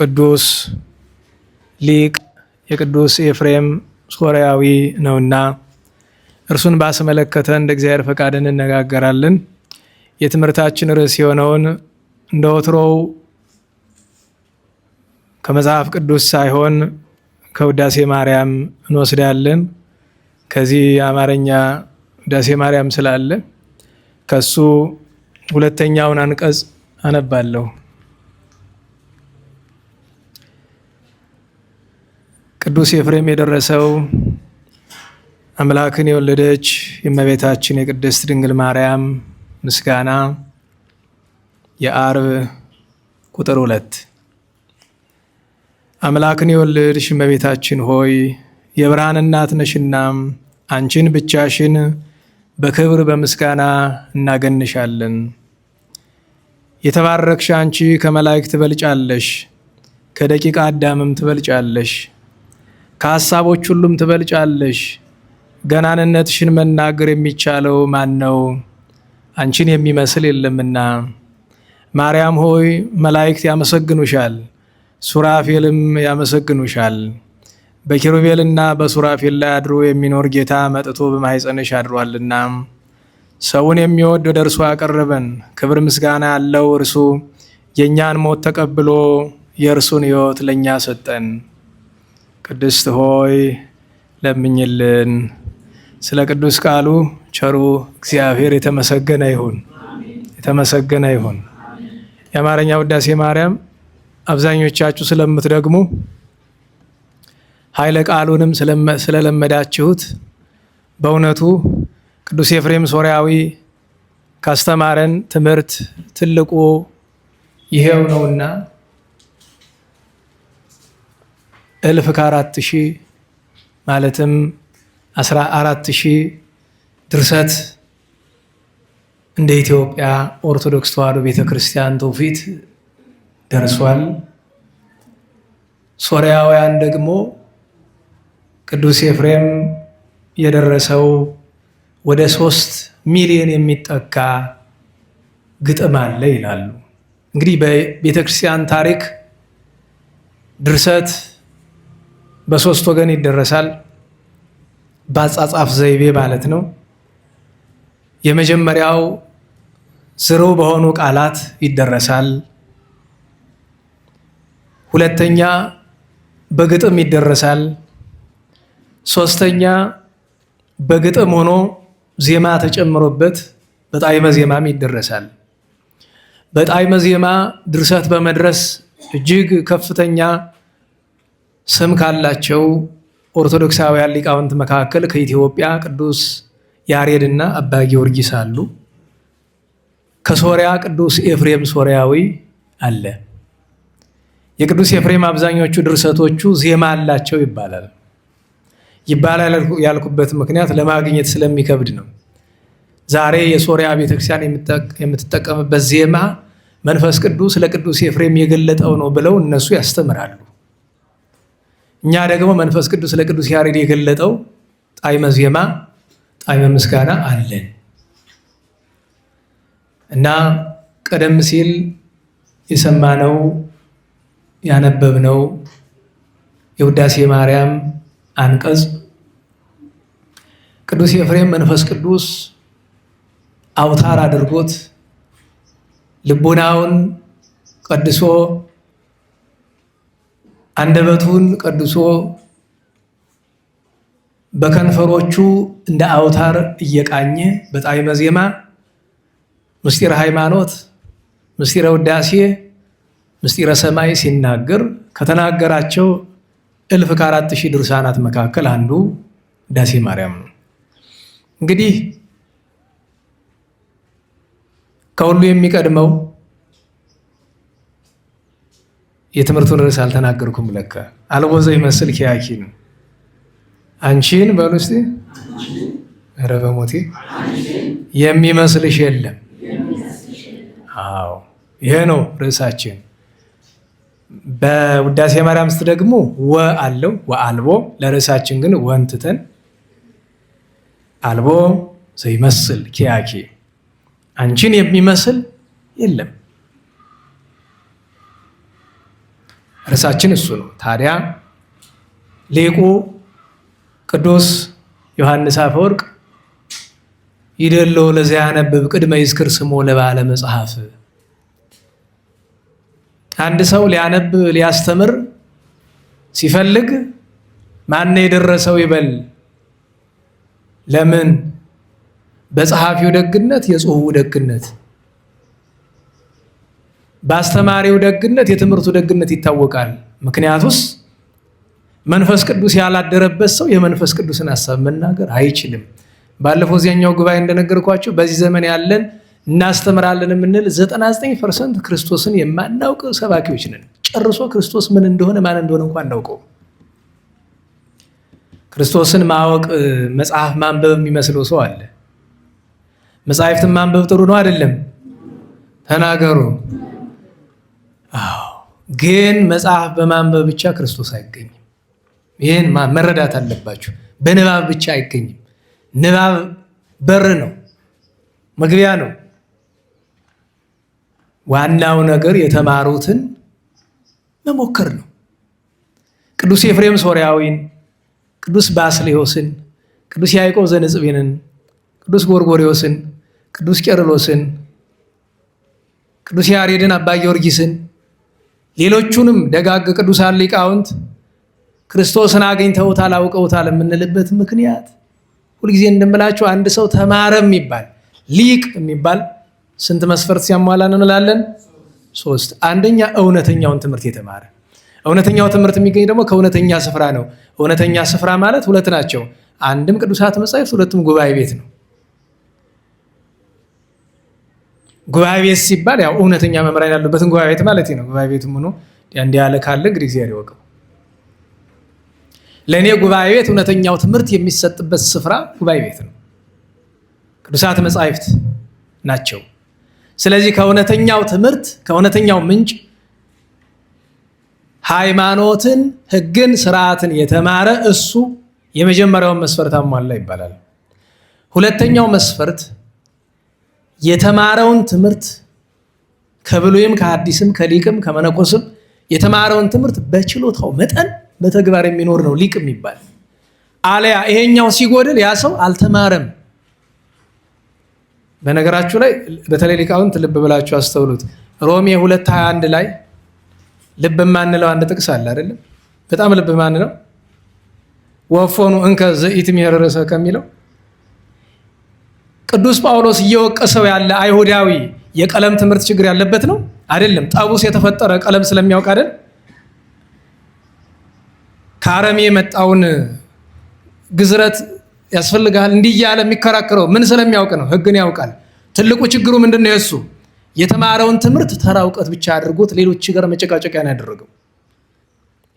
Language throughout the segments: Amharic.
ቅዱስ ሊቅ የቅዱስ ኤፍሬም ሶርያዊ ነውና እርሱን ባስመለከተ እንደ እግዚአብሔር ፈቃድ እንነጋገራለን። የትምህርታችን ርዕስ የሆነውን እንደ ወትሮው ከመጽሐፍ ቅዱስ ሳይሆን ከውዳሴ ማርያም እንወስዳለን። ከዚህ የአማርኛ ውዳሴ ማርያም ስላለ ከሱ ሁለተኛውን አንቀጽ አነባለሁ። ቅዱስ ኤፍሬም የደረሰው አምላክን የወለደች የእመቤታችን የቅድስት ድንግል ማርያም ምስጋና የዓርብ ቁጥር 2 አምላክን የወለድሽ እመቤታችን ሆይ የብርሃን እናት ነሽና አንቺን ብቻሽን በክብር በምስጋና እናገንሻለን። የተባረክሽ አንቺ ከመላእክት ትበልጫለሽ፣ ከደቂቀ አዳምም ትበልጫለሽ፣ ከሐሳቦች ሁሉም ትበልጫለሽ። ገናንነትሽን መናገር የሚቻለው ማን ነው? አንቺን የሚመስል የለምና። ማርያም ሆይ መላእክት ያመሰግኑሻል፣ ሱራፌልም ያመሰግኑሻል። በኪሩቤልና በሱራፌል ላይ አድሮ የሚኖር ጌታ መጥቶ በማኅፀንሽ አድሯልና ሰውን የሚወድ ወደ እርሱ አቀረበን። ክብር ምስጋና ያለው እርሱ የእኛን ሞት ተቀብሎ የእርሱን ሕይወት ለእኛ ሰጠን። ቅድስት ሆይ ለምኝልን። ስለ ቅዱስ ቃሉ ቸሩ እግዚአብሔር የተመሰገነ ይሁን፣ የተመሰገነ ይሁን። የአማርኛ ውዳሴ ማርያም አብዛኞቻችሁ ስለምትደግሙ ኃይለ ቃሉንም ስለለመዳችሁት በእውነቱ ቅዱስ ኤፍሬም ሶርያዊ ካስተማረን ትምህርት ትልቁ ይሄው ነውና 1000 ማለትም 14,000 ድርሰት እንደ ኢትዮጵያ ኦርቶዶክስ ተዋሕዶ ቤተክርስቲያን ትውፊት ደርሷል። ሶርያውያን ደግሞ ቅዱስ ኤፍሬም የደረሰው ወደ 3 ሚሊዮን የሚጠጋ ግጥም አለ ይላሉ። እንግዲህ በቤተክርስቲያን ታሪክ ድርሰት በ3 ወገን ይደረሳል። በአጻጻፍ ዘይቤ ማለት ነው። የመጀመሪያው ዝርው በሆኑ ቃላት ይደረሳል። ሁለተኛ በግጥም ይደረሳል። ሶስተኛ በግጥም ሆኖ ዜማ ተጨምሮበት በጣዕመ ዜማም ይደረሳል። በጣዕመ ዜማ ድርሰት በመድረስ እጅግ ከፍተኛ ስም ካላቸው ኦርቶዶክሳውያን ሊቃውንት መካከል ከኢትዮጵያ ቅዱስ ያሬድና አባ ጊዮርጊስ አሉ። ከሶርያ ቅዱስ ኤፍሬም ሶርያዊ አለ። የቅዱስ ኤፍሬም አብዛኞቹ ድርሰቶቹ ዜማ አላቸው ይባላል ያልኩበት ምክንያት ለማግኘት ስለሚከብድ ነው። ዛሬ የሶርያ ቤተክርስቲያን የምትጠቀምበት ዜማ መንፈስ ቅዱስ ለቅዱስ ኤፍሬም የገለጠው ነው ብለው እነሱ ያስተምራሉ። እኛ ደግሞ መንፈስ ቅዱስ ለቅዱስ ያሬድ የገለጠው ጣዕመ ዜማ ጣዕመ ምስጋና አለን እና ቀደም ሲል የሰማነው ያነበብነው የውዳሴ ማርያም አንቀጽ ቅዱስ ኤፍሬም መንፈስ ቅዱስ አውታር አድርጎት ልቦናውን ቀድሶ አንደበቱን ቀድሶ በከንፈሮቹ እንደ አውታር እየቃኘ በጣዕመ ዜማ ምስጢረ ሃይማኖት፣ ምስጢረ ውዳሴ፣ ምስጢረ ሰማይ ሲናገር ከተናገራቸው 1000 ድርሳናት መካከል አንዱ ውዳሴ ማርያም ነው። እንግዲህ ከሁሉ የሚቀድመው የትምህርቱን ርዕስ አልተናገርኩም። ለካ አልቦ ዘይመስል ኪያኪ ነው። አንቺን በሉ እስቲ። ኧረ በሞቴ የሚመስልሽ የለም። አዎ ይሄ ነው ርዕሳችን። በውዳሴ ማርያም ውስጥ ደግሞ ወ አለው ወአልቦ፣ ለርዕሳችን ግን ወንትተን አልቦ ዘይመስል ኪያኪ፣ አንቺን የሚመስል የለም። ርዕሳችን እሱ ነው። ታዲያ ሊቁ ቅዱስ ዮሐንስ አፈወርቅ ይደለው ለዚያ ያነብብ ቅድመ ይዝክር ስሞ ለባለ መጽሐፍ። አንድ ሰው ሊያነብ ሊያስተምር ሲፈልግ ማን የደረሰው ይበል። ለምን? በጸሐፊው ደግነት የጽሑፉ ደግነት፣ በአስተማሪው ደግነት የትምህርቱ ደግነት ይታወቃል። ምክንያቱስ መንፈስ ቅዱስ ያላደረበት ሰው የመንፈስ ቅዱስን ሐሳብ መናገር አይችልም። ባለፈው እዚያኛው ጉባኤ እንደነገርኳቸው በዚህ ዘመን ያለን እናስተምራለን የምንል 99% ክርስቶስን የማናውቅ ሰባኪዎች ነን። ጨርሶ ክርስቶስ ምን እንደሆነ ማን እንደሆነ እንኳን አናውቀው። ክርስቶስን ማወቅ መጽሐፍ ማንበብ የሚመስለው ሰው አለ። መጽሐፍትን ማንበብ ጥሩ ነው አይደለም? ተናገሩ። አዎ፣ ግን መጽሐፍ በማንበብ ብቻ ክርስቶስ አይገኝም። ይህን መረዳት አለባችሁ። በንባብ ብቻ አይገኝም። ንባብ በር ነው፣ መግቢያ ነው። ዋናው ነገር የተማሩትን መሞከር ነው። ቅዱስ ኤፍሬም ሶርያዊን፣ ቅዱስ ባስልዮስን፣ ቅዱስ ያዕቆብ ዘንጽቤንን፣ ቅዱስ ጎርጎርዮስን፣ ቅዱስ ቄርሎስን፣ ቅዱስ ያሬድን፣ አባ ጊዮርጊስን፣ ሌሎቹንም ደጋግ ቅዱሳን ሊቃውንት ክርስቶስን አግኝተውታል አውቀውታል የምንልበት ምክንያት ሁልጊዜ እንደምላችሁ አንድ ሰው ተማረ የሚባል ሊቅ የሚባል ስንት መስፈርት ሲያሟላ ነው እንላለን? 3። አንደኛ እውነተኛውን ትምህርት የተማረ። እውነተኛው ትምህርት የሚገኝ ደግሞ ከእውነተኛ ስፍራ ነው። እውነተኛ ስፍራ ማለት 2 ናቸው። አንድም ቅዱሳት መጻሕፍት፣ 2ም ጉባኤ ቤት ነው። ጉባኤ ቤት ሲባል ያው እውነተኛ መምህራን ያሉበትን ጉባኤ ቤት ማለት ነው። ጉባኤ ቤትም ሆኖ እንዲህ ያለ ካለ እንግዲህ እግዚአብሔር ይወቀው። ለእኔ ጉባኤ ቤት እውነተኛው ትምህርት የሚሰጥበት ስፍራ ጉባኤ ቤት ነው። ቅዱሳት መጻሕፍት ናቸው። ስለዚህ ከእውነተኛው ትምህርት ከእውነተኛው ምንጭ ሃይማኖትን፣ ሕግን፣ ስርዓትን የተማረ እሱ የመጀመሪያውን መስፈርት አሟላ ይባላል። ሁለተኛው መስፈርት የተማረውን ትምህርት ከብሉይም ከሐዲስም ከሊቅም ከመነኮስም የተማረውን ትምህርት በችሎታው መጠን በተግባር የሚኖር ነው ሊቅ የሚባል። አለያ ይሄኛው ሲጎድል ያ ሰው አልተማረም። በነገራችሁ ላይ በተለይ ሊቃውንት ልብ ብላችሁ አስተውሉት። ሮሜ 2:21 ላይ ልብ ማንለው አንድ ጥቅስ አለ አይደለም? በጣም ልብ ማንለው ወፎኑ እንከ ዘኢትሜር ርእሰ ከሚለው ቅዱስ ጳውሎስ እየወቀሰው ያለ አይሁዳዊ የቀለም ትምህርት ችግር ያለበት ነው አይደለም? ጠቡስ የተፈጠረ ቀለም ስለሚያውቅ አይደል? ከአረሜ የመጣውን ግዝረት ያስፈልጋል እንዲህ እያለ የሚከራከረው ምን ስለሚያውቅ ነው? ሕግን ያውቃል። ትልቁ ችግሩ ምንድን ነው? የሱ የተማረውን ትምህርት ተራ እውቀት ብቻ አድርጎት ሌሎች ጋር መጨቃጨቂያን ያደረገው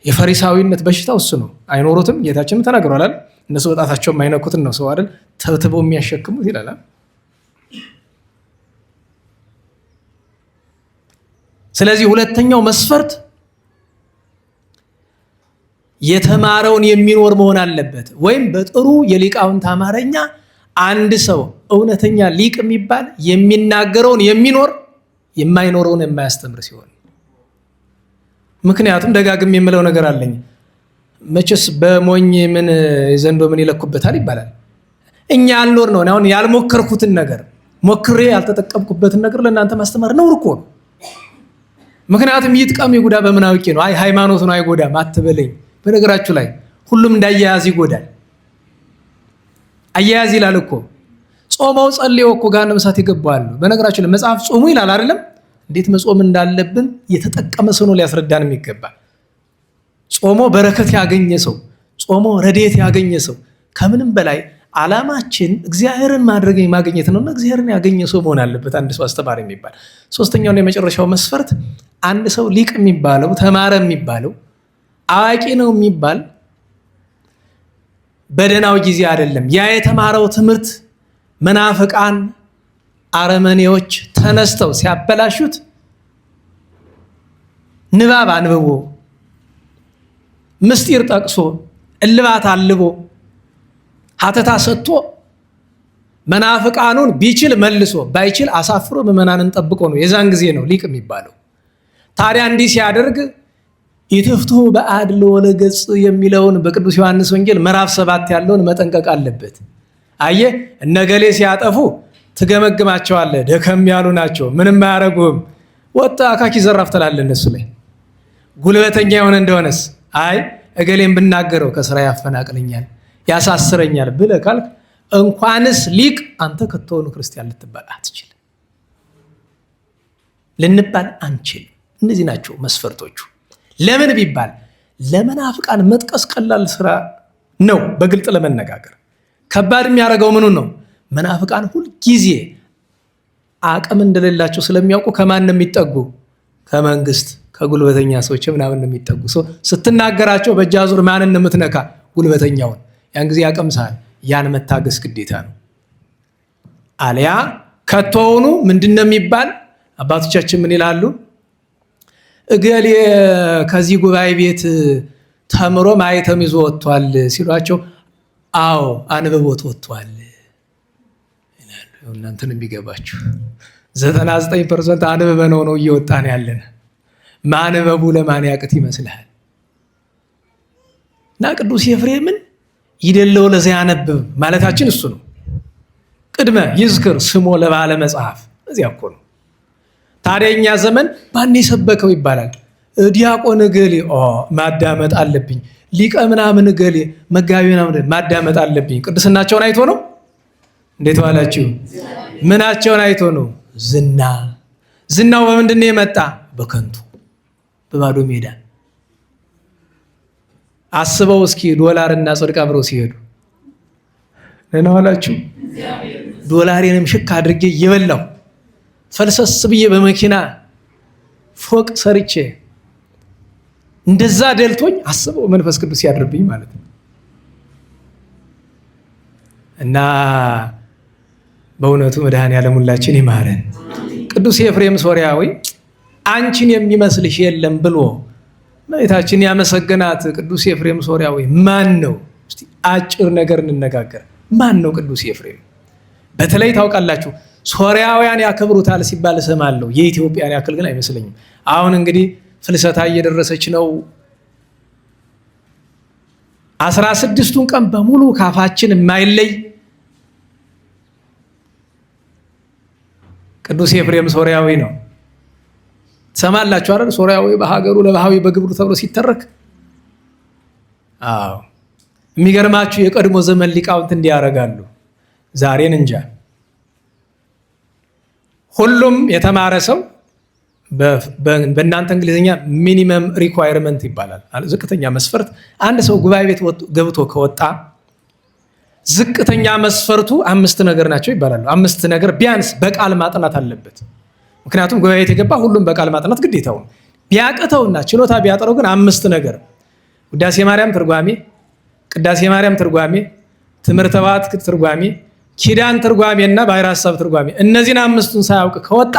የፈሪሳዊነት በሽታው እሱ ነው። አይኖሩትም፣ ጌታችንም ተናግሯል። እነሱ በጣታቸው የማይነኩትን ነው ሰው አይደል ተብትበው የሚያሸክሙት ይላል። ስለዚህ ሁለተኛው መስፈርት የተማረውን የሚኖር መሆን አለበት። ወይም በጥሩ የሊቃውንት አማርኛ አንድ ሰው እውነተኛ ሊቅ የሚባል የሚናገረውን የሚኖር የማይኖረውን የማያስተምር ሲሆን፣ ምክንያቱም ደጋግም የምለው ነገር አለኝ። መቼስ በሞኝ ምን ዘንዶ ምን ይለኩበታል ይባላል። እኛ ያልኖር ነው አሁን ያልሞከርኩትን ነገር ሞክሬ ያልተጠቀምኩበትን ነገር ለእናንተ ማስተማር ነውር እኮ ነው። ምክንያቱም ይጥቀም ይጉዳ በምን አውቄ ነው? አይ ሃይማኖቱን አይጎዳም አትበለኝ። በነገራችሁ ላይ ሁሉም እንዳያያዝ ይጎዳል። አያያዝ ይላል እኮ ጾመው ጸልየው እኮ ገሃነመ እሳት ይገባሉ። በነገራችሁ ላይ መጽሐፍ ጾሙ ይላል አይደለም? እንዴት መጾም እንዳለብን የተጠቀመ ሰው ነው ሊያስረዳን የሚገባ። ጾሞ በረከት ያገኘ ሰው፣ ጾሞ ረድኤት ያገኘ ሰው፣ ከምንም በላይ ዓላማችን እግዚአብሔርን ማግኘት ነውና እግዚአብሔርን ያገኘ ሰው መሆን አለበት አንድ ሰው አስተማሪ የሚባል። ሶስተኛውና የመጨረሻው መስፈርት አንድ ሰው ሊቅ የሚባለው ተማረ የሚባለው አዋቂ ነው የሚባል በደህናው ጊዜ አይደለም። ያ የተማረው ትምህርት መናፍቃን አረመኔዎች ተነስተው ሲያበላሹት ንባብ አንብቦ ምስጢር ጠቅሶ እልባት አልቦ ሀተታ ሰጥቶ መናፍቃኑን ቢችል መልሶ ባይችል አሳፍሮ ምዕመናንን ጠብቆ ነው የዛን ጊዜ ነው ሊቅ የሚባለው። ታዲያ እንዲህ ሲያደርግ ኢትፍቱ በአድሎ ለገጽ የሚለውን በቅዱስ ዮሐንስ ወንጌል ምዕራፍ 7 ያለውን መጠንቀቅ አለበት። አየህ እነገሌ ሲያጠፉ ትገመግማቸዋለህ፣ ደከም ያሉ ናቸው፣ ምንም አያረጉም፣ ወጣ አካኪ ዘራፍ ትላለህ እነሱ ላይ። ጉልበተኛ የሆነ እንደሆነስ አይ እገሌን ብናገረው ከስራ ያፈናቅለኛል፣ ያሳስረኛል ብለህ ካልክ እንኳንስ ሊቅ አንተ ከተሆኑ ክርስቲያን ልትባል አትችልም፣ ልንባል አንችል። እነዚህ ናቸው መስፈርቶቹ። ለምን ቢባል ለመናፍቃን መጥቀስ ቀላል ስራ ነው። በግልጥ ለመነጋገር ከባድ የሚያደርገው ምኑ ነው? መናፍቃን ሁልጊዜ አቅም እንደሌላቸው ስለሚያውቁ ከማን ነው የሚጠጉ? ከመንግስት ከጉልበተኛ ሰዎች ምናምን ነው የሚጠጉ። ስትናገራቸው በእጅ አዙር ማንን ነው የምትነካ? ጉልበተኛውን። ያን ጊዜ ያቀምሳል። ያን መታገስ ግዴታ ነው። አሊያ ከቶውኑ ምንድን ነው የሚባል? አባቶቻችን ምን ይላሉ? እገሌ ከዚህ ጉባኤ ቤት ተምሮ ማየተም ይዞ ወጥቷል ሲሏቸው፣ አዎ አንብቦት ወጥቷል ይላሉ። እናንተን የሚገባችሁ 99% አንብበነው ነው እየወጣን ያለን። ማንበቡ ለማን ያቅት ይመስልሃል? እና ቅዱስ ኤፍሬምን ይደለው ለዚያ ያነብብ ማለታችን እሱ ነው። ቅድመ ይዝክር ስሞ ለባለ መጽሐፍ እዚያ እኮ ነው። ታዲያ እኛ ዘመን ማን የሰበከው ይባላል? ዲያቆን እገሌ ማዳመጥ አለብኝ፣ ሊቀ ምናምን እገሌ መጋቢ ምናምን ማዳመጥ አለብኝ። ቅድስናቸውን አይቶ ነው? እንዴት ዋላችሁ? ምናቸውን አይቶ ነው? ዝናው በምንድን ነው የመጣ? በከንቱ በባዶ ሜዳ። አስበው እስኪ ዶላር እና ጽድቅ አብረው ሲሄዱ ደህና ዋላችሁ? ዶላሬንም ሽክ አድርጌ እየበላሁ ፈልሰስ ብዬ በመኪና ፎቅ ሰርቼ እንደዛ ደልቶኝ አስበው መንፈስ ቅዱስ ያድርብኝ ማለት ነው። እና በእውነቱ መድኃኔዓለም ሁላችን ይማረን። ቅዱስ ኤፍሬም ሶርያዊ አንቺን የሚመስልሽ የለም ብሎ እመቤታችን ያመሰገናት ቅዱስ ኤፍሬም ሶርያዊ ማን ነው? እስቲ አጭር ነገር እንነጋገር። ማን ነው ቅዱስ ኤፍሬም? በተለይ ታውቃላችሁ ሶርያውያን ያከብሩታል ሲባል እሰማለሁ። የኢትዮጵያን ያክል ግን አይመስለኝም። አሁን እንግዲህ ፍልሰታ እየደረሰች ነው። 16ቱን ቀን በሙሉ ካፋችን የማይለይ ቅዱስ ኤፍሬም ሶርያዊ ነው። ትሰማላችሁ አይደል? ሶርያዊ በሀገሩ ለባህዊ በግብሩ ተብሎ ሲተረክ። አዎ የሚገርማችሁ የቀድሞ ዘመን ሊቃውንት እንዲያረጋሉ። ዛሬን እንጃ። ሁሉም የተማረ ሰው በእናንተ እንግሊዝኛ ሚኒመም ሪኳየርመንት ይባላል። ዝቅተኛ መስፈርት አንድ ሰው ጉባኤ ቤት ገብቶ ከወጣ ዝቅተኛ መስፈርቱ 5 ነገር ናቸው ይባላሉ። 5 ነገር ቢያንስ በቃል ማጥናት አለበት። ምክንያቱም ጉባኤ ቤት የገባ ሁሉም በቃል ማጥናት ግዴታው ነው። ቢያቅተውና ችሎታ ቢያጠረው ግን 5 ነገር ውዳሴ ማርያም ትርጓሜ፣ ቅዳሴ ማርያም ትርጓሜ፣ ትምህርተ ዋት ትርጓሜ፣ ኪዳን ትርጓሜና ባሕረ ሐሳብ ትርጓሜ፣ እነዚህን 5ቱን ሳያውቅ ከወጣ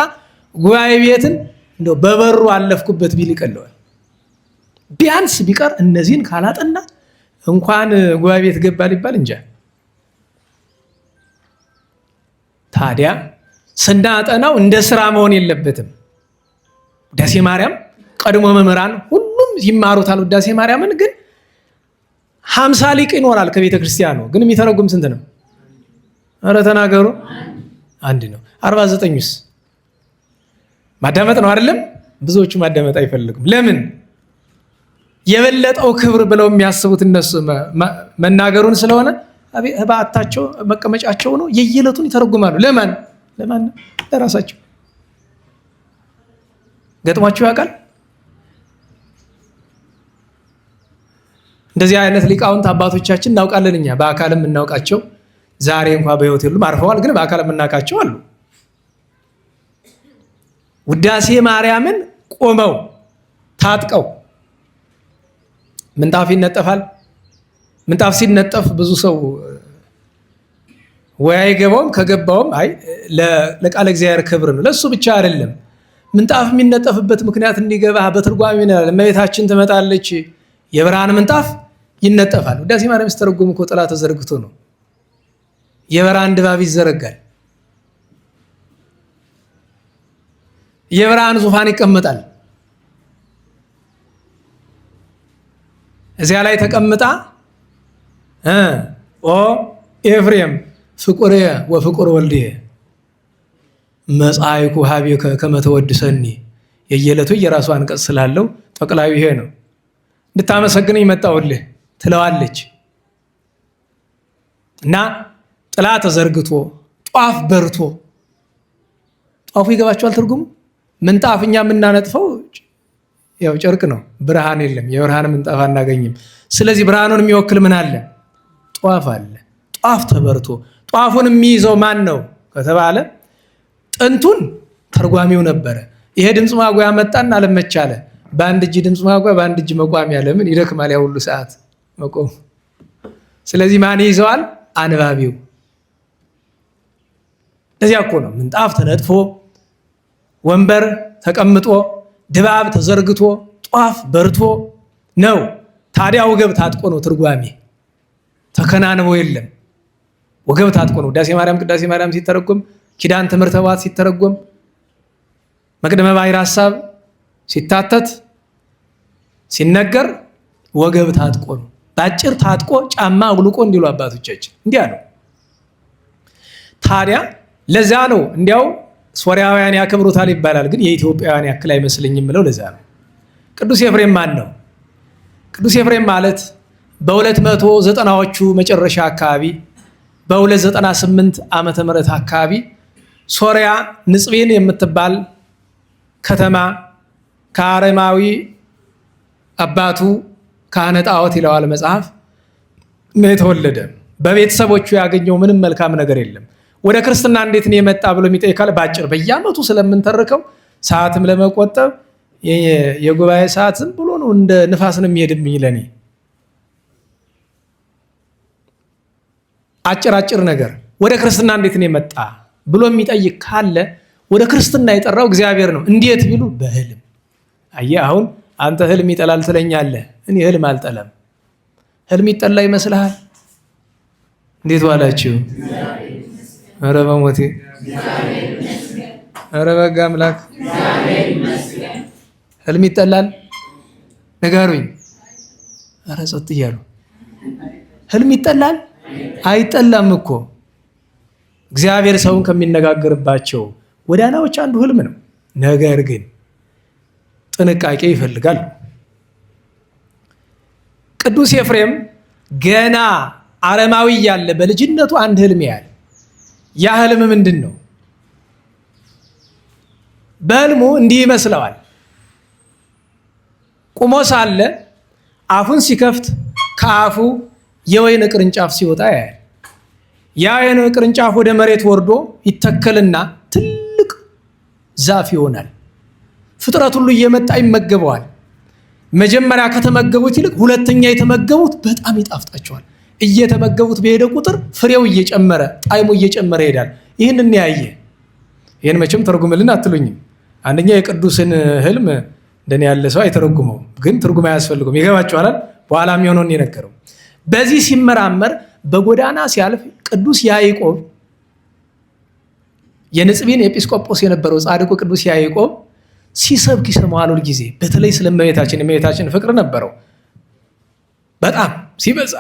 ጉባኤ ቤትን እንደው በበሩ አለፍኩበት ቢል ይቀለዋል። ቢያንስ ቢቀር እነዚህን ካላጠና እንኳን ጉባኤ ቤት ገባ ሊባል እንጃ። ታዲያ ስናጠናው እንደ ስራ መሆን የለበትም። ውዳሴ ማርያም ቀድሞ መምህራን ሁሉም ይማሩታል። ውዳሴ ማርያምን ግን 50 ሊቅ ይኖራል ከቤተ ክርስቲያኑ። ግን የሚተረጉም ስንት ነው? ኧረ ተናገሩ። አንድ ነው። 49ስ ማዳመጥ ነው አይደለም? ብዙዎቹ ማዳመጥ አይፈልጉም። ለምን? የበለጠው ክብር ብለው የሚያስቡት እነሱ መናገሩን ስለሆነ በአታቸው መቀመጫቸው ነው። የየዕለቱን ይተረጉማሉ። ለማን? ለራሳቸው። ገጥሟቸው ያውቃል? እንደዚህ አይነት ሊቃውንት አባቶቻችን እናውቃለን። እኛ በአካልም እናውቃቸው። ዛሬ እንኳ በሕይወት የሉም፣ አርፈዋል። ግን በአካል የምናውቃቸው አሉ። ውዳሴ ማርያምን ቆመው ታጥቀው ምንጣፍ ይነጠፋል። ምንጣፍ ሲነጠፍ ብዙ ሰው ወይ አይገባውም፣ ከገባውም አይ ለቃለ እግዚአብሔር ክብር ነው። ለሱ ብቻ አይደለም። ምንጣፍ የሚነጠፍበት ምክንያት እንዲገባ በትርጓሜ ነው። እመቤታችን ትመጣለች፣ የብርሃን ምንጣፍ ይነጠፋል። ውዳሴ ማርያም ሲተረጎም እኮ ጥላ ተዘርግቶ ነው። የብርሃን ድባብ ይዘረጋል። የብርሃን ዙፋን ይቀመጣል። እዚያ ላይ ተቀምጣ ኦ ኤፍሬም ፍቁርየ ወፍቁር ወልድየ መጻይኩ ሀቤከ ከመ ተወድሰኒ የየዕለቱ የራሱ አንቀጽ ስላለው ጠቅላዩ ይሄ ነው። እንድታመሰግነኝ መጣሁልህ ትለዋለች እና ጥላ ተዘርግቶ ጧፍ በርቶ ጧፉ ይገባቸዋል ትርጉሙ። ምንጣፍ እኛ የምናነጥፈው ያው ጨርቅ ነው፣ ብርሃን የለም፣ የብርሃን ምንጣፍ አናገኝም። ስለዚህ ብርሃኑን የሚወክል ምን አለ? ጧፍ አለ። ጧፍ ተበርቶ ጧፉን የሚይዘው ማን ነው ከተባለ ጥንቱን ተርጓሚው ነበረ። ይሄ ድምፅ ማጉያ መጣና አለመቻለ። በአንድ እጅ ድምፅ ማጉያ በአንድ እጅ መቋሚያ፣ ለምን ይደክማል ያ ሁሉ ሰዓት መቆም። ስለዚህ ማን ይዘዋል? አንባቢው። ለዚያ እኮ ነው ምንጣፍ ተነጥፎ ወንበር ተቀምጦ ድባብ ተዘርግቶ ጧፍ በርቶ ነው። ታዲያ ወገብ ታጥቆ ነው ትርጓሜ፣ ተከናንቦ የለም። ወገብ ታጥቆ ነው ቅዳሴ ማርያም ሲተረጎም፣ ኪዳን ትምህርተ ኅቡዓት ሲተረጎም፣ መቅደመ ባሕር ሐሳብ ሲታተት ሲነገር ወገብ ታጥቆ ነው። ባጭር ታጥቆ ጫማ አውልቆ እንዲሉ አባቶቻችን እንዲያ ነው። ታዲያ ለዛ ነው እንዲያው ሶርያውያን ያከብሩታል ይባላል፣ ግን የኢትዮጵያውያን ያክል አይመስልኝም ብለው ለዛ ነው። ቅዱስ ኤፍሬም ማን ነው? ቅዱስ ኤፍሬም ማለት በ290ዎቹ መጨረሻ አካባቢ በ298 ዓመተ ምህረት አካባቢ ሶርያ ንጽቤን የምትባል ከተማ ከአረማዊ አባቱ ካህነ ጣዖት ይለዋል መጽሐፍ ነው የተወለደ። በቤተሰቦቹ ያገኘው ምንም መልካም ነገር የለም። ወደ ክርስትና እንዴት ነው የመጣ ብሎ የሚጠይቃል። ባጭር በየዓመቱ ስለምንተርከው ሰዓትም ለመቆጠብ የጉባኤ ሰዓት ዝም ብሎ ነው እንደ ንፋስ ነው የሚሄድብኝ ለኔ። አጭር ነገር ወደ ክርስትና እንዴት ነው የመጣ ብሎ የሚጠይቅ ካለ ወደ ክርስትና የጠራው እግዚአብሔር ነው። እንዴት ቢሉ በህልም። አየህ አሁን አንተ ህልም ይጠላል ትለኛለህ፣ እኔ ህልም አልጠላም። ህልም ይጠላ ይመስልሃል? እንዴት ዋላችሁ? ኧረ በሞቴ ኧረ በጋ አምላክ ህልም ይጠላል? ንገሩኝ። ኧረ ጸጥ እያሉ ህልም ይጠላል? አይጠላም እኮ። እግዚአብሔር ሰውን ከሚነጋገርባቸው ጎዳናዎች አንዱ ህልም ነው። ነገር ግን ጥንቃቄ ይፈልጋል። ቅዱስ ኤፍሬም ገና አረማዊ ያለ በልጅነቱ አንድ ህልም ያያል። ያ ህልም ምንድን ነው? በህልሙ እንዲህ ይመስለዋል። ቁሞ ሳለ አፉን ሲከፍት ከአፉ የወይን ቅርንጫፍ ሲወጣ ያያል። ያ የወይን ቅርንጫፍ ወደ መሬት ወርዶ ይተከልና ትልቅ ዛፍ ይሆናል። ፍጥረት ሁሉ እየመጣ ይመገበዋል። መጀመሪያ ከተመገቡት ይልቅ ሁለተኛ የተመገቡት በጣም ይጣፍጣቸዋል። እየተመገቡት በሄደ ቁጥር ፍሬው እየጨመረ ጣዕሙ እየጨመረ ይሄዳል። ይህንን ያየ ይህን መቼም ተርጉምልን አትሉኝም። አንደኛ የቅዱስን ህልም እንደኔ ያለ ሰው አይተረጉመው፣ ግን ትርጉም አያስፈልገውም። ይገባችኋል? በኋላ የሚሆነውን የነገረው በዚህ ሲመራመር በጎዳና ሲያልፍ ቅዱስ ያዕቆብ የንጽቤን ኤጲስቆጶስ የነበረው ጻድቁ ቅዱስ ያዕቆብ ሲሰብክ ይሰማዋል ሁል ጊዜ። በተለይ ስለ እመቤታችን ፍቅር ነበረው በጣም ሲበዛ።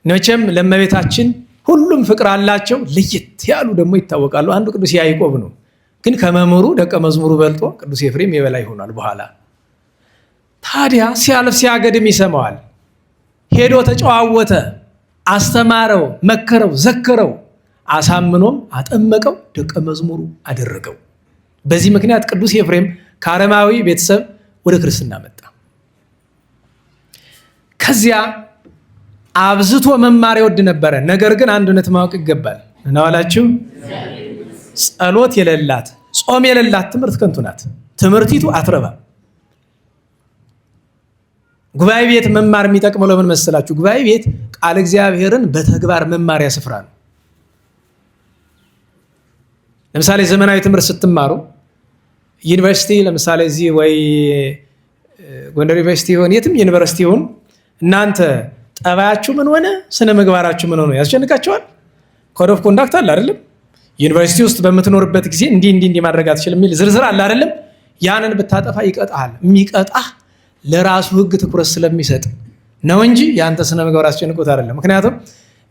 መቼም ለእመቤታችን ሁሉም ፍቅር አላቸው፣ ለየት ያሉ ደግሞ ይታወቃሉ። አንዱ ቅዱስ ያዕቆብ ነው። ግን ከመምህሩ ደቀ መዝሙሩ በልጦ ቅዱስ ኤፍሬም የበላይ ሆኗል በኋላ። ታዲያ ሲያልፍ ሲያገድም ይሰማዋል። ሄዶ ተጨዋወተ፣ አስተማረው፣ መከረው፣ ዘከረው፣ አሳምኖም አጠመቀው፣ ደቀ መዝሙሩ አደረገው። በዚህ ምክንያት ቅዱስ ኤፍሬም ከአረማዊ ቤተሰብ ወደ ክርስትና መጣ። ከዚያ አብዝቶ መማር ይወድ ነበረ። ነገር ግን አንድ እውነት ማወቅ ይገባል። እናዋላችሁ ጸሎት የሌላት ጾም የሌላት ትምህርት ከንቱ ናት። ትምህርቲቱ አትረባም። ጉባኤ ቤት መማር የሚጠቅመው ለምን መሰላችሁ? ጉባኤ ቤት ቃል እግዚአብሔርን በተግባር መማሪያ ስፍራ ነው። ለምሳሌ ዘመናዊ ትምህርት ስትማሩ ዩኒቨርሲቲ፣ ለምሳሌ እዚህ ወይ ጎንደር ዩኒቨርሲቲ ይሆን የትም ዩኒቨርሲቲ ይሆን እናንተ ጠባያችሁ ምን ሆነ፣ ስነ ምግባራችሁ ምን ሆነ ያስጨንቃቸዋል። ኮድ ኦፍ ኮንዳክት አለ አይደለም? ዩኒቨርሲቲ ውስጥ በምትኖርበት ጊዜ እንዲህ ማድረግ አትችልም የሚል ዝርዝር አለ አይደለም? ያንን ብታጠፋ ይቀጣል። የሚቀጣህ ለራሱ ሕግ ትኩረት ስለሚሰጥ ነው እንጂ የአንተ ስነ ምግባር አስጨንቆት አይደለም። ምክንያቱም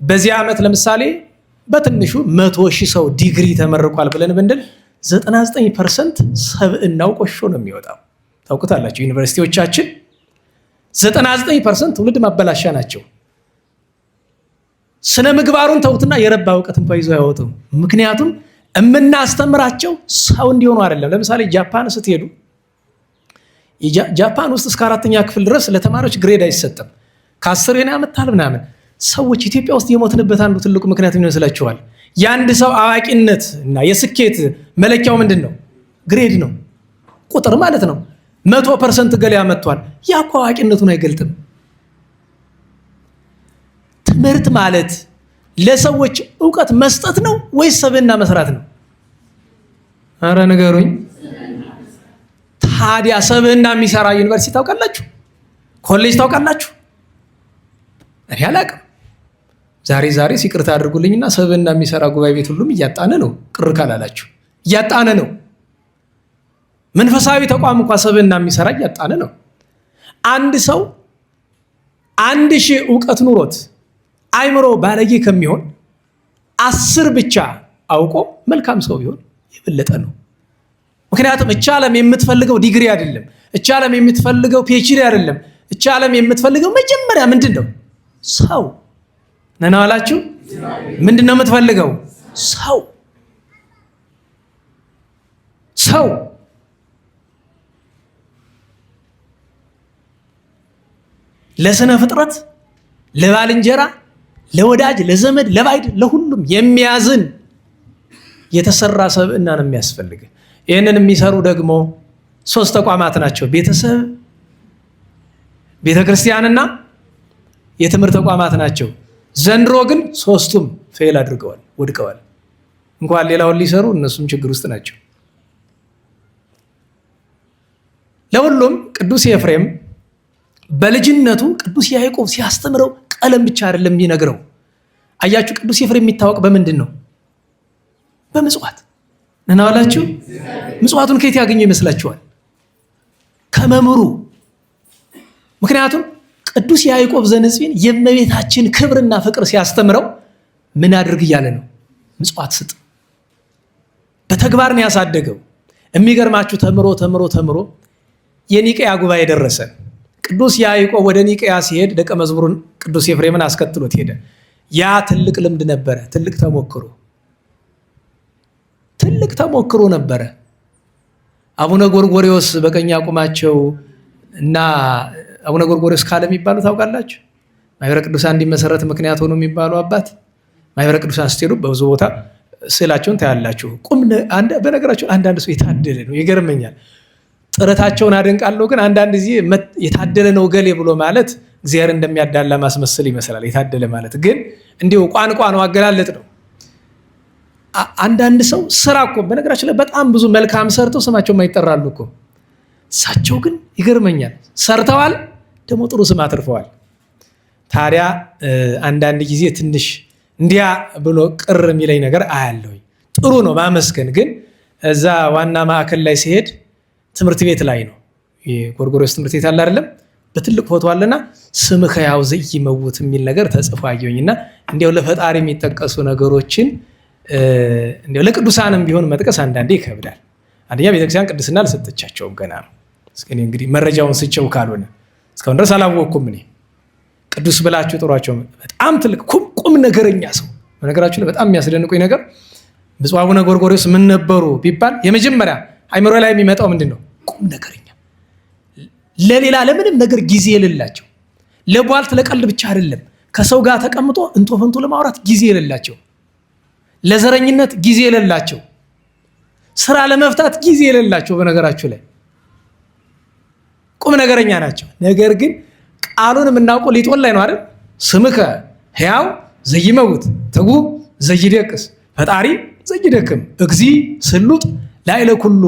በዚህ ዓመት ለምሳሌ በትንሹ 100,000 ሰው ዲግሪ ተመርቋል ብለን ብንል 99% ሰብዕናው ቆሾ ነው የሚወጣው። ታውቁታላችሁ፣ ዩኒቨርሲቲዎቻችን 99% ትውልድ ማበላሻ ናቸው። ስነ ምግባሩን ተውትና የረባ እውቀት እንኳን ይዞ አይወጡም። ምክንያቱም የምናስተምራቸው ሰው እንዲሆኑ አይደለም። ለምሳሌ ጃፓን ስትሄዱ ጃፓን ውስጥ እስከ 4ኛ ክፍል ድረስ ለተማሪዎች ግሬድ አይሰጥም። ከ10 ያመጣል ምናምን። ሰዎች ኢትዮጵያ ውስጥ የሞትንበት አንዱ ትልቁ ምክንያት ምን ይመስላችኋል? የአንድ ሰው አዋቂነት እና የስኬት መለኪያው ምንድን ነው? ግሬድ ነው፣ ቁጥር ማለት ነው። 100% ገሌ ያመጣል፣ ያ እኮ አዋቂነቱን አይገልጥም። ትምህርት ማለት ለሰዎች እውቀት መስጠት ነው ወይስ ሰብዕና መስራት ነው? አረ ንገሩኝ። ታዲያ ሰብዕና የሚሰራ ዩኒቨርሲቲ ታውቃላችሁ? ኮሌጅ ታውቃላችሁ? እኔ አላውቅም። ዛሬ ይቅርታ አድርጉልኝና ሰብዕና የሚሰራ ጉባኤ ቤት ሁሉም እያጣነ ነው። ቅር ካላላችሁ እያጣነ ነው። መንፈሳዊ ተቋም እንኳን ሰብዕና የሚሰራ እያጣነ ነው። አንድ ሰው 1000 እውቀት ኑሮት አይምሮ ባለጌ ከሚሆን 10 ብቻ አውቆ መልካም ሰው ቢሆን የበለጠ ነው። ምክንያቱም እቻ ዓለም የምትፈልገው ዲግሪ አይደለም። እቻ ዓለም የምትፈልገው ፒኤችዲ አይደለም። እቻ ዓለም የምትፈልገው መጀመሪያ ምንድን ነው? ሰው ነና አላችሁ። ምንድን ነው የምትፈልገው? ሰው ለስነ ፍጥረት፣ ለባልንጀራ፣ ለወዳጅ፣ ለዘመድ፣ ለባይድ፣ ለሁሉም የሚያዝን የተሰራ ሰብዕና ነው የሚያስፈልግ። ይህንን የሚሰሩ ደግሞ 3 ተቋማት ናቸው። ቤተሰብ፣ ቤተክርስቲያንና የትምህርት ተቋማት ናቸው። ዘንድሮ ግን 3ቱም ፌል አድርገዋል፣ ወድቀዋል። እንኳን ሌላውን ሊሰሩ እነሱም ችግር ውስጥ ናቸው። ለሁሉም ቅዱስ ኤፍሬም በልጅነቱ ቅዱስ ያዕቆብ ሲያስተምረው ቀለም ብቻ አይደለም የሚነግረው። አያችሁ፣ ቅዱስ ኤፍሬም የሚታወቅ በምንድን ነው? በምጽዋት ነናዋላችሁ። ምጽዋቱን ከየት ያገኘው ይመስላችኋል? ከመምህሩ። ምክንያቱም ቅዱስ ያዕቆብ ዘንጽቢን የእመቤታችን ክብርና ፍቅር ሲያስተምረው ምን አድርግ እያለ ነው? ምጽዋት ስጥ። በተግባር ነው ያሳደገው። የሚገርማችሁ ተምሮ የኒቅያ ጉባኤ ደረሰ። ቅዱስ ያዕቆብ ወደ ኒቅያ ሲሄድ ደቀ መዝሙሩን ቅዱስ ኤፍሬምን አስከትሎት ሄደ። ያ ትልቅ ልምድ ነበረ፣ ትልቅ ተሞክሮ ነበረ። አቡነ ጎርጎርዮስ በቀኝ አቁማቸው እና አቡነ ጎርጎርዮስ ካለ የሚባሉ ታውቃላችሁ? ማኅበረ ቅዱሳን እንዲመሰረት ምክንያት ሆኖ የሚባሉ አባት። ማኅበረ ቅዱሳን ስትሄዱ በብዙ ቦታ ስዕላቸውን ታያላችሁ። በነገራቸው አንዳንድ ሰው የታደለ ነው፣ ይገርመኛል። ጥረታቸውን አደንቃለሁ። ግን አንዳንድ ጊዜ የታደለ ነው ገሌ ብሎ ማለት እግዚአብሔር እንደሚያዳላ ማስመሰል ይመስላል። የታደለ ማለት ግን እንዲሁ ቋንቋ ነው፣ አገላለጥ ነው። አንዳንድ ሰው ስራ እኮ በነገራችን ላይ በጣም ብዙ መልካም ሰርተው ስማቸው የማይጠራሉ እኮ። እሳቸው ግን ይገርመኛል፣ ሰርተዋል፣ ደግሞ ጥሩ ስም አትርፈዋል። ታዲያ አንዳንድ ጊዜ ትንሽ እንዲያ ብሎ ቅር የሚለኝ ነገር አያለሁኝ። ጥሩ ነው ማመስገን። ግን እዛ ዋና ማዕከል ላይ ሲሄድ ትምህርት ቤት ላይ ነው፣ የጎርጎርዮስ ትምህርት ቤት አለ አይደለም? በትልቅ ፎቶ አለና ስምከ ያው ዘይመውት የሚል ነገር ተጽፎ አየሁኝና እንዲያው ለፈጣሪ የሚጠቀሱ ነገሮችን እንዲያው ለቅዱሳንም ቢሆን መጥቀስ አንዳንዴ ይከብዳል። አንደኛ ቤተክርስቲያን ቅድስና አልሰጠቻቸውም ገና ነው። እስኪ እንግዲህ መረጃውን ስጨው ካልሆነ እስካሁን ድረስ አላወቅኩም። እኔ ቅዱስ ብላችሁ ጥሯቸው። በጣም ትልቅ ቁም ነገረኛ ሰው። በነገራችሁ ላይ በጣም የሚያስደንቁኝ ነገር ብፁዕ አቡነ ጎርጎርዮስ ምን ነበሩ ቢባል የመጀመሪያ አይምሮ ላይ የሚመጣው ምንድን ነው? ቁም ነገረኛ፣ ለሌላ ለምንም ነገር ጊዜ የሌላቸው፣ ለቧልት ለቀልድ ብቻ አይደለም፣ ከሰው ጋር ተቀምጦ እንቶ ፈንቶ ለማውራት ጊዜ የሌላቸው፣ ለዘረኝነት ጊዜ የሌላቸው፣ ስራ ለመፍታት ጊዜ የሌላቸው። በነገራችሁ ላይ ቁም ነገረኛ ናቸው። ነገር ግን ቃሉን የምናውቀው ሊጦን ላይ ነው አይደል? ስምከ ሕያው ዘይመውት ትጉህ ዘይደቅስ፣ ፈጣሪ ዘይደክም፣ እግዚ ስሉጥ ላዕለ ኩሉ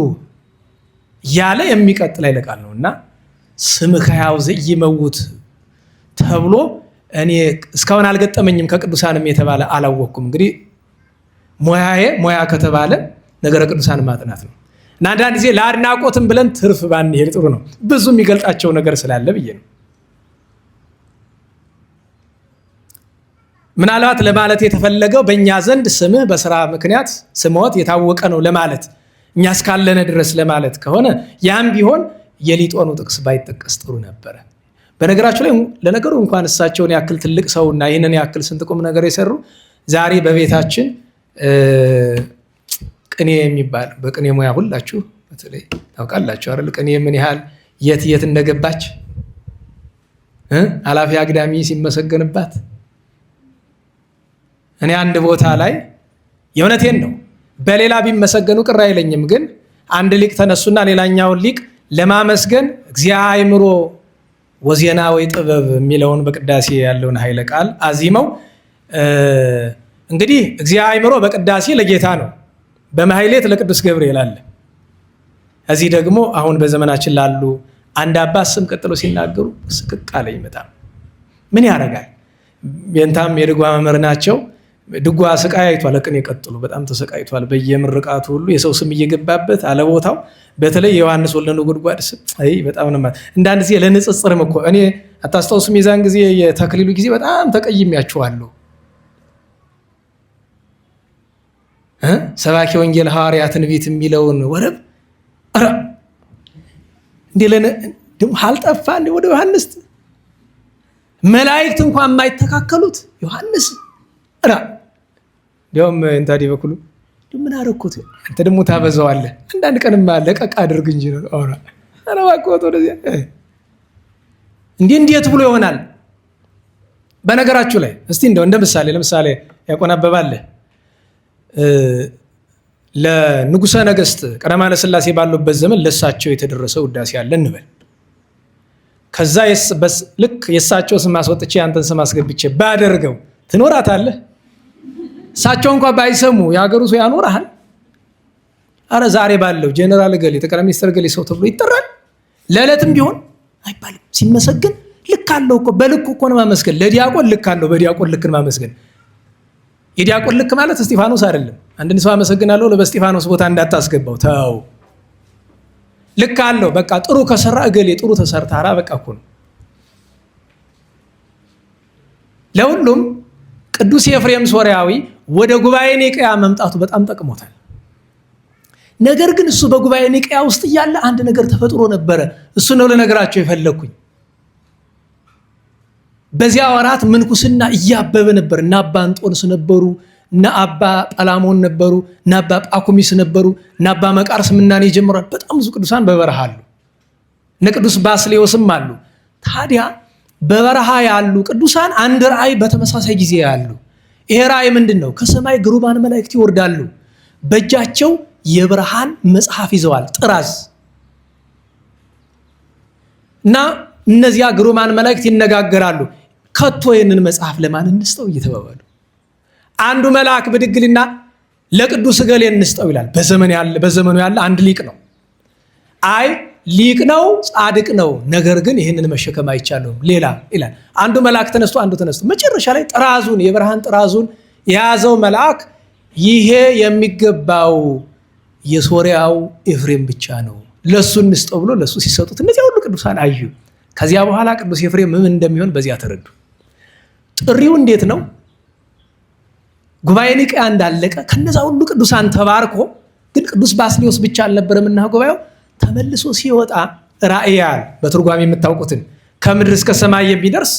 ያለ የሚቀጥል ኃይለ ቃል ነው እና ስምከ ሕያው ዘይመውት ተብሎ እኔ እስካሁን አልገጠመኝም። ከቅዱሳንም የተባለ አላወቅኩም። እንግዲህ ሙያ ከተባለ ነገረ ቅዱሳን ማጥናት ነው እና አንዳንድ ጊዜ ለአድናቆትም ብለን ትርፍ ባንሄድ ጥሩ ነው። ብዙ የሚገልጣቸው ነገር ስላለ ብዬ ነው። ምናልባት ለማለት የተፈለገው በእኛ ዘንድ ስምህ በስራ ምክንያት ስምዎት የታወቀ ነው ለማለት እኛ እስካለነ ድረስ ለማለት ከሆነ ያም ቢሆን የሊጦኑ ጥቅስ ባይጠቀስ ጥሩ ነበረ። በነገራችሁ ላይ ለነገሩ እንኳን እሳቸውን ያክል ትልቅ ሰውና ይህንን ያክል ስንት ቁም ነገር የሰሩ ዛሬ በቤታችን ቅኔ የሚባል በቅኔ ሙያ ሁላችሁ በተለይ ታውቃላችሁ አይደል? ቅኔ ምን ያህል የት እንደገባች ኃላፊ አግዳሚ ሲመሰገንባት። እኔ አንድ ቦታ ላይ የእውነቴን ነው በሌላ ቢመሰገኑ ቅር አይለኝም፣ ግን አንድ ሊቅ ተነሱና ሌላኛውን ሊቅ ለማመስገን እግዚአብሔር ወዜና ወይ ጥበብ የሚለውን በቅዳሴ ያለውን ኃይለ ቃል አዚመው እንግዲህ እግዚአብሔር በቅዳሴ ለጌታ ነው፣ በማህሌት ለቅዱስ ገብርኤል አለ። እዚህ ደግሞ አሁን በዘመናችን ላሉ አንድ አባት ስም ቀጥሎ ሲናገሩ ስቅቅ አለኝ በጣም። ምን ያደርጋል? የንታም የድጓ መምህር ናቸው። ድጓ ስቃይ አይቷል። ቅኔ ቀጥሎ በጣም ተሰቃይቷል። በየምርቃቱ ሁሉ የሰው ስም እየገባበት አለቦታው። በተለይ የዮሐንስ ወልደ ነጎድጓድ ስም በጣም ነው ማለት። እንዳንድ ጊዜ ለንጽጽርም እኮ እኔ አታስታውሱም? የዛን ጊዜ የተክሊሉ ጊዜ በጣም ተቀይሜያችኋለሁ። ሰባኪ ወንጌል ሐዋርያ ትንቢት የሚለውን ወረብ ደግሞ አልጠፋ እንደ ወደ ዮሐንስ መላእክት እንኳን የማይተካከሉት ዮሐንስ እንዲያውም እንታዲ በኩሉ ምን አደረኩት? አንተ ደግሞ ታበዛዋለህ። አንዳንድ ቀንማ ለቀቅ አድርግ እንጂ ነው። ኧረ እባክህ ወደዚያ እንዴት ብሎ ይሆናል? በነገራችሁ ላይ እስቲ እንደው እንደ ምሳሌ ለምሳሌ ያቆን አበባለ ለንጉሠ ነገሥት ቀዳማዊ ኃይለ ሥላሴ ባሉበት ዘመን ለሳቸው የተደረሰ ውዳሴ አለ እንበል። ከዛ ልክ የሳቸው ስም አስወጥቼ አንተን ስም አስገብቼ ባደርገው ትኖራታለህ? እሳቸው እንኳን ባይሰሙ የሀገሩ ሰው ያኖርሃል? አረ ዛሬ ባለው ጄኔራል ገሌ ጠቅላይ ሚኒስትር ገሌ ሰው ተብሎ ይጠራል? ለዕለትም ቢሆን አይባልም። ሲመሰግን ልክ አለው እኮ በልኩ እኮ ነው ማመስገን። ለዲያቆን ልክ አለው፣ በዲያቆን ልክ ማመስገን። የዲያቆን ልክ ማለት እስጢፋኖስ አይደለም። አንድን ሰው አመሰግናለሁ ለበስጢፋኖስ ቦታ እንዳታስገባው ተው። ልክ አለው በቃ ጥሩ ከሰራ እገሌ ጥሩ ተሰርታራ በቃ እኮ ነው። ለሁሉም ቅዱስ ኤፍሬም ሶርያዊ ወደ ጉባኤ ኒቅያ መምጣቱ በጣም ጠቅሞታል። ነገር ግን እሱ በጉባኤ ኒቅያ ውስጥ እያለ አንድ ነገር ተፈጥሮ ነበረ። እሱ ነው ለነገራቸው የፈለኩኝ። በዚያ ወራት ምንኩስና እያበበ ነበር። እና አባ እንጦንስ ነበሩ፣ እና አባ ጳላሞን ነበሩ፣ እና አባ ጳኩሚስ ነበሩ፣ እና አባ መቃርስ ምናኔ ጀምሯል። በጣም ብዙ ቅዱሳን በበረሃ አሉ። እነ ቅዱስ ባስሌዮስም አሉ። ታዲያ በበረሃ ያሉ ቅዱሳን አንድ ራእይ በተመሳሳይ ጊዜ ያሉ። ይሄ ራእይ ምንድን ነው? ከሰማይ ግሩማን መላእክት ይወርዳሉ። በእጃቸው የብርሃን መጽሐፍ ይዘዋል፣ ጥራዝ እና እነዚያ ግሩማን መላእክት ይነጋገራሉ። ከቶ ይህንን መጽሐፍ ለማን እንስጠው እየተባባሉ አንዱ መልአክ ብድግልና ለቅዱስ እገሌ እንስጠው ይላል። በዘመኑ ያለ አንድ ሊቅ ነው። አይ ሊቅ ነው፣ ጻድቅ ነው፣ ነገር ግን ይህንን መሸከም አይቻለውም ሌላ ይላል። አንዱ መልአክ ተነስቶ አንዱ ተነስቶ መጨረሻ ላይ ጥራዙን የብርሃን ጥራዙን የያዘው መልአክ ይሄ የሚገባው የሶርያው ኤፍሬም ብቻ ነው፣ ለሱ እንስጠው ብሎ ለሱ ሲሰጡት እነዚያ ሁሉ ቅዱሳን አዩ። ከዚያ በኋላ ቅዱስ ኤፍሬም ምን እንደሚሆን በዚያ ተረዱ። ጥሪው እንዴት ነው? ጉባኤ ኒቅያ እንዳለቀ ከነዛ ሁሉ ቅዱሳን ተባርኮ፣ ግን ቅዱስ ባስሌዮስ ብቻ አልነበረምና ጉባኤው ተመልሶ ሲወጣ ራእያል በትርጓሜ የምታውቁትን ከምድር እስከ ሰማይ የሚደርስ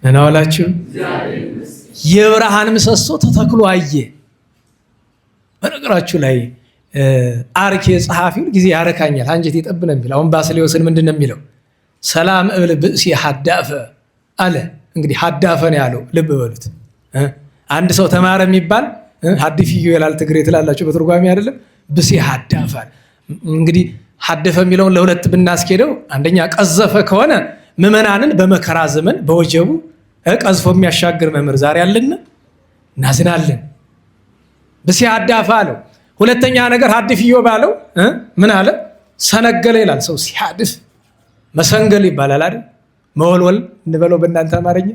እናዋላችሁ የብርሃን ምሰሶ ተተክሎ አየ። በነገራችሁ ላይ አርኬ ጸሐፊው ጊዜ ያረካኛል አንጀት ይጠብ ነው የሚለው። አሁን ባስሌዮስን ምንድን ነው የሚለው? ሰላም እብል ብእሲ ሀዳፈ አለ። እንግዲህ ሀዳፈ ነው ያለው። ልብ በሉት። አንድ ሰው ተማረ የሚባል ሀዲፍዮ ይላል ትግሬ ትላላችሁ በትርጓሜ አይደለም። ብእሲ ሀዳፈ እንግዲህ ሀደፈ የሚለውን ለሁለት ብናስኬደው፣ አንደኛ ቀዘፈ ከሆነ ምዕመናንን በመከራ ዘመን በወጀቡ ቀዝፎ የሚያሻግር መምህር ዛሬ አለን፣ እናዝናለን። ብእሲ ሀዳፈ አለው። ሁለተኛ ነገር ሀድፍዮ ባለው ምን አለ? ሰነገለ ይላል። ሰው ሲያድፍ መሰንገል ይባላል አይደል? መወልወል እንበለው በእናንተ አማርኛ።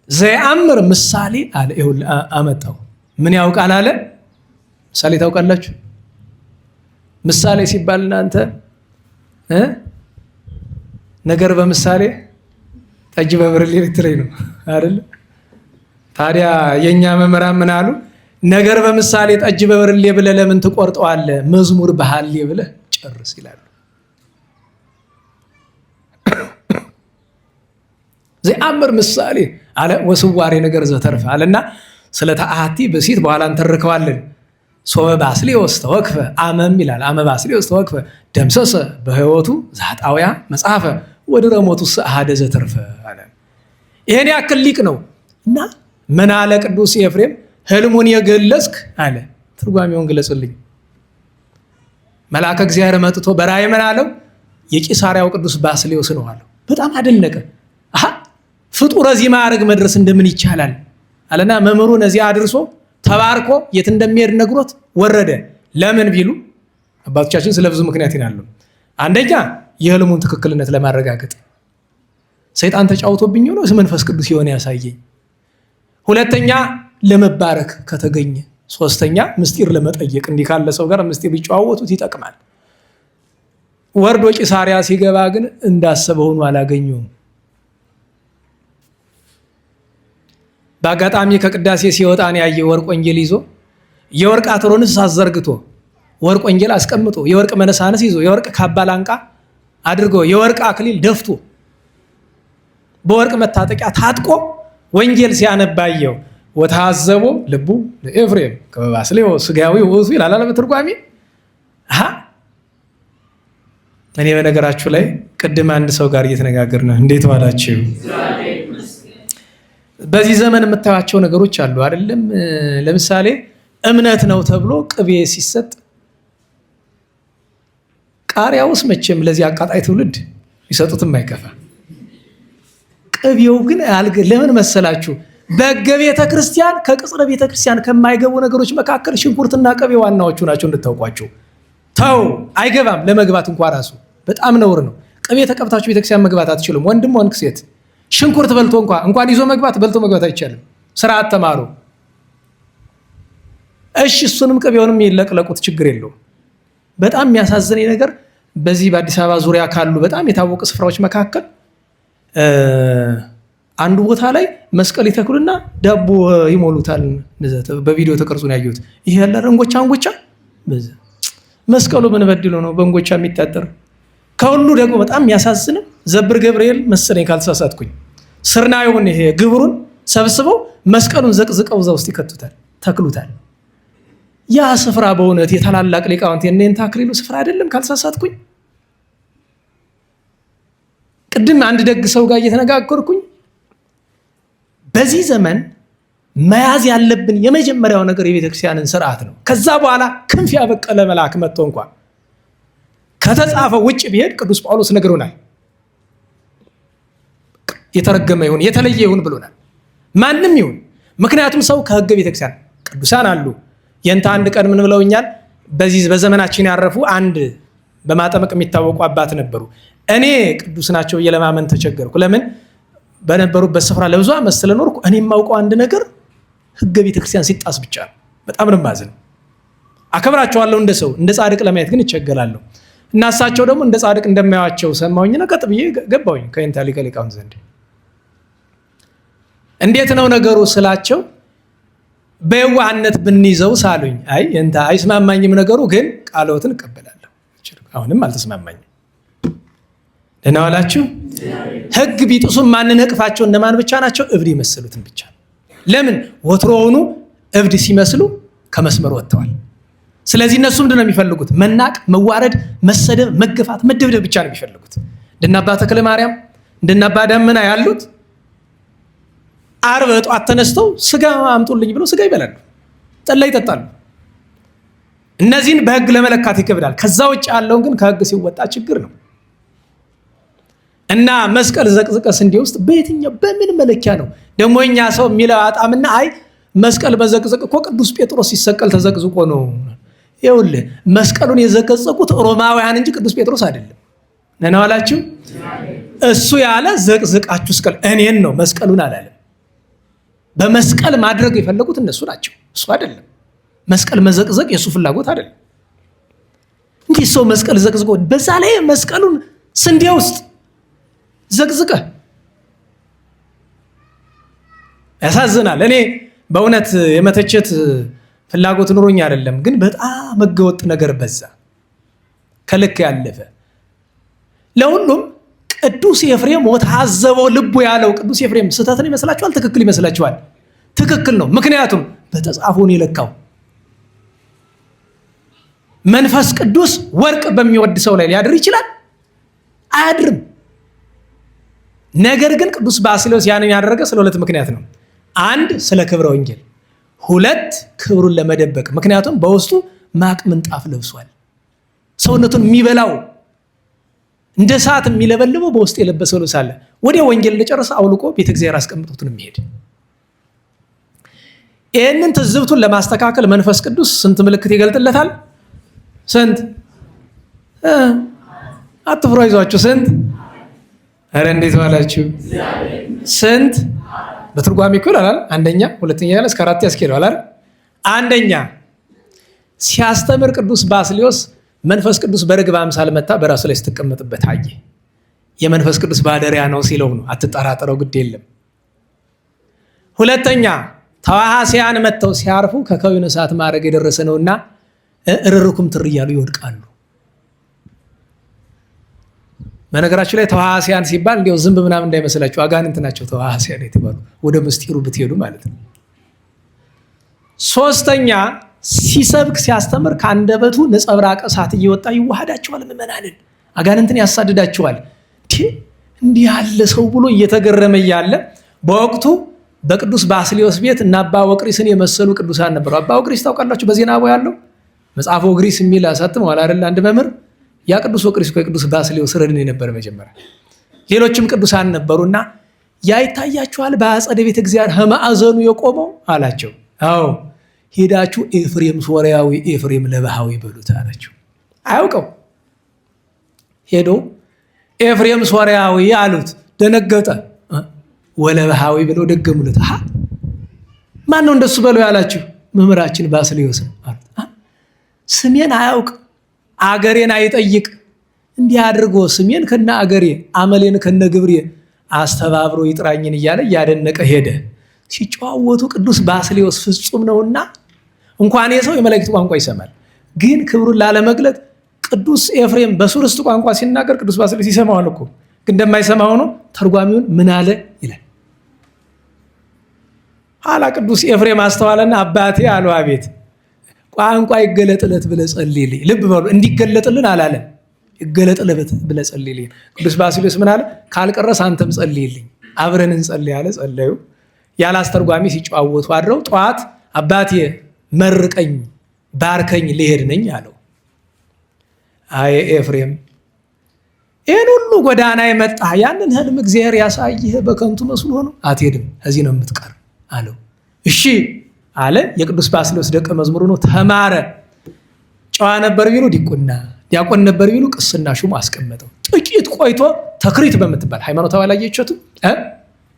ዘያምር ምሳሌ አለ። ይኸውልህ አመጣው። ምን ያውቃል አለ? ምሳሌ ታውቃላችሁ? ምሳሌ ሲባል እናንተ ነገር በምሳሌ ጠጅ በብርሌ ልትለኝ ነው አይደል? ታዲያ የኛ መምህራን ምን አሉ? ነገር በምሳሌ ጠጅ በብርሌ ብለህ ለምን ትቆርጠዋለህ? መዝሙር በሐሌ ብለህ ጨርስ ይላሉ። ዘአምር ምሳሌ አለ ወስዋሬ ነገር ዘተርፈ አለና ስለ ተአሐቲ ብእሲት በኋላ እንተርከዋለን። ሶበ ባስልዮስ ተወክፈ አመም ይላል። አመ ባስልዮስ ተወክፈ ደምሰሰ በሕይወቱ ዘኃጣውያ መጽሐፈ ወድረ ሞቱስ አሐደ ዘተርፈ አለ። ይሄን ያክል ሊቅ ነው እና ምን አለ ቅዱስ ኤፍሬም? ህልሙን የገለጽክ አለ። ትርጓሜውን ግለጽልኝ። መልአከ እግዚአብሔር መጥቶ በራእይ ምን አለው? የቂሳሪያው ቅዱስ ባስልዮስ ነው አለው። በጣም አደነቀ። አሃ ፍጡር እዚህ ማዕረግ መድረስ እንደምን ይቻላል አለና መምህሩን እዚህ አድርሶ ተባርኮ የት እንደሚሄድ ነግሮት ወረደ። ለምን ቢሉ አባቶቻችን ስለ ብዙ ምክንያት ይላሉ። አንደኛ የህልሙን ትክክልነት ለማረጋገጥ ሰይጣን ተጫውቶብኝ ነው መንፈስ ቅዱስ የሆነ ያሳየኝ። ሁለተኛ ለመባረክ ከተገኘ። ሶስተኛ ምስጢር ለመጠየቅ እንዲህ ካለ ሰው ጋር ምስጢር ቢጨዋወቱት ይጠቅማል። ወርዶ ቂሳሪያ ሲገባ ግን እንዳሰበ ሆኖ አላገኘውም። በአጋጣሚ ከቅዳሴ ሲወጣ ነው ያየ ወርቅ ወንጌል ይዞ የወርቅ አትሮንስ አዘርግቶ ወርቅ ወንጌል አስቀምጦ የወርቅ መነሳንስ ይዞ የወርቅ ካባ ላንቃ አድርጎ የወርቅ አክሊል ደፍቶ በወርቅ መታጠቂያ ታጥቆ ወንጌል ሲያነባየው ወታዘቦ ልቡ ለኤፍሬም ከበባስልዮስ ሥጋዊ ውእቱ ይላል አለ በትርጓሜ። እኔ በነገራችሁ ላይ ቅድም አንድ ሰው ጋር እየተነጋገርን ነው። እንዴት ዋላችሁ? በዚህ ዘመን የምታዩቸው ነገሮች አሉ አይደለም? ለምሳሌ እምነት ነው ተብሎ ቅቤ ሲሰጥ ቃሪያውስ መቼም ለዚህ አቃጣይ ትውልድ ይሰጡትም አይከፋ። ቅቤው ግን ለምን መሰላችሁ? በሕገ ቤተ ክርስቲያን ከቅጽረ ቤተ ክርስቲያን ከማይገቡ ነገሮች መካከል ሽንኩርትና ቅቤ ዋናዎቹ ናቸው እንድታውቋቸው። ተው አይገባም። ለመግባት እንኳን ራሱ በጣም ነውር ነው። ቅቤ ተቀብታችሁ ቤተክርስቲያን መግባት አትችሉም። ወንድም ወንድ ሴት ሽንኩርት በልቶ እንኳን ይዞ መግባት በልቶ መግባት አይቻልም። ስርዓት ተማሩ። እሺ እሱንም ቅቤውንም ይለቅለቁት ችግር የለውም። በጣም የሚያሳዝነኝ ነገር በዚህ በአዲስ አበባ ዙሪያ ካሉ በጣም የታወቁ ስፍራዎች መካከል አንዱ ቦታ ላይ መስቀል ይተክሉና ዳቦ ይሞሉታል። በቪዲዮ ተቀርጾ ነው ያየሁት። ይሄ ያለ እንጎቻ መስቀሉ ምን በድሎ ነው በእንጎቻ የሚታጠር? ከሁሉ ደግሞ በጣም የሚያሳዝነው ዘብር ገብርኤል መሰለኝ ካልተሳሳትኩኝ ስርናዩን ይሄ ግብሩን ሰብስበው መስቀሉን ዘቅዝቀው እዛ ውስጥ ይከቱታል፣ ተክሉታል። ያ ስፍራ በእውነት የታላላቅ ሊቃውንት የእነንታ አክሊሉ ስፍራ አይደለም ካልተሳሳትኩኝ። ቅድም አንድ ደግ ሰው ጋር እየተነጋገርኩኝ በዚህ ዘመን መያዝ ያለብን የመጀመሪያው ነገር የቤተክርስቲያንን ስርዓት ነው። ከዛ በኋላ ክንፍ ያበቀለ መልአክ መጥቶ እንኳን ከተጻፈው ውጭ ቢሄድ ቅዱስ ጳውሎስ ነግሮናል። የተረገመ ይሁን የተለየ ይሁን ብሎናል። ማንም ይሁን። ምክንያቱም ሰው ከሕገ ቤተክርስቲያን ቅዱሳን አሉ። የንታ አንድ ቀን ምን ብለውኛል? በዚህ በዘመናችን ያረፉ አንድ በማጠመቅ የሚታወቁ አባት ነበሩ። እኔ ቅዱስ ናቸው እየለማመን ተቸገርኩ። ለምን? በነበሩበት ስፍራ ለብዙ ዓመት ስለኖርኩ እኔ የማውቀው አንድ ነገር ሕገ ቤተክርስቲያን ሲጣስ ብቻ ነው። በጣም ነው የማዝነው። አከብራቸዋለሁ እንደ ሰው፣ እንደ ጻድቅ ለማየት ግን ይቸገራለሁ። እና እሳቸው ደግሞ እንደ ጻድቅ እንደማያቸው ሰማሁኝና ቀጥ ብዬ ገባሁኝ ከየንታ ሊቀ ሊቃውንት ዘንድ። እንዴት ነው ነገሩ ስላቸው በየዋህነት ብንይዘው ሳሉኝ። አይ የንታ አይስማማኝም ነገሩ፣ ግን ቃልዎትን እቀበላለሁ። አሁንም አልተስማማኝም። ደህና ዋላችሁ። ሕግ ቢጥሱ ማንነቅፋቸው እነማን ብቻ ናቸው? እብድ የመሰሉትን ብቻ። ለምን? ወትሮውኑ እብድ ሲመስሉ ከመስመር ወጥተዋል። ስለዚህ እነሱ ምንድን ነው የሚፈልጉት? መናቅ፣ መዋረድ፣ መሰደብ፣ መገፋት፣ መደብደብ ብቻ ነው የሚፈልጉት። እንደነ አባ ተክለ ማርያም እንደነ አባ ደመና ያሉት ዓርብ ጠዋት ተነስተው ስጋ አምጡልኝ ብለው ስጋ ይበላሉ፣ ጠላ ይጠጣሉ። እነዚህን በሕግ ለመለካት ይከብዳል። ከዛ ውጭ ያለውን ግን ከሕግ ሲወጣ ችግር ነው። እና መስቀል ዘቅዝቀስ እንዲህ ውስጥ በየትኛው በምን መለኪያ ነው ደግሞ እኛ ሰው የሚለው አጣምና አይ መስቀል በዘቅዝቅ እኮ ቅዱስ ጴጥሮስ ሲሰቀል ተዘቅዝቆ ነው። ይኸውልህ መስቀሉን የዘቀዘቁት ሮማውያን እንጂ ቅዱስ ጴጥሮስ አይደለም። ነና ዋላችሁ። እሱ ያለ ዘቅዝቃችሁ ስቀል እኔን ነው መስቀሉን አላለም። በመስቀል ማድረግ የፈለጉት እነሱ ናቸው፣ እሱ አይደለም። መስቀል መዘቅዘቅ የእሱ ፍላጎት አይደለም። እንዲህ ሰው መስቀል ዘቅዝቆ በዛ ላይ መስቀሉን ስንዴ ውስጥ ዘቅዝቀ ያሳዝናል። እኔ በእውነት የመተቸት ፍላጎት ኑሮኝ አይደለም፣ ግን በጣም ህገወጥ ነገር በዛ፣ ከልክ ያለፈ። ለሁሉም ቅዱስ ኤፍሬም ወታዘበው ልቡ ያለው ቅዱስ ኤፍሬም ስህተትን ይመስላችኋል? ትክክል ይመስላችኋል? ትክክል ነው። ምክንያቱም በተጻፈውን የለካው መንፈስ ቅዱስ ወርቅ በሚወድ ሰው ላይ ሊያድር ይችላል? አያድርም። ነገር ግን ቅዱስ ባስልዮስ ያንን ያደረገ ስለ ሁለት ምክንያት ነው። አንድ ስለ ክብረ ወንጌል፣ ሁለት ክብሩን ለመደበቅ። ምክንያቱም በውስጡ ማቅ ምንጣፍ ለብሷል። ሰውነቱን የሚበላው እንደ ሰዓት የሚለበልበው በውስጡ የለበሰው ልብስ አለ። ወዲያ ወንጌል እንደጨረሰ አውልቆ ቤተ እግዚአብሔር አስቀምጦትን የሚሄድ። ይህንን ትዝብቱን ለማስተካከል መንፈስ ቅዱስ ስንት ምልክት ይገልጥለታል? ስንት? አትፍሩ፣ አይዟችሁ። ስንት? ኧረ እንዴት ዋላችሁ? ስንት? በትርጓሜ እኮ ይላል። አንደኛ፣ ሁለተኛ ያለ እስከ አራት ያስኬደዋል አይደል? አንደኛ ሲያስተምር ቅዱስ ባስልዮስ መንፈስ ቅዱስ በርግብ አምሳል መጣ፣ በራሱ ላይ ስትቀመጥበት አየ። የመንፈስ ቅዱስ ባደሪያ ነው ሲለው ነው። አትጠራጠረው፣ ግድ የለም። ሁለተኛ ተዋሃሲያን መጥተው ሲያርፉ ከከዊነ እሳት ማዕረግ የደረሰ ነውና እርርኩም ትር እያሉ ይወድቃሉ። በነገራችሁ ላይ ተዋሃሲያን ሲባል እንዲያው ዝንብ ምናምን እንዳይመስላችሁ፣ አጋንንት ናቸው ተዋሃሲያን የተባሉ፣ ወደ ምስጢሩ ብትሄዱ ማለት ነው። ሶስተኛ ሲሰብክ ሲያስተምር ከአንደበቱ ነጸብራቀ እሳት እየወጣ ይዋሃዳቸዋል፣ ምዕመናንን አጋንንትን ያሳድዳቸዋል። እንዲህ ያለ ሰው ብሎ እየተገረመ እያለ በወቅቱ በቅዱስ ባስልዮስ ቤት እና አባ ወቅሪስን የመሰሉ ቅዱሳን ነበሩ። አባ ወቅሪስ ታውቃላችሁ? በዜና አቦ ያለው መጽሐፈ ወግሪስ የሚል አሳትመዋል አይደል? አንድ መምህር። ያ ቅዱስ ወቅሪስ የቅዱስ ባስልዮስ ረድን የነበረ መጀመሪያ። ሌሎችም ቅዱሳን ነበሩና ያ ይታያችኋል በአጸደ ቤተ እግዚአብሔር ከማዕዘኑ የቆመው አላቸው። አዎ ሄዳችሁ ኤፍሬም ሶርያዊ ኤፍሬም ለባሃዊ በሉት አላቸው። አያውቀው። ሄዶ ኤፍሬም ሶርያዊ አሉት። ደነገጠ። ወለባሃዊ ብለው ደገሙለት። ማን ነው እንደሱ በለው ያላችሁ? መምህራችን ባስልዮስ ነው አሉት። ስሜን አያውቅ፣ አገሬን አይጠይቅ፣ እንዲህ አድርጎ ስሜን ከነ አገሬ አመሌን ከነ ግብሬ አስተባብሮ ይጥራኝን እያለ እያደነቀ ሄደ። ሲጨዋወቱ ቅዱስ ባስልዮስ ፍጹም ነውና እንኳን የሰው የመላእክት ቋንቋ ይሰማል። ግን ክብሩን ላለመግለጥ ቅዱስ ኤፍሬም በሱርስት ቋንቋ ሲናገር ቅዱስ ባስልዮስ ይሰማዋል እኮ። ግን እንደማይሰማ ሆኖ ተርጓሚውን ምን አለ ይላል። ኋላ ቅዱስ ኤፍሬም አስተዋለና አባቴ አለው። አቤት። ቋንቋ ይገለጥለት ብለህ ጸልይልኝ። ልብ በሉ፣ እንዲገለጥልን አላለም፣ ይገለጥለት ብለህ ጸልይልኝ። ቅዱስ ባስልዮስ ምን አለ? ካልቀረስ አንተም ጸልይልኝ፣ አብረን እንጸልይ አለ። ጸለዩ። ያለ አስተርጓሚ ሲጨዋወቱ አድረው ጠዋት አባቴ መርቀኝ ባርከኝ ልሄድ ነኝ አለው። አይ ኤፍሬም፣ ይህን ሁሉ ጎዳና የመጣ ያንን ህልም እግዚአብሔር ያሳይህ በከንቱ መስሎ ነው። አትሄድም፣ እዚህ ነው የምትቀር አለው። እሺ አለ። የቅዱስ ባስልዮስ ደቀ መዝሙሩ ነው። ተማረ። ጨዋ ነበር ቢሉ ዲቁና፣ ዲያቆን ነበር ቢሉ ቅስና ሹሞ አስቀመጠው። ጥቂት ቆይቶ ተክሪት በምትባል ሃይማኖታዊ አላየችቱ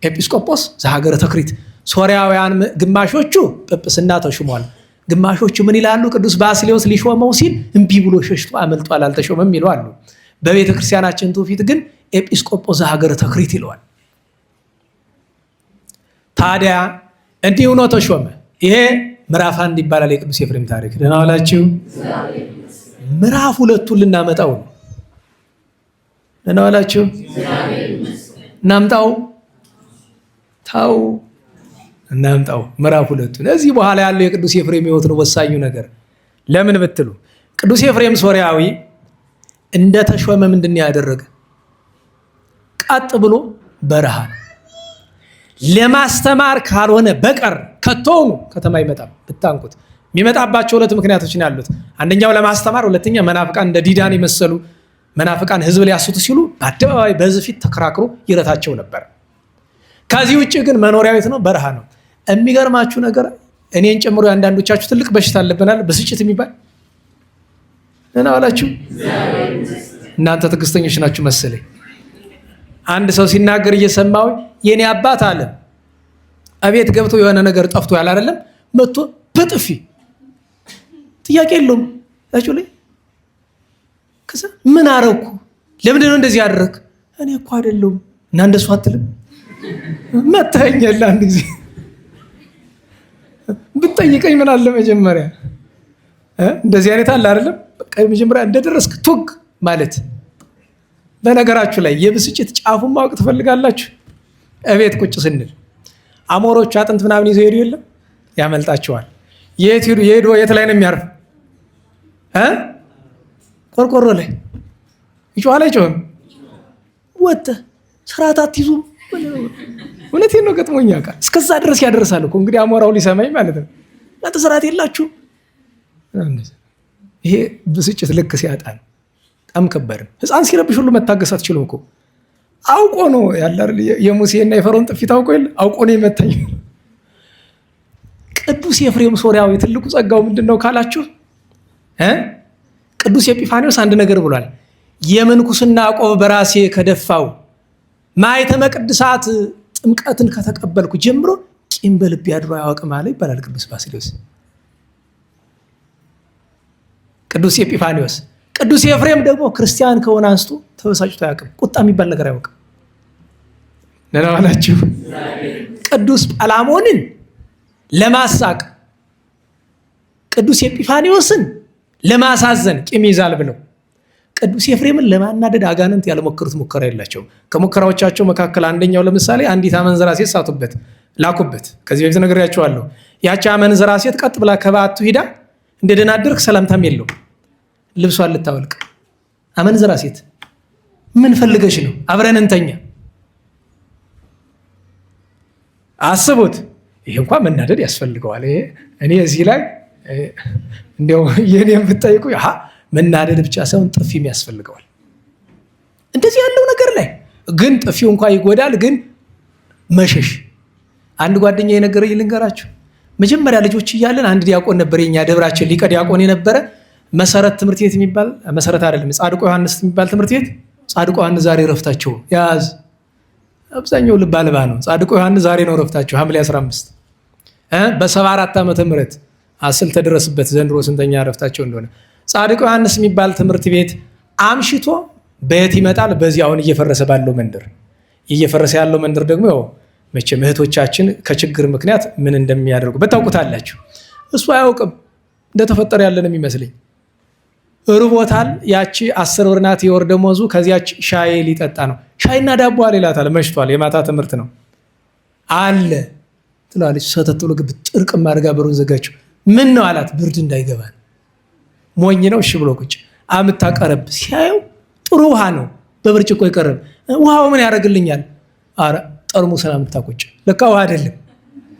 ኤጲስቆጶስ ዘሀገረ ተክሪት፣ ሶርያውያን ግማሾቹ ጵጵስና ተሹሟል። ግማሾቹ ምን ይላሉ? ቅዱስ ባስልዮስ ሊሾመው ሲል እምቢ ብሎ ሸሽቶ አመልጧል፣ አልተሾመም ይለው አሉ። በቤተ ክርስቲያናችን ትውፊት ግን ኤጲስቆጶስ ዘሀገረ ተክሪት ይለዋል። ታዲያ እንዲህ ሆኖ ተሾመ። ይሄ ምዕራፍ 1 ይባላል የቅዱስ ኤፍሬም ታሪክ። ደህና ዋላችሁ። ምዕራፍ 2ቱን ልናመጣው ነው። ደህና ዋላችሁ። እናምጣው፣ ታው እናምጣው ምዕራፍ 2ቱን። እዚህ በኋላ ያለው የቅዱስ ኤፍሬም ሕይወት ነው ወሳኙ ነገር። ለምን ብትሉ ቅዱስ ኤፍሬም ሶርያዊ እንደ ተሾመ ምንድን ያደረገ? ቀጥ ብሎ በረሃ ለማስተማር ካልሆነ በቀር ከቶውኑ ከተማ ይመጣል። ብታንኩት የሚመጣባቸው ሁለት ምክንያቶች ነው ያሉት። አንደኛው ለማስተማር፣ ሁለተኛ መናፍቃን እንደ ዲዳን የመሰሉ መናፍቃን ህዝብ ሊያስቱ ሲሉ በአደባባይ በህዝብ ፊት ተከራክሮ ይረታቸው ነበር። ከዚህ ውጭ ግን መኖሪያ ቤት ነው፣ በረሃ ነው። የሚገርማችሁ ነገር እኔን ጨምሮ የአንዳንዶቻችሁ ትልቅ በሽታ አለብናል፣ ብስጭት የሚባል ደህና ዋላችሁ። እናንተ ትዕግስተኞች ናችሁ መሰለኝ። አንድ ሰው ሲናገር እየሰማው የኔ አባት አለ አቤት ገብቶ የሆነ ነገር ጠፍቶ ያለ አይደለም መጥቶ በጥፊ ጥያቄ የለውም ታችሁ ላይ ከዛ ምን አረኩ? ለምንድን ነው እንደዚህ ያደረክ? እኔ እኮ አይደለም እና እንደሱ አትልም መታኛል። አንድ ጊዜ ብትጠይቀኝ ምን አለ መጀመሪያ እንደዚህ አይነት አለ አይደለም። በቃ መጀመሪያ እንደደረስክ ቱግ ማለት። በነገራችሁ ላይ የብስጭት ጫፉን ማወቅ ትፈልጋላችሁ? እቤት ቁጭ ስንል አሞሮቹ አጥንት ምናምን ይዘው ሄዱ የለም ያመልጣቸዋል። የት ሄዱ? የሄዱ የት ላይ ነው የሚያርፍ? ቆርቆሮ ላይ ይጮሃል አይጮህም? ወጥተህ ስርዓት አትይዙም? እውነቴን ነው ገጥሞኛ ቃል እስከዛ ድረስ ያደርሳል እኮ እንግዲህ አሞራው ሊሰማኝ ማለት ነው። እናንተ ስርዓት የላችሁ። ይሄ ብስጭት ልክ ሲያጣ ነው። በጣም ከባድ ነው። ህፃን ሲረብሽ ሁሉ መታገስ አትችሉም እኮ። አውቆ ነው ያለ የሙሴና የፈርዖን ጥፊት አውቆ የለ አውቆ ነው የመታኝ። ቅዱስ ኤፍሬም ሶርያዊ ትልቁ ጸጋው ምንድን ነው ካላችሁ ቅዱስ ኤጲፋኒዎስ አንድ ነገር ብሏል። የምንኩስና ቆብ በራሴ ከደፋው ማኅተመ ቅድሳት ጥምቀትን ከተቀበልኩ ጀምሮ ቂም በልቤ አድሮ አያውቅም አለ ይባላል ቅዱስ ባስልዮስ። ቅዱስ ኤጲፋኒዎስ። ቅዱስ ኤፍሬም ደግሞ ክርስቲያን ከሆነ አንስቶ ተበሳጭቶ አያውቅም። ቁጣ የሚባል ነገር አያውቅም። ለናላችሁ ቅዱስ ጳላሞንን ለማሳቅ ቅዱስ ኤጲፋኒዎስን ለማሳዘን ቂም ይዛል ብለው ቅዱስ ኤፍሬምን ለማናደድ አጋንንት ያለሞከሩት ሙከራ የላቸውም። ከሙከራዎቻቸው መካከል አንደኛው ለምሳሌ አንዲት አመንዝራ ሴት ሳቱበት፣ ላኩበት። ከዚህ በፊት ነግሬያቸዋለሁ። ያቺ አመንዝራ ሴት ቀጥ ብላ ከበዓቱ ሂዳ እንደደናደርክ ሰላምታም የለው ልብሷን ልታወልቅ። አመንዝራ ሴት ምን ፈልገሽ ነው? አብረን እንተኛ። አስቡት። ይሄ እንኳን መናደድ ያስፈልገዋል። እኔ እዚህ ላይ እንዲያው የኔን ብትጠይቁ መናደድ ብቻ ሳይሆን ጥፊም ያስፈልገዋል። እንደዚህ ያለው ነገር ላይ ግን ጥፊው እንኳን ይጎዳል፣ ግን መሸሽ። አንድ ጓደኛ የነገረኝ ልንገራችሁ። መጀመሪያ ልጆች እያለን አንድ ዲያቆን ነበር፣ የኛ ደብራችን ሊቀ ዲያቆን የነበረ መሰረት ትምህርት ቤት የሚባል መሰረት አይደለም፣ ጻድቆ ዮሐንስ የሚባል ትምህርት ቤት። ጻድቆ ዮሐንስ ዛሬ ረፍታቸው ያዝ። አብዛኛው ልብ አልባ ነው። ጻድቆ ዮሐንስ ዛሬ ነው ረፍታቸው፣ ሐምሌ 15 በ74 ዓመተ ምህረት አስል ተደረስበት። ዘንድሮ ስንተኛ ረፍታቸው እንደሆነ። ጻድቆ ዮሐንስ የሚባል ትምህርት ቤት አምሽቶ በየት ይመጣል? በዚህ አሁን እየፈረሰ ባለው መንደር። እየፈረሰ ያለው መንደር ደግሞ ያው መቼም እህቶቻችን ከችግር ምክንያት ምን እንደሚያደርጉ በታውቁታላችሁ። እሱ አያውቅም። እንደተፈጠረ ያለን የሚመስለኝ እርቦታል። ያቺ 10 ብር ናት የወር ደመወዙ። ከዚያች ሻይ ሊጠጣ ነው። ሻይና ዳቦ አለ ይላታል። መሽቷል፣ የማታ ትምህርት ነው አለ ትላለች። ሰተት ብሎ ግብ ጥርቅም አድርጋ በሩን ዘጋችው። ምን ነው አላት። ብርድ እንዳይገባን። ሞኝ ነው። እሺ ብሎ ቁጭ አምታ ቀረብ ሲያየው ጥሩ ውሃ ነው በብርጭቆ ይቀርብ። ውሃው ምን ያደርግልኛል? አረ ጠርሙስ አምታ ቁጭ። ለካ ውሃ አይደለም።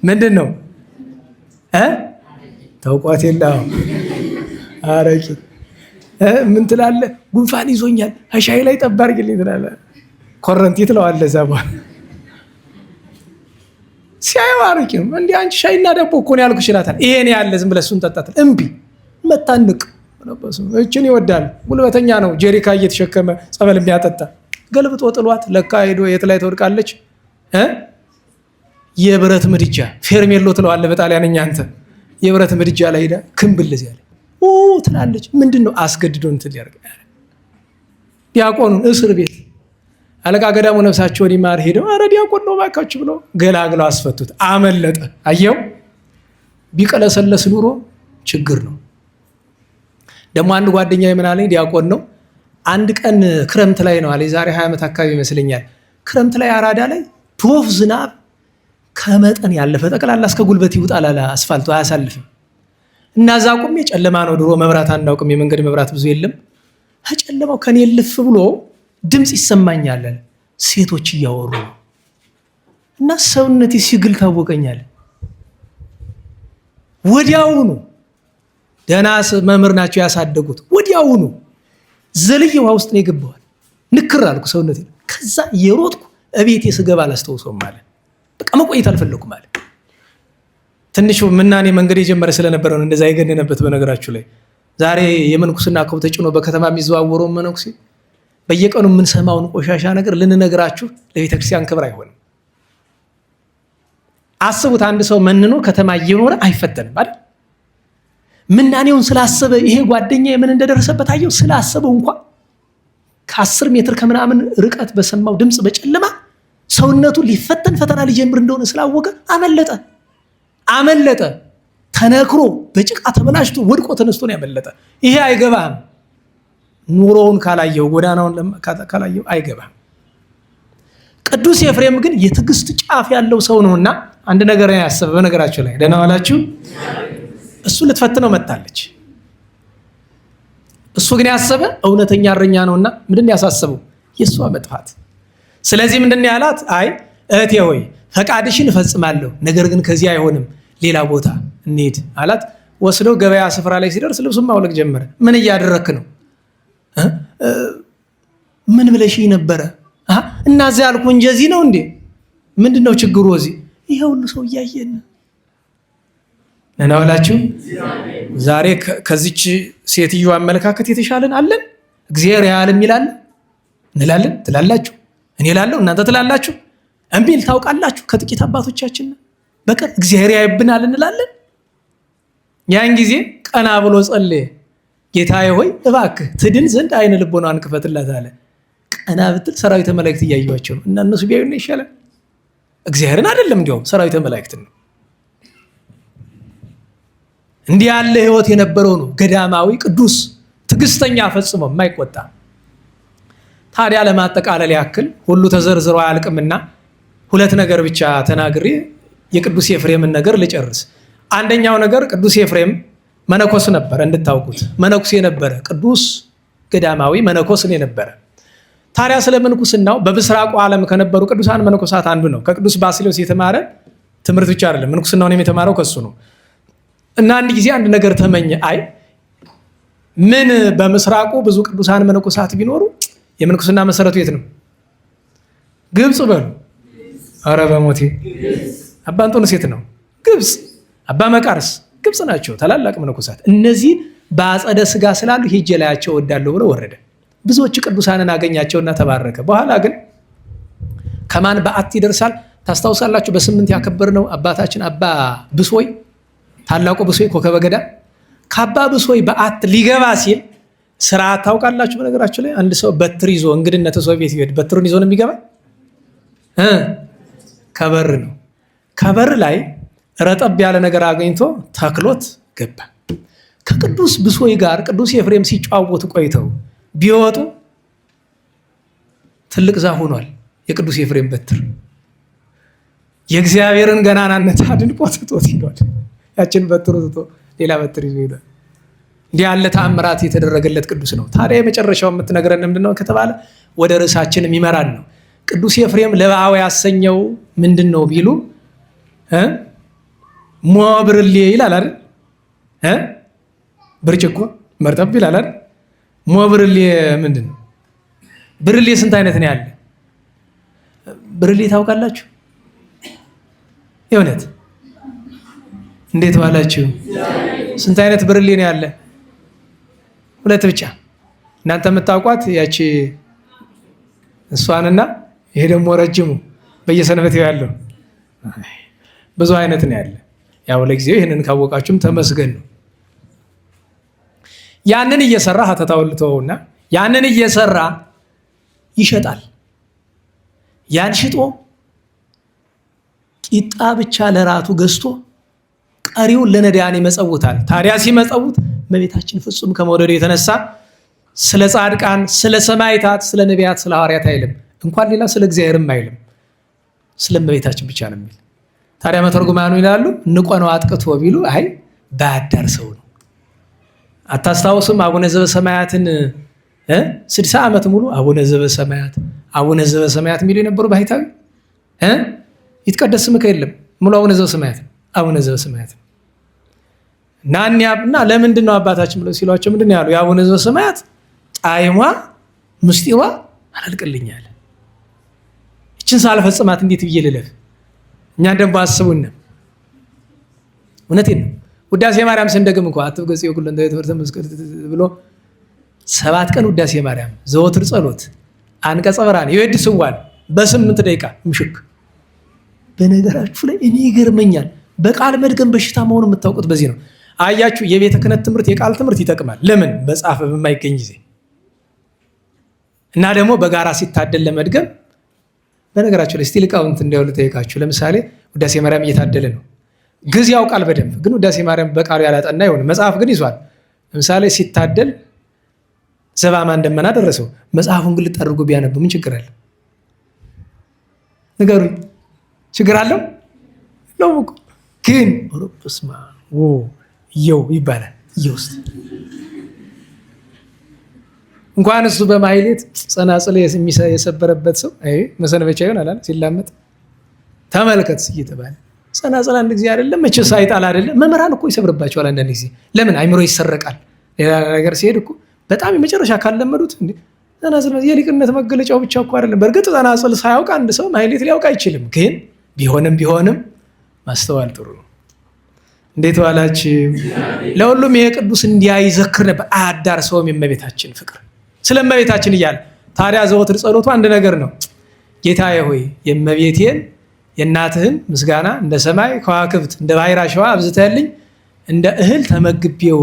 ምንድን ነው? ታውቋት የለ አረቂ። ምን ትላለህ? ጉንፋን ይዞኛል ሻይ ላይ ጠብ አድርግልኝ ትላለህ። ኮረንቲ ትለዋለህ። እዛ በኋላ ሲያየው አረቂ ነው። እንዲህ አንቺ ሻይና ዳቦ እኮ ነው ያልኩሽ ይላታል። ይሄን ያለ ዝም ብለህ እሱን ጠጣት። እምቢ መታንቅ እችን ይወዳል። ጉልበተኛ ነው። ጀሪካ እየተሸከመ ጸበል የሚያጠጣ ገልብጦ ጥሏት። ለካ ሄዶ የት ላይ ትወድቃለች? የብረት ምድጃ ፌርሜሎ ትለዋለህ በጣሊያንኛ አንተ። የብረት ምድጃ ላይ ሄዳ ክምብል እዚያ ላይ ትላለች። ምንድን ነው? አስገድዶ እንትን ያደርግ። ዲያቆኑን እስር ቤት አለቃ ገዳሙ ነፍሳቸውን ይማር ሄደው አረ ዲያቆን ነው እባካችሁ ብለው ገላግለው አስፈቱት። አመለጠ። አየው፣ ቢቀለሰለስ ኑሮ ችግር ነው። ደግሞ አንድ ጓደኛ ምን አለኝ፣ ዲያቆን ነው። አንድ ቀን ክረምት ላይ ነው አለ፣ የዛሬ 20 ዓመት አካባቢ ይመስለኛል። ክረምት ላይ አራዳ ላይ ዶፍ ዝናብ ከመጠን ያለፈ ጠቅላላ እስከ ጉልበት ይውጣል አለ። አስፋልቱ አያሳልፍም። እና እዛ ቆሜ ጨለማ ነው፣ ድሮ መብራት አናውቅም፣ የመንገድ መብራት ብዙ የለም። ጨለማው ከኔ ልፍ ብሎ ድምፅ ይሰማኛል። ሴቶች እያወሩ ነው እና ሰውነቴ ሲግል ታወቀኛል። ወዲያውኑ ደህና መምህር ናቸው ያሳደጉት። ወዲያውኑ ዘልዬ ውሃ ውስጥ ነው የገባዋል። ንክር አልኩ ሰውነቴ። ከዛ የሮጥኩ እቤቴ ስገባ አላስታውሰውም አለ። በቃ መቆየት አልፈለኩም አለ። ትንሽ ምናኔ መንገድ የጀመረ ስለነበረ ነው እንደዛ የገነነበት። በነገራችሁ ላይ ዛሬ የምንኩስና ከብት ተጭኖ በከተማ የሚዘዋወረው መነኩሴ በየቀኑ የምንሰማውን ቆሻሻ ነገር ልንነግራችሁ ለቤተክርስቲያን ክብር አይሆንም። አስቡት፣ አንድ ሰው መንኖ ከተማ እየኖረ አይፈተንም አይደል? ምናኔውን ስላሰበ ይሄ ጓደኛ ምን እንደደረሰበት አየው። ስላሰበው እንኳን ከ10 ሜትር ከምናምን ርቀት በሰማው ድምፅ በጨለማ ሰውነቱ ሊፈተን ፈተና ሊጀምር እንደሆነ ስላወቀ አመለጠ። ተነክሮ በጭቃ ተበላሽቶ ወድቆ ተነስቶ ነው ያመለጠ። ይሄ አይገባም። ኑሮውን ካላየው ጎዳናውን ካላየው አይገባም። ቅዱስ ኤፍሬም ግን የትዕግስት ጫፍ ያለው ሰው ነውና አንድ ነገር ያሰበ። በነገራችሁ ላይ ደህና ዋላችሁ። እሱ ልትፈትነው መጣለች። እሱ ግን ያሰበ እውነተኛ እረኛ ነውና ምንድን ያሳሰበው? የእሷ መጥፋት። ስለዚህ ምንድን ያላት? አይ እህቴ ሆይ ፈቃድሽን እፈጽማለሁ፣ ነገር ግን ከዚህ አይሆንም፣ ሌላ ቦታ እንሂድ አላት። ወስደው ገበያ ስፍራ ላይ ሲደርስ ልብሱን ማውለቅ ጀመረ። ምን እያደረክ ነው? ምን ብለሽኝ ነበረ? እና እዚያ ያልኩህ እንጂ እዚህ ነው እንዴ? ምንድን ነው ችግሩ? እዚህ ይሄ ሁሉ ሰው እያየን እናውላችሁ። ዛሬ ከዚች ሴትዮ አመለካከት የተሻለን አለን? እግዚአብሔር ያለም ይላል እንላለን። ትላላችሁ፣ እኔ እላለሁ፣ እናንተ ትላላችሁ። እምቢል ታውቃላችሁ። ከጥቂት አባቶቻችን በቀር እግዚአብሔር ያይብናል እንላለን። ያን ጊዜ ቀና ብሎ ጸለየ። ጌታዬ ሆይ እባክህ ትድን ዘንድ አይነ ልቦናዋን ክፈትላት አለ። ቀና ብትል ሰራዊተ መላእክት እያዩዋቸው ነው። እና እነሱ ቢያዩና ይሻላል። እግዚአብሔርን አይደለም እንዲያውም ሰራዊተ መላእክትን ነው። እንዲህ ያለ ህይወት የነበረው ነው ገዳማዊ ቅዱስ ትዕግስተኛ ፈጽሞ የማይቆጣ። ታዲያ ለማጠቃለል ያክል ሁሉ ተዘርዝሮ አያልቅምና ሁለት ነገር ብቻ ተናግሬ የቅዱስ ኤፍሬምን ነገር ልጨርስ። አንደኛው ነገር ቅዱስ ኤፍሬም መነኮስ ነበረ። እንድታውቁት መነኩሴ ነበረ። ቅዱስ ገዳማዊ መነኮስ ነበረ። ታዲያ ስለ ምንኩስናው በምስራቁ ዓለም ከነበሩ ቅዱሳን መነኮሳት አንዱ ነው። ከቅዱስ ባስልዮስ የተማረ ትምህርት ብቻ አይደለም፣ ምንኩስናውን የተማረው ከሱ ነው። እና አንድ ጊዜ አንድ ነገር ተመኘ። አይ ምን በምስራቁ ብዙ ቅዱሳን መነኮሳት ቢኖሩ የምንኩስና መሰረቱ የት ነው? ግብጽ በሉ። ኧረ በሞቴ አባ እንጦንስ የት ነው? ግብጽ። አባ መቃርስ ግብጽ ናቸው ታላላቅ መነኮሳት። እነዚህ በአጸደ ስጋ ስላሉ ሄጄ ላያቸው እወዳለሁ ብሎ ወረደ። ብዙዎች ቅዱሳንን አገኛቸውና ተባረከ። በኋላ ግን ከማን በዓት ይደርሳል ታስታውሳላችሁ? በስምንት ያከበርነው አባታችን አባ ብሶይ፣ ታላቁ ብሶይ ኮከበ ገዳም። ከአባ ብሶይ በዓት ሊገባ ሲል ስርዓት ታውቃላችሁ? በነገራችሁ ላይ አንድ ሰው በትር ይዞ እንግድነት ሰው ቤት ይሄድ በትሩን ይዞ ነው የሚገባ። ከበር ነው። ከበር ላይ ረጠብ ያለ ነገር አገኝቶ ተክሎት ገባ። ከቅዱስ ብሶይ ጋር ቅዱስ ኤፍሬም ሲጫወቱ ቆይተው ቢወጡ ትልቅ ዛፍ ሆኗል የቅዱስ ኤፍሬም በትር። የእግዚአብሔርን ገናናነት አድንቆ ትቶት ሄዷል። ያችን በትሩ ትቶ ሌላ በትር ይዞ ሄዷል። እንዲህ ያለ ተአምራት የተደረገለት ቅዱስ ነው። ታዲያ የመጨረሻው የምትነግረን ምንድን ነው ከተባለ ወደ ርዕሳችን የሚመራን ነው። ቅዱስ ኤፍሬም ለበአዊ ያሰኘው ምንድን ነው ቢሉ ሞብርሌ ይላል አይደል? ብርጭቆ መርጠብ ይላል አይደል? ሞብርሌ ምንድን ነው? ብርሌ ስንት አይነት ነው ያለ? ብርሌ ታውቃላችሁ? የእውነት እንዴት ባላችሁ? ስንት አይነት ብርሌ ነው ያለ? ሁለት ብቻ። እናንተ የምታውቋት ያቺ እሷንና ይሄ ደግሞ ረጅሙ በየሰንበት ያለው ብዙ አይነት ነው ያለ። ያው ለጊዜው ይህንን ካወቃችሁም ተመስገን ነው። ያንን እየሰራ ሀተታውልተውና ያንን እየሰራ ይሸጣል። ያን ሽጦ ቂጣ ብቻ ለራቱ ገዝቶ ቀሪውን ለነዳያን ይመጸውታል። ታዲያ ሲመጸውት እመቤታችን ፍጹም ከመውደዱ የተነሳ ስለ ጻድቃን፣ ስለ ሰማዕታት፣ ስለ ነቢያት፣ ስለ ሐዋርያት አይልም። እንኳን ሌላ ስለ እግዚአብሔርም አይልም። ስለ እመቤታችን ብቻ ነው የሚል። ታዲያ መተርጉማኑ ይላሉ ንቆ ነው አጥቅቶ ቢሉ አይ ባዳር ሰው ነው። አታስታውሱም? አቡነ ዘበሰማያትን 60 ዓመት ሙሉ አቡነ ዘበሰማያት አቡነ ዘበሰማያት የሚሉ የነበሩ ባህታዊ ይትቀደስ ስምከ የለም ሙሉ አቡነ ዘበሰማያት አቡነ ዘበሰማያት እና ለምንድን ነው አባታችን ብለው ሲሏቸው ምንድን ነው ያሉ? የአቡነ ዘበሰማያት ጣዕሟ ምስጢሯ አላልቅልኛል። እችን ሳልፈጽማት እንዴት ብዬ ልለፍ? እኛ ደግሞ አስቡን። እውነቴን ነው። ውዳሴ ማርያም ስንደግም እንኳ አትብገጽ የኩሉ እንደ ትምህርት መስቀል ብሎ 7 ቀን ውዳሴ ማርያም ዘወትር ጸሎት አንቀጸ ብርሃን የወድ ስዋል በ8 ደቂቃ ምሽክ። በነገራችሁ ላይ እኔ ይገርመኛል። በቃል መድገም በሽታ መሆኑን የምታውቁት በዚህ ነው። አያችሁ፣ የቤተ ክህነት ትምህርት የቃል ትምህርት ይጠቅማል። ለምን? በጻፈ በማይገኝ ጊዜ እና ደግሞ በጋራ ሲታደል ለመድገም። በነገራችሁ ላይ እስቲ ሊቃውንት እንዲያው ልጠይቃችሁ። ለምሳሌ ውዳሴ ማርያም እየታደለ ነው። ግዕዝ ያውቃል በደንብ ግን ውዳሴ ማርያም በቃሉ ያላጠና ይሆን መጽሐፍ ግን ይዟል። ለምሳሌ ሲታደል ዘባማ እንደመና ደረሰው መጽሐፉን ግልጥ አድርጎ ቢያነብ ምን ችግር አለ? ንገሩኝ። ችግር አለው ነው እኮ ግን ኦሮፕስማ ይው ይባላል። ይውስጥ እንኳን እሱ በማይሌት ጸናጽል የሰበረበት ሰው መሰንበቻ ይሆን አላለ ሲላመጥ ተመልከት እየተባለ ጸናጽል አንድ ጊዜ አይደለም መቼስ አይጣል አይደለም። መምህራን እኮ ይሰብርባቸዋል አንዳንድ ጊዜ። ለምን አይምሮ ይሰረቃል። ሌላ ነገር ሲሄድ እኮ በጣም የመጨረሻ ካለመዱት እንዴ ጸናጽል የሊቅነት መገለጫው ብቻ እኮ አይደለም። በእርግጥ ጸናጽል ሳያውቅ አንድ ሰው ማይሌት ሊያውቅ አይችልም። ግን ቢሆንም ማስተዋል ጥሩ ነው። እንዴት ዋላችሁ? ለሁሉም ይሄ ቅዱስ እንዲያይዘክር ነበር አያዳርሰውም የእመቤታችን ፍቅር ስለ እመቤታችን እያለ። ታዲያ ዘወትር ጸሎቱ አንድ ነገር ነው። ጌታዬ ሆይ የእመቤቴን የእናትህን ምስጋና እንደ ሰማይ ከዋክብት እንደ ባሕር አሸዋ አብዝተህልኝ እንደ እህል ተመግቤው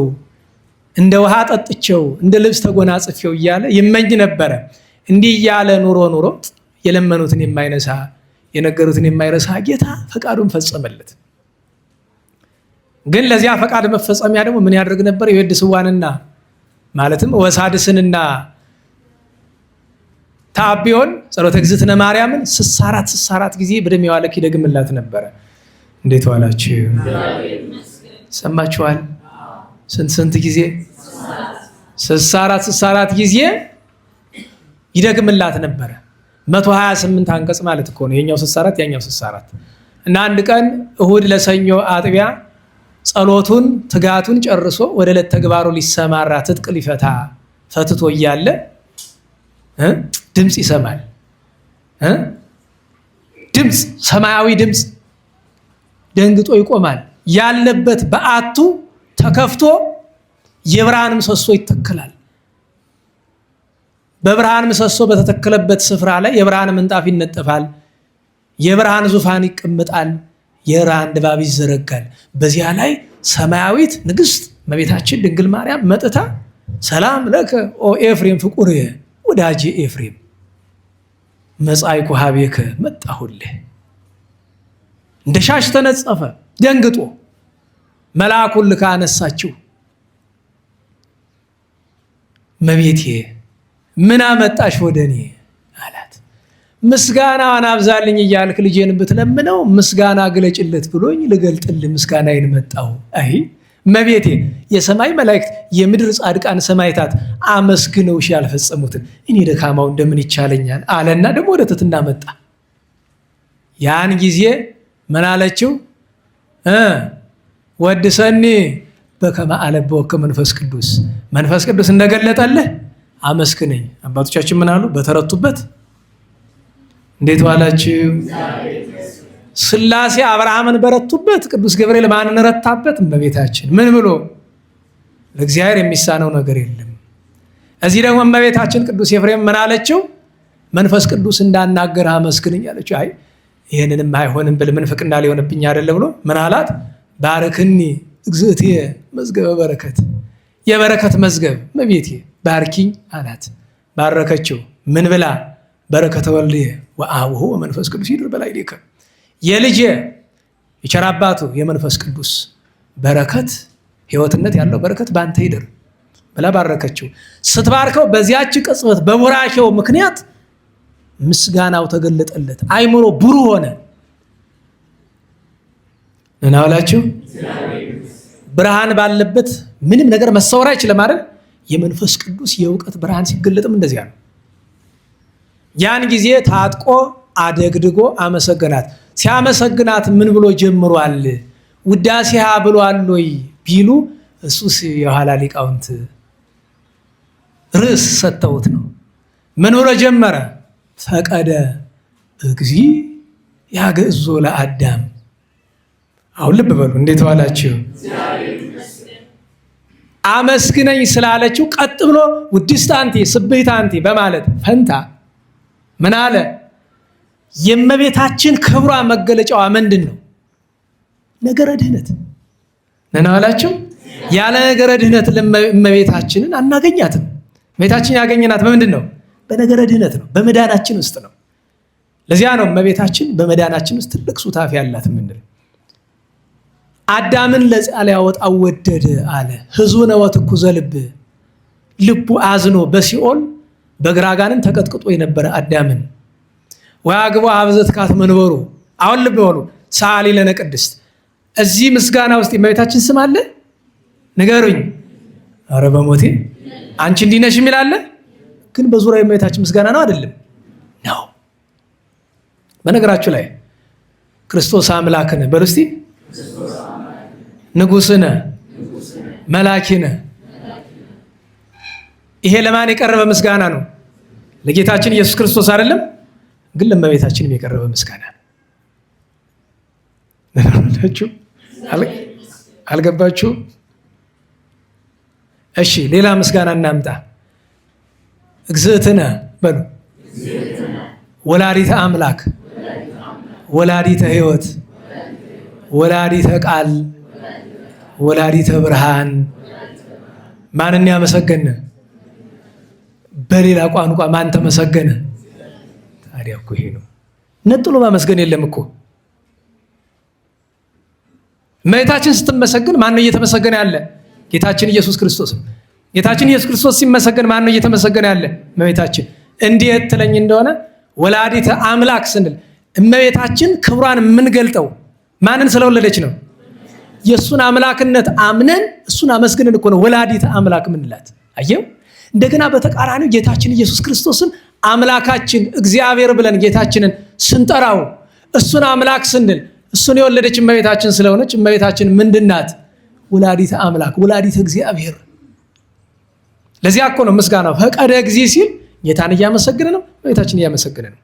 እንደ ውሃ ጠጥቼው እንደ ልብስ ተጎናጽፌው እያለ ይመኝ ነበረ። እንዲህ እያለ ኑሮ የለመኑትን የማይነሳ የነገሩትን የማይረሳ ጌታ ፈቃዱን ፈጸመለት። ግን ለዚያ ፈቃድ መፈጸሚያ ደግሞ ምን ያደርግ ነበር? የወድስዋንና ማለትም ወሳድስንና ታቢዮን ጸሎተ እግዝእትነ ማርያምን 64 ጊዜ በደም የዋለክ ይደግምላት ነበረ። እንዴት ዋላችሁ? ሰማችኋል? ስንት ጊዜ? 64 ጊዜ ይደግምላት ነበረ። 128 አንቀጽ ማለት እኮ ነው። የኛው 64 ያኛው 64 እና አንድ ቀን እሁድ ለሰኞ አጥቢያ ጸሎቱን ትጋቱን ጨርሶ ወደ ዕለት ተግባሩ ሊሰማራ ትጥቅ ሊፈታ ፈትቶ እያለ ድምፅ ይሰማል። ድምፅ፣ ሰማያዊ ድምፅ። ደንግጦ ይቆማል። ያለበት በዓቱ ተከፍቶ የብርሃን ምሰሶ ይተከላል። በብርሃን ምሰሶ በተተከለበት ስፍራ ላይ የብርሃን ምንጣፍ ይነጠፋል። የብርሃን ዙፋን ይቀመጣል። የብርሃን ድባብ ይዘረጋል። በዚያ ላይ ሰማያዊት ንግሥት እመቤታችን ድንግል ማርያም መጥታ ሰላም ለከ ኦ ኤፍሬም ፍቁርየ ወዳጄ ኤፍሬም መጻይኩ ሀቤከ መጣሁልህ። እንደ ሻሽ ተነጸፈ። ደንግጦ መልአኩን ልካ አነሳችው። እመቤቴ ምን አመጣሽ ወደ እኔ አላት። ምስጋናዋን አብዛልኝ እያልክ ልጄን ብትለምነው ምስጋና ግለጭለት ብሎኝ ልገልጥልህ ምስጋናዬን መጣሁ። አይ እመቤቴ የሰማይ መላእክት የምድር ጻድቃን ሰማዕታት አመስግነውሽ ያልፈጸሙትን እኔ ደካማው እንደምን ይቻለኛል አለና ደግሞ ወደ ትሕትና መጣ። ያን ጊዜ ምን አለችው? ወድሰኒ በከመ አለብወከ መንፈስ ቅዱስ፣ መንፈስ ቅዱስ እንደገለጠልህ አመስግነኝ። አባቶቻችን ምን አሉ? በተረቱበት። እንዴት ዋላችሁ? ሥላሴ አብርሃምን በረቱበት፣ ቅዱስ ገብርኤል ማንን ረታበት? እመቤታችን። ምን ብሎ? ለእግዚአብሔር የሚሳነው ነገር የለም። እዚህ ደግሞ እመቤታችን ቅዱስ ኤፍሬም ምን አለችው? መንፈስ ቅዱስ እንዳናገር አመስግነኝ አለችው። አይ ይህንንም አይሆንም ብል ምንፍቅና ሊሆንብኝ አይደለ ብሎ ምን አላት? ባርክኒ እግዝእትየ መዝገበ በረከት፣ የበረከት መዝገብ እመቤቴ ባርኪኝ አላት። ባረከችው። ምን ብላ? በረከተ ወልድየ ወአቡሁ ወመንፈስ ቅዱስ ይድር በላዕሌከ፣ የልጄ የቸር አባቱ የመንፈስ ቅዱስ በረከት ሕይወትነት ያለው በረከት በአንተ ይድር ብላ ባረከችው። ስትባርከው በዚያች ቅጽበት በቡራኬው ምክንያት ምስጋናው ተገለጠለት። አይምሮ ብሩህ ሆነ። እናውላችሁ ብርሃን ባለበት ምንም ነገር መሰወር አይችልም አይደል? የመንፈስ ቅዱስ የእውቀት ብርሃን ሲገለጥም እንደዚያ ነው። ያን ጊዜ ታጥቆ አደግድጎ አመሰገናት። ሲያመሰግናት ምን ብሎ ጀምሯል? ውዳሴሃ ብሏል ወይ ቢሉ እሱስ የኋላ ሊቃውንት ርዕስ ሰጥተውት ነው። ምን ብሎ ጀመረ? ፈቀደ እግዚ ያገዞ ለአዳም። አሁን ልብ በሉ። እንዴት ዋላችሁ? አመስግነኝ ስላለችው ቀጥ ብሎ ውድስት አንቲ ስብሕት አንቲ በማለት ፈንታ ምን አለ? የእመቤታችን ክብሯ መገለጫዋ ምንድን ነው? ነገረ ድህነት ነን አላችሁ። ያለ ነገረ ድህነት እመቤታችንን አናገኛትም። እመቤታችን ያገኘናት በምንድን ነው? በነገረ ድህነት ነው፣ በመዳናችን ውስጥ ነው። ለዚያ ነው እመቤታችን በመዳናችን ውስጥ ትልቅ ሱታፊ ያላት የምንለው። አዳምን ነፃ ሊያወጣው ወደደ አለ። ሕዙነ ወትኩዘ ልብ፣ ልቡ አዝኖ በሲኦል በግራጋንን ተቀጥቅጦ የነበረ አዳምን ወያግቦ ሀብዘት ካት መንበሩ። አሁን ልብ በሉ ሰዓሊ ለነ ቅድስት። እዚህ ምስጋና ውስጥ የእመቤታችን ስም አለ? ንገሩኝ። ኧረ በሞቴ አንቺ እንዲህ ነሽ የሚል አለ? ግን በዙሪያ የእመቤታችን ምስጋና ነው አይደለም? ነው። በነገራችሁ ላይ ክርስቶስ አምላክነ በሉ እስቲ፣ ንጉሥነ መላኪነ። ይሄ ለማን የቀረበ ምስጋና ነው? ለጌታችን ኢየሱስ ክርስቶስ አይደለም? ግን ለእመቤታችንም የቀረበ ምስጋና ነው። አልገባችሁ? እሺ ሌላ ምስጋና እናምጣ። እግዝእትነ በሉ፣ ወላዲተ አምላክ፣ ወላዲተ ሕይወት፣ ወላዲተ ቃል፣ ወላዲተ ብርሃን። ማንን ያመሰገነ? በሌላ ቋንቋ ማን ተመሰገነ? ታዲያ እኮ ይሄ ነው። ነጥሎ ማመስገን የለም እኮ። እመቤታችን ስትመሰግን ማን ነው እየተመሰገነ ያለ? ጌታችን ኢየሱስ ክርስቶስ ነው። ጌታችን ኢየሱስ ክርስቶስ ሲመሰገን ማን ነው እየተመሰገነ ያለ? እመቤታችን። እንዴት ትለኝ እንደሆነ ወላዲተ አምላክ ስንል እመቤታችን ክብሯን የምንገልጠው ማንን ስለወለደች ነው? የእሱን አምላክነት አምነን እሱን አመስግነን እኮ ነው ወላዲተ አምላክ ምንላት። አየው። እንደገና በተቃራኒው ጌታችን ኢየሱስ ክርስቶስን አምላካችን እግዚአብሔር ብለን ጌታችንን ስንጠራው እሱን አምላክ ስንል እሱን የወለደች እመቤታችን ስለሆነች እመቤታችን ምንድናት? ወላዲተ አምላክ፣ ወላዲተ እግዚአብሔር። ለዚያ እኮ ነው ምስጋናው ፈቀደ እግዚእ ሲል ጌታን እያመሰገነ ነው፣ እመቤታችን እያመሰገነ ነው።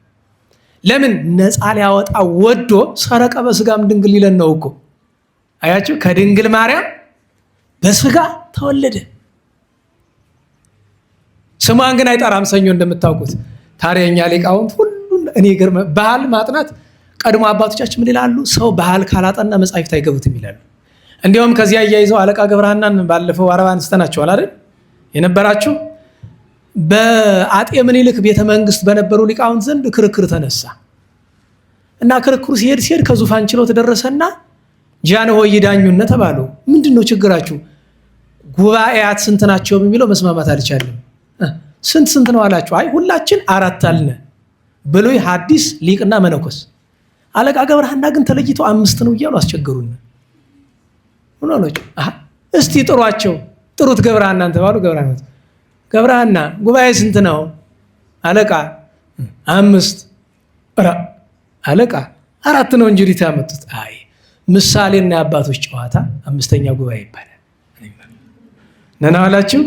ለምን? ነፃ ሊያወጣ ወዶ ሰረቀ በስጋም ድንግል ይለን ነው እኮ። አያችሁ፣ ከድንግል ማርያም በስጋ ተወለደ። ስሟን ግን አይጠራም ሰኞ እንደምታውቁት። ታዲያ የኛ ሊቃውንት ሁሉን እኔ ገርመ ባህል ማጥናት ቀድሞ አባቶቻችን ምን ይላሉ? ሰው ባህል ካላጠና መጻሕፍት አይገቡትም ይላሉ። እንዲያውም ከዚያ እያይዘው አለቃ ገብረሐናን ባለፈው አረባ አንስተናቸዋል አይደል? የነበራችሁ በአጤ ምኒልክ ቤተ መንግስት በነበሩ ሊቃውንት ዘንድ ክርክር ተነሳ እና ክርክሩ ሲሄድ ከዙፋን ችሎት ተደረሰና ጃንሆይ ይዳኙነ ተባሉ። ምንድነው ችግራችሁ? ጉባኤያት ስንት ናቸው የሚለው መስማማት አልቻለም። ስንት ነው አላችሁ? አይ ሁላችን 4 አልነ፣ ብሉይ ሐዲስ ሊቅና መነኮስ። አለቃ ገብረሐና ግን ተለይቶ 5 ነው እያሉ አስቸገሩን። ምን አላችሁ? እስቲ ጥሯቸው፣ ጥሩት ገብረሐናን ተባሉ። ገብረሐና ጉባኤ ስንት ነው? አለቃ 5። አለቃ 4 ነው እንጂ ሪታ ያመጡት። አይ ምሳሌና የአባቶች ጨዋታ 5ኛ ጉባኤ ይባላል። ነና አላችሁ።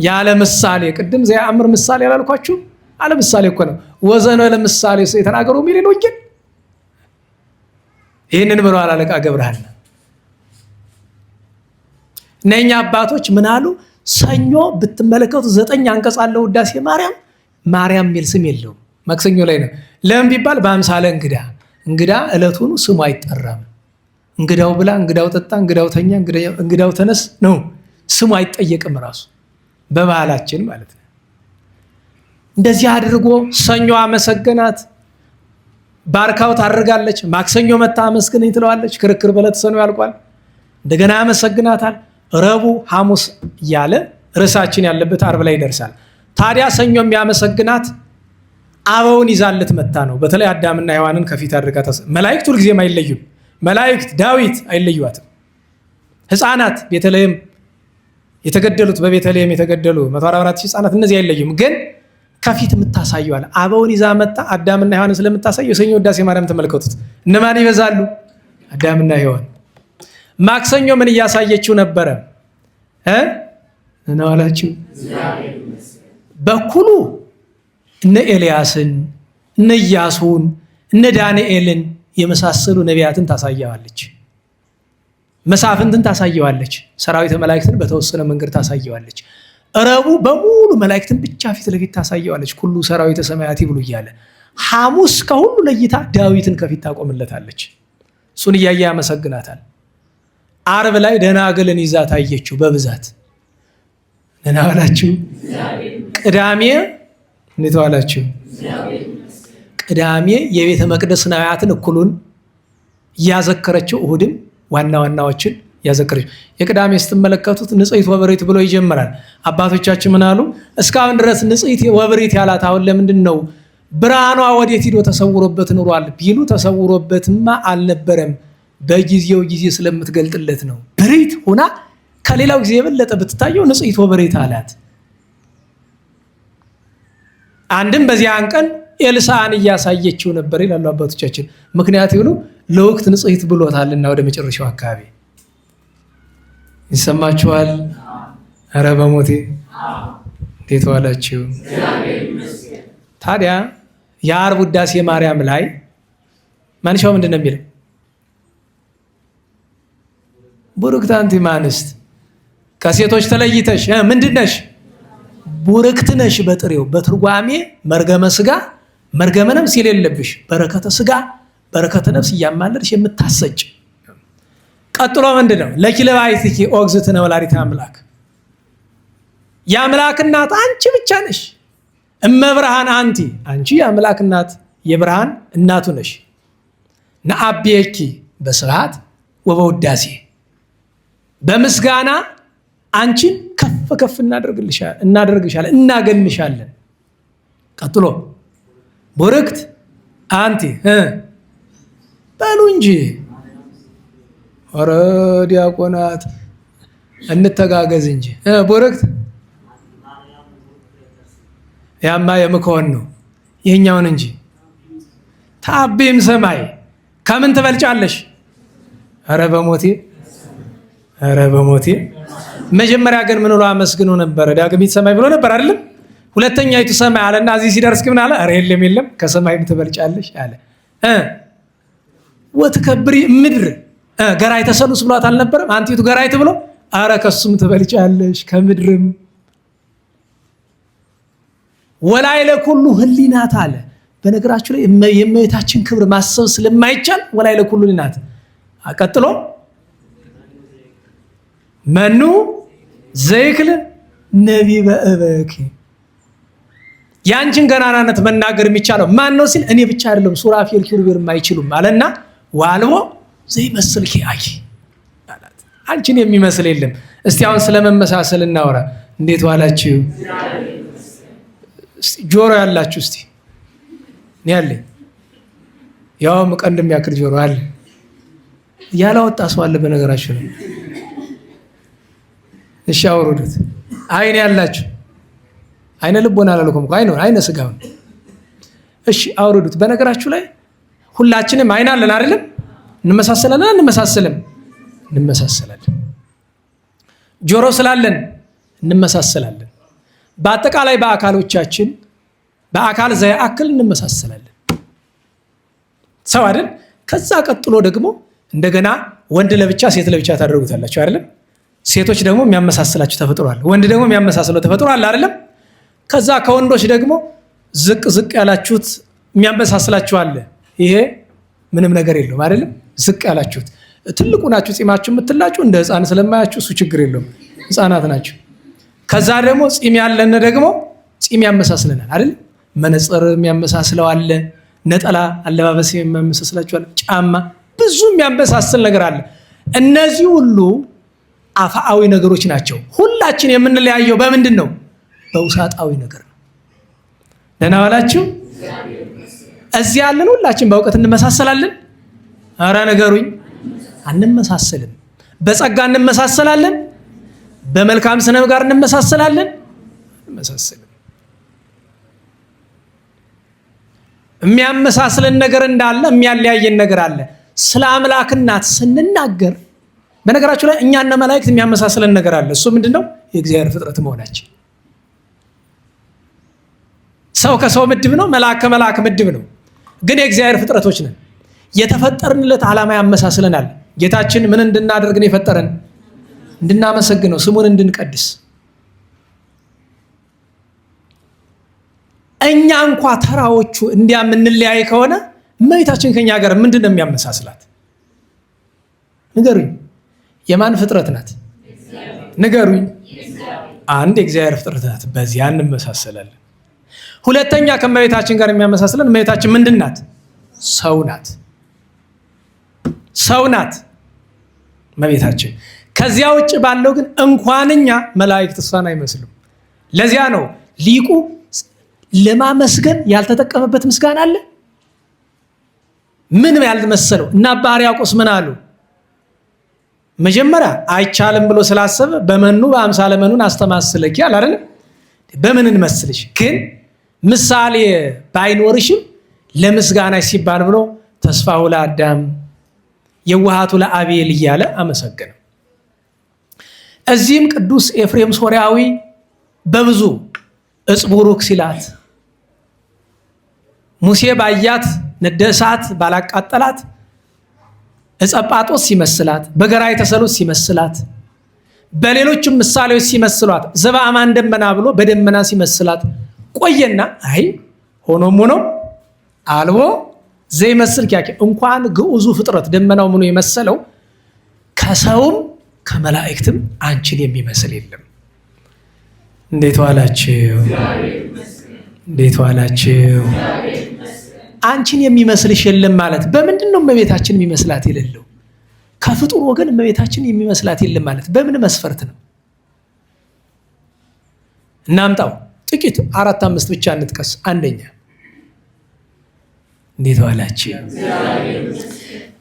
ያለ ምሳሌ ቅድም ዘያአምር ምሳሌ ያላልኳችሁ አለ ምሳሌ እኮ ነው። ወዘነ ለምሳሌ የተናገሩ የሚል ነው እንጂ ይህንን ብለዋል አለቃ ገብረሐና። እነኛ አባቶች ምን አሉ? ሰኞ ብትመለከቱ 9 አንቀጽ አለው ውዳሴ ማርያም። ማርያም የሚል ስም የለውም። ማክሰኞ ላይ ነው። ለምን ቢባል በአምሳለ እንግዳ ዕለቱን ስሙ አይጠራም። እንግዳው ብላ፣ እንግዳው ጠጣ፣ እንግዳው ተኛ፣ እንግዳው ተነስ ነው። ስሙ አይጠየቅም ራሱ በባህላችን ማለት ነው። እንደዚህ አድርጎ ሰኞ አመሰገናት፣ ባርካው ታደርጋለች። ማክሰኞ መታ አመስግነኝ ትለዋለች። ክርክር በዕለተ ሰኞ ያልቋል። እንደገና ያመሰግናታል። ረቡዕ፣ ሐሙስ እያለ ርዕሳችን ያለበት ዓርብ ላይ ይደርሳል። ታዲያ ሰኞ የሚያመሰግናት አበውን ይዛለት መታ ነው። በተለይ አዳምና ሔዋንን ከፊት አድርጋ መላእክት ሁልጊዜም አይለዩም። መላእክት ዳዊት አይለዩዋትም። ሕፃናት ቤተልሔም የተገደሉት በቤተልሔም የተገደሉ 144,000 ሕፃናት እነዚህ አይለዩም። ግን ከፊት የምታሳየዋል አበውን ይዛ መጣ። አዳምና ሔዋንን ስለምታሳየው የሰኞ ውዳሴ ማርያም ተመልከቱት። እነማን ይበዛሉ? አዳምና ሔዋን። ማክሰኞ ምን እያሳየችው ነበረ? እናዋላችሁ በኩሉ እነ ኤልያስን፣ እነ ኢያሱን፣ እነ ዳንኤልን የመሳሰሉ ነቢያትን ታሳየዋለች። መሳፍንትን ታሳየዋለች። ሰራዊተ መላእክትን በተወሰነ መንገድ ታሳየዋለች። ረቡዕ በሙሉ መላእክትን ብቻ ፊት ለፊት ታሳየዋለች። ኩሉ ሰራዊተ ሰማያት ይብሉ እያለ። ሐሙስ ከሁሉ ለይታ ዳዊትን ከፊት ታቆምለታለች። እሱን እያየ ያመሰግናታል። ዓርብ ላይ ደናግልን ይዛ ታየችው በብዛት። ደህና ዋላችሁ። ቅዳሜ እንዴት ዋላችሁ? ቅዳሜ የቤተ መቅደስ ናያትን እኩሉን እያዘከረችው እሁድም ዋና ዋናዎችን ያዘከረች። የቅዳሜ ስትመለከቱት ንጽሕት ወብሬት ብሎ ይጀምራል። አባቶቻችን ምን አሉ? እስካሁን ድረስ ንጽሕት ወብሬት ያላት አሁን ለምንድን ነው? ብርሃኗ ወዴት ሂዶ ተሰውሮበት ኑሯል ቢሉ ተሰውሮበትማ አልነበረም፣ በጊዜው ጊዜ ስለምትገልጥለት ነው። ብሬት ሆና ከሌላው ጊዜ የበለጠ ብትታየው ንጽሕት ወብሬት አላት። አንድም በዚያን ቀን ኤልሳዕን እያሳየችው ነበር ይላሉ አባቶቻችን። ምክንያት ይሁኑ ለወቅት ንጽሕት ብሎታልና ወደ መጨረሻው አካባቢ ይሰማችኋል። ኧረ በሞቴ እንዴት ዋላችሁ? ታዲያ የዓርብ ውዳሴ ማርያም ላይ ማንሻው ምንድን ነው የሚለው? ቡርክት አንቲ እምአንስት፣ ከሴቶች ተለይተሽ ምንድን ነሽ? ቡርክት ነሽ። በጥሬው በትርጓሜ መርገመ ስጋ መርገመ ነፍስ የሌለብሽ በረከተ ስጋ በረከተ ነፍስ እያማለድሽ የምታሰጭ። ቀጥሎ ምንድን ነው? ለኪለባይትኪ ኦግዝእትነ ወላዲተ አምላክ፣ የአምላክ እናት አንቺ ብቻ ነሽ። እመብርሃን አንቲ፣ አንቺ የአምላክ እናት የብርሃን እናቱ ነሽ። ነአብየኪ በስብሐት ወበውዳሴ፣ በምስጋና አንቺን ከፍ ከፍ እናደርግሻለን እናገንሻለን። ቀጥሎ ቡርክት አንቲ በሉ እንጂ ኧረ ዲያቆናት እንተጋገዝ እንጂ። ቡርክት ያማ የምከሆን ነው ይህኛውን እንጂ። ታቢም ሰማይ ከምን ትበልጫለሽ? ኧረ በሞቴ ኧረ በሞቴ። መጀመሪያ ግን ምን ብሎ አመስግኖ ነበረ? ዳግሚት ሰማይ ብሎ ነበር አይደለም? ሁለተኛይቱ ሰማይ አለና እዚህ ሲደርስ ግን አለ ኧረ የለም ከሰማይም ትበልጫለሽ አለ። ወትከብሪ ምድር ገራይ ተሰሉስ ብሏት አልነበረም? አንቲቱ ገራይት ብሎ ኧረ ከሱም ትበልጫለሽ ከምድርም። ወላይለ ኩሉ ህሊናት አለ። በነገራችሁ ላይ የእመቤታችን ክብር ማሰብ ስለማይቻል ወላይለ ኩሉ ህሊናት። ቀጥሎ መኑ ዘይክል ነቢበ እበኪ፣ ያንቺን ገናናነት መናገር የሚቻለው ማን ነው ሲል እኔ ብቻ አይደለም ሱራፌል ኪሩቤልም አይችሉም አለና ዋልቦ ዘይመስል ኪያኪ አላት። አንቺን የሚመስል የለም። እስቲ አሁን ስለመመሳሰል እናወራ። እንዴት ዋላችሁ? ጆሮ ያላችሁ እስቲ እኔ ያለኝ ያውም ቀንድ የሚያክል ጆሮ አለ። ያላወጣ ሰው አለ በነገራችሁ ላይ። እሺ አውርዱት። አይን ያላችሁ አይነ ልቦና አላልኩም እኮ አይነ ስጋውን። እሺ አውርዱት። በነገራችሁ ላይ ሁላችንም አይን አለን አይደለም? እንመሳሰላለን አንመሳሰልም? እንመሳሰላለን። ጆሮ ስላለን እንመሳሰላለን። በአጠቃላይ በአካሎቻችን በአካል ዘያክል እንመሳሰላለን። ሰው አይደል? ከዛ ቀጥሎ ደግሞ እንደገና ወንድ ለብቻ ሴት ለብቻ ታደርጉታላችሁ አይደለም? ሴቶች ደግሞ የሚያመሳስላችሁ ተፈጥሮ አለ፣ ወንድ ደግሞ የሚያመሳስለው ተፈጥሮ አለ አይደለም? ከዛ ከወንዶች ደግሞ ዝቅ ያላችሁት የሚያመሳስላችሁ አለ። ይሄ ምንም ነገር የለውም አይደለም? ዝቅ ያላችሁት ትልቁ ናችሁ ጺማችሁ የምትላችሁ እንደ ሕፃን ስለማያችሁ እሱ ችግር የለውም፣ ሕፃናት ናችሁ። ከዛ ደግሞ ጺም ያለን ደግሞ ጺም ያመሳስለናል አይደል? መነጽር የሚያመሳስለው አለ፣ ነጠላ አለባበስ የሚያመሳስላችሁ አለ፣ ጫማ፣ ብዙ የሚያመሳስል ነገር አለ። እነዚህ ሁሉ አፋአዊ ነገሮች ናቸው። ሁላችን የምንለያየው በምንድን ነው? በውሳጣዊ ነገር ነው። ደህና ዋላችሁ? እዚህ ያለን ሁላችን በእውቀት እንመሳሰላለን? ኧረ ነገሩኝ። አንመሳሰልም። በጸጋ እንመሳሰላለን? በመልካም ስነ ምግባር እንመሳሰላለን? እንመሳሰልም። የሚያመሳስለን ነገር እንዳለ የሚያለያየን ነገር አለ። ስለ አምላክ እናት ስንናገር በነገራችሁ ላይ እኛና መላእክት የሚያመሳስለን ነገር አለ። እሱ ምንድነው? የእግዚአብሔር ፍጥረት መሆናችን። ሰው ከሰው ምድብ ነው፣ መልአክ ከመልአክ ምድብ ነው። ግን የእግዚአብሔር ፍጥረቶች ነን። የተፈጠርንለት ዓላማ ያመሳስለናል። ጌታችን ምን እንድናደርግ ነው የፈጠረን? እንድናመሰግነው፣ ስሙን እንድንቀድስ። እኛ እንኳ ተራዎቹ እንዲያ የምንለያይ ከሆነ እመቤታችን ከኛ ጋር ምንድን ነው የሚያመሳስላት? ንገሩኝ። የማን ፍጥረት ናት? ንገሩኝ። አንድ የእግዚአብሔር ፍጥረት ናት። በዚያ እንመሳሰላለን። ሁለተኛ ከእመቤታችን ጋር የሚያመሳስለን እመቤታችን ምንድን ናት? ሰው ናት። ሰው ናት። እመቤታችን። ከዚያ ውጭ ባለው ግን እንኳንኛ መላእክት እሷን አይመስሉም። ለዚያ ነው ሊቁ ለማመስገን ያልተጠቀመበት ምስጋና አለ። ምን ያልመሰለው እና አባ ሕርያቆስ ምን አሉ? መጀመሪያ አይቻልም ብሎ ስላሰበ በመኑ በአምሳለ መኑን አስተማስለኪ አለ አይደል? በምን እንመስልሽ? ግን ምሳሌ ባይኖርሽም ለምስጋናሽ ሲባል ብሎ ተስፋሁ ለአዳም የዋሃቱ ለአቤል እያለ አመሰገነ። እዚህም ቅዱስ ኤፍሬም ሶርያዊ በብዙ እጽቡሩክ ሲላት ሙሴ ባያት ነደ እሳት ባላቃጠላት እጸጳጦስ ሲመስላት፣ በገራይ ተሰሎት ሲመስላት፣ በሌሎችም ምሳሌዎች ሲመስሏት፣ ዘበአማን ደመና ብሎ በደመና ሲመስላት ቆየና አይ ሆኖም ሆኖ አልቦ ዘይመስል ኪያኬ እንኳን ግዑዙ ፍጥረት ደመናው ምኑ የመሰለው ከሰውም ከመላእክትም አንቺን የሚመስል የለም። እንዴት ዋላችሁ? እንዴት ዋላችሁ? አንቺን የሚመስልሽ የለም ማለት በምንድን ነው? እመቤታችን የሚመስላት የሌለው ከፍጡር ወገን እመቤታችን የሚመስላት የለም ማለት በምን መስፈርት ነው? እናምጣው ጥቂት 4-5 ብቻ እንጥቀስ። አንደኛ እንዴት ዋላችሁ?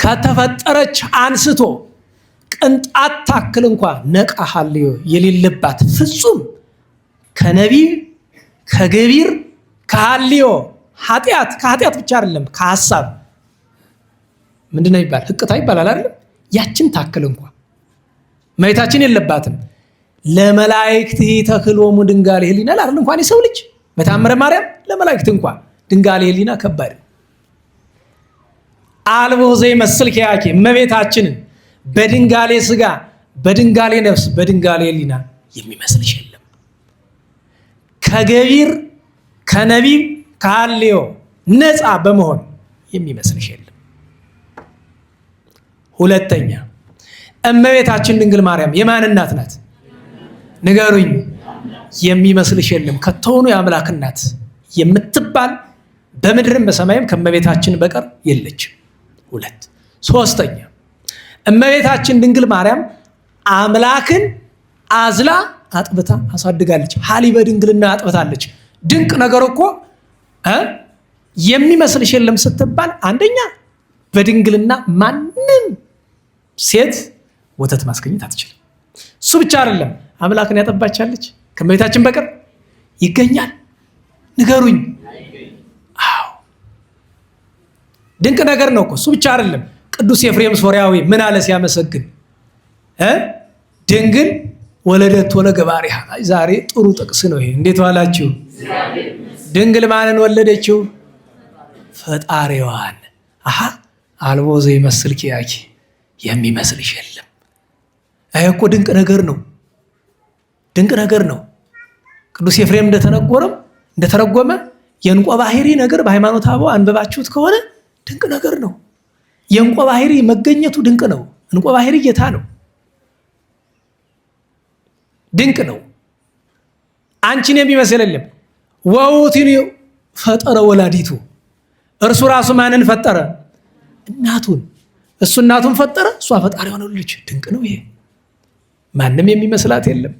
ከተፈጠረች አንስቶ ቅንጣት ታክል እንኳ ነቃ ሀልዮ የሌለባት ፍጹም ከነቢብ ከገቢር ከሀልዮ ከኃጢአት ብቻ አይደለም ከሐሳብ ምንድነው ይባል ህቅታ ይባላል አይደል? ያችን ታክል እንኳ እመቤታችን የለባትም። ለመላእክት ተክሎሙ ድንጋሌ ህሊና አይደል? እንኳን የሰው ልጅ በታምረ ማርያም ለመላእክት እንኳ ድንጋሌ ህሊና ከባድ። አልቦ ዘይመስል ኪያኬ እመቤታችንን በድንጋሌ ስጋ በድንጋሌ ነፍስ በድንጋሌ ህሊና የሚመስልሽ የለም። ከገቢር ከነቢብ ከሀልዮ ነፃ በመሆን የሚመስልሽ የለም። ሁለተኛ እመቤታችን ድንግል ማርያም የማን እናት ናት? ንገሩኝ። የሚመስልሽ የለም። ከቶኑ የአምላክ እናት የምትባል በምድርም በሰማይም ከእመቤታችን በቀር የለችም። ሁለት ሶስተኛ እመቤታችን ድንግል ማርያም አምላክን አዝላ አጥብታ አሳድጋለች። ሀሊበ ድንግልና አጥብታለች። ድንቅ ነገር እኮ የሚመስልሽ የለም ስትባል አንደኛ በድንግልና ማንም ሴት ወተት ማስገኘት አትችልም። እሱ ብቻ አይደለም፣ አምላክን ያጠባቻለች ከእመቤታችን በቀር ይገኛል? ንገሩኝ። አዎ ድንቅ ነገር ነው እኮ። እሱ ብቻ አይደለም። ቅዱስ ኤፍሬም ሶርያዊ ምን አለ ሲያመሰግን? ድንግል ወለደት ወለገባሪሃ። ዛሬ ጥሩ ጥቅስ ነው ይሄ። እንዴት ዋላችሁ? ድንግል ማንን ወለደችው? ፈጣሪዋን። አልቦ ዘይመስል ኪያኪ የሚመስልሽ የለም። ይሄ እኮ ድንቅ ነገር ነው። ድንቅ ነገር ነው። ቅዱስ ኤፍሬም እንደተረጎመ የእንቆ ባህሪ ነገር በሃይማኖተ አበው አንብባችሁት ከሆነ ድንቅ ነገር ነው። የእንቆ ባህሪ መገኘቱ ድንቅ ነው። እንቆ ባህሪ ጌታ ነው። ድንቅ ነው። አንቺን የሚመስል የለም። ወውቲኒ ፈጠረ ወላዲቱ፣ እርሱ ራሱ ማንን ፈጠረ? እናቱን። እሱ እናቱን ፈጠረ፣ እሷ ፈጣሪ ሆነው ልጅ። ድንቅ ነው ይሄ። ማንም የሚመስላት የለም።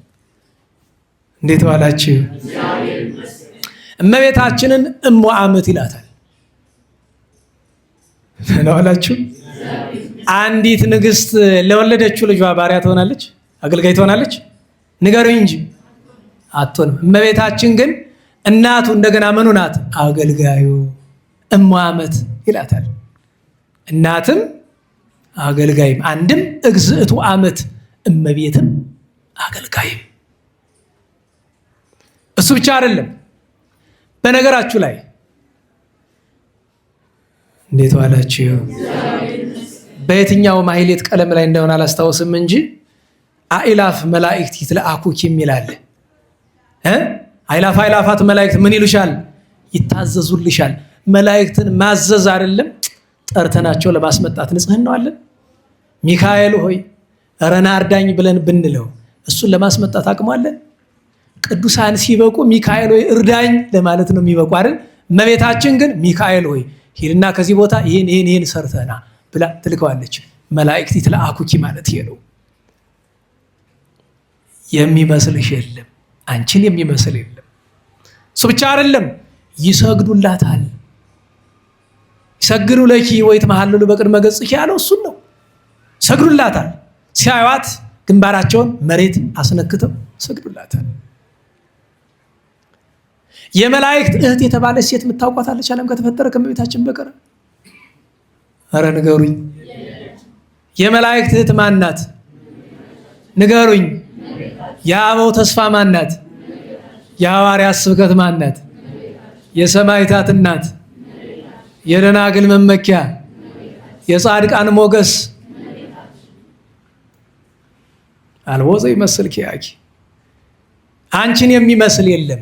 እንዴት ዋላችሁ? እመቤታችንን እሞ ዓመት ይላታል። ዋላችሁ? አንዲት ንግስት ለወለደችው ልጇ ባሪያ ትሆናለች? አገልጋይ ትሆናለች? ንገሩኝ እንጂ አትሆንም። እመቤታችን ግን እናቱ እንደገና ምኑ ናት? አገልጋዩ። እሞ ዓመት ይላታል። እናትም አገልጋይም። አንድም እግዝእቱ ዓመት እመቤትም አገልጋይም። እሱ ብቻ አይደለም። በነገራችሁ ላይ እንዴት ዋላችሁ? በየትኛው ማህሌት ቀለም ላይ እንደሆነ አላስታውስም እንጂ አእላፍ መላእክት ይትለአኩኪ የሚላል። አእላፋት መላእክት ምን ይሉሻል? ይታዘዙልሻል። መላእክትን ማዘዝ አይደለም ጠርተናቸው ለማስመጣት ንጽህናው አለን። ሚካኤል ሆይ ረና አርዳኝ ብለን ብንለው እሱን ለማስመጣት አቅሟለን? ቅዱሳን ሲበቁ ሚካኤል ሆይ እርዳኝ ለማለት ነው የሚበቁ አይደል? እመቤታችን ግን ሚካኤል ሆይ ሂድና ከዚህ ቦታ ይህን ሰርተና ብላ ትልከዋለች። መላእክት ይትለአኩኪ ማለት ይሄ ነው። የሚመስልሽ የለም፣ አንቺን የሚመስል የለም። እሱ ብቻ አይደለም፣ ይሰግዱላታል። ይሰግዱ ለኪ ወይትመሃለሉ በቅድመ ገጽኪ ያለው እሱን ነው። ይሰግዱላታል። ሲያዩት ግንባራቸውን መሬት አስነክተው ይሰግዱላታል። የመላእክት እህት የተባለች ሴት የምታውቋታለች? ዓለም ከተፈጠረ ከእመቤታችን በቀር? ኧረ ንገሩኝ። የመላእክት እህት ማናት? ንገሩኝ። የአበው ተስፋ ማናት? የሐዋርያት ስብከት ማናት? የሰማዕታት እናት፣ የደናግል መመኪያ፣ የጻድቃን ሞገስ። አልቦ ዘይመስል ኪያኪ፣ አንቺን የሚመስል የለም።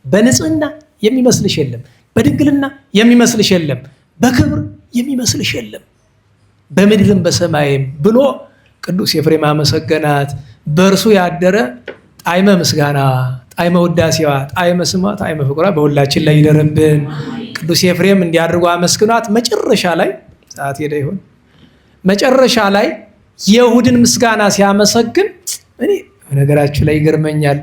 በንጽህና የሚመስልሽ የለም። በድንግልና የሚመስልሽ የለም። በክብር የሚመስልሽ የለም። በምድርም በሰማይም ብሎ ቅዱስ ኤፍሬም አመሰገናት። በእርሱ ያደረ ጣዕመ ምስጋና፣ ጣዕመ ውዳሴዋ፣ ጣዕመ ስሟ፣ ጣዕመ ፍቅሯ በሁላችን ላይ ይደርብን። ቅዱስ ኤፍሬም እንዲያድርጉ አመስግኗት። መጨረሻ ላይ ሰዓት ሄደ ይሆን? መጨረሻ ላይ የእሑድን ምስጋና ሲያመሰግን እኔ ነገራችሁ ላይ ይገርመኛል።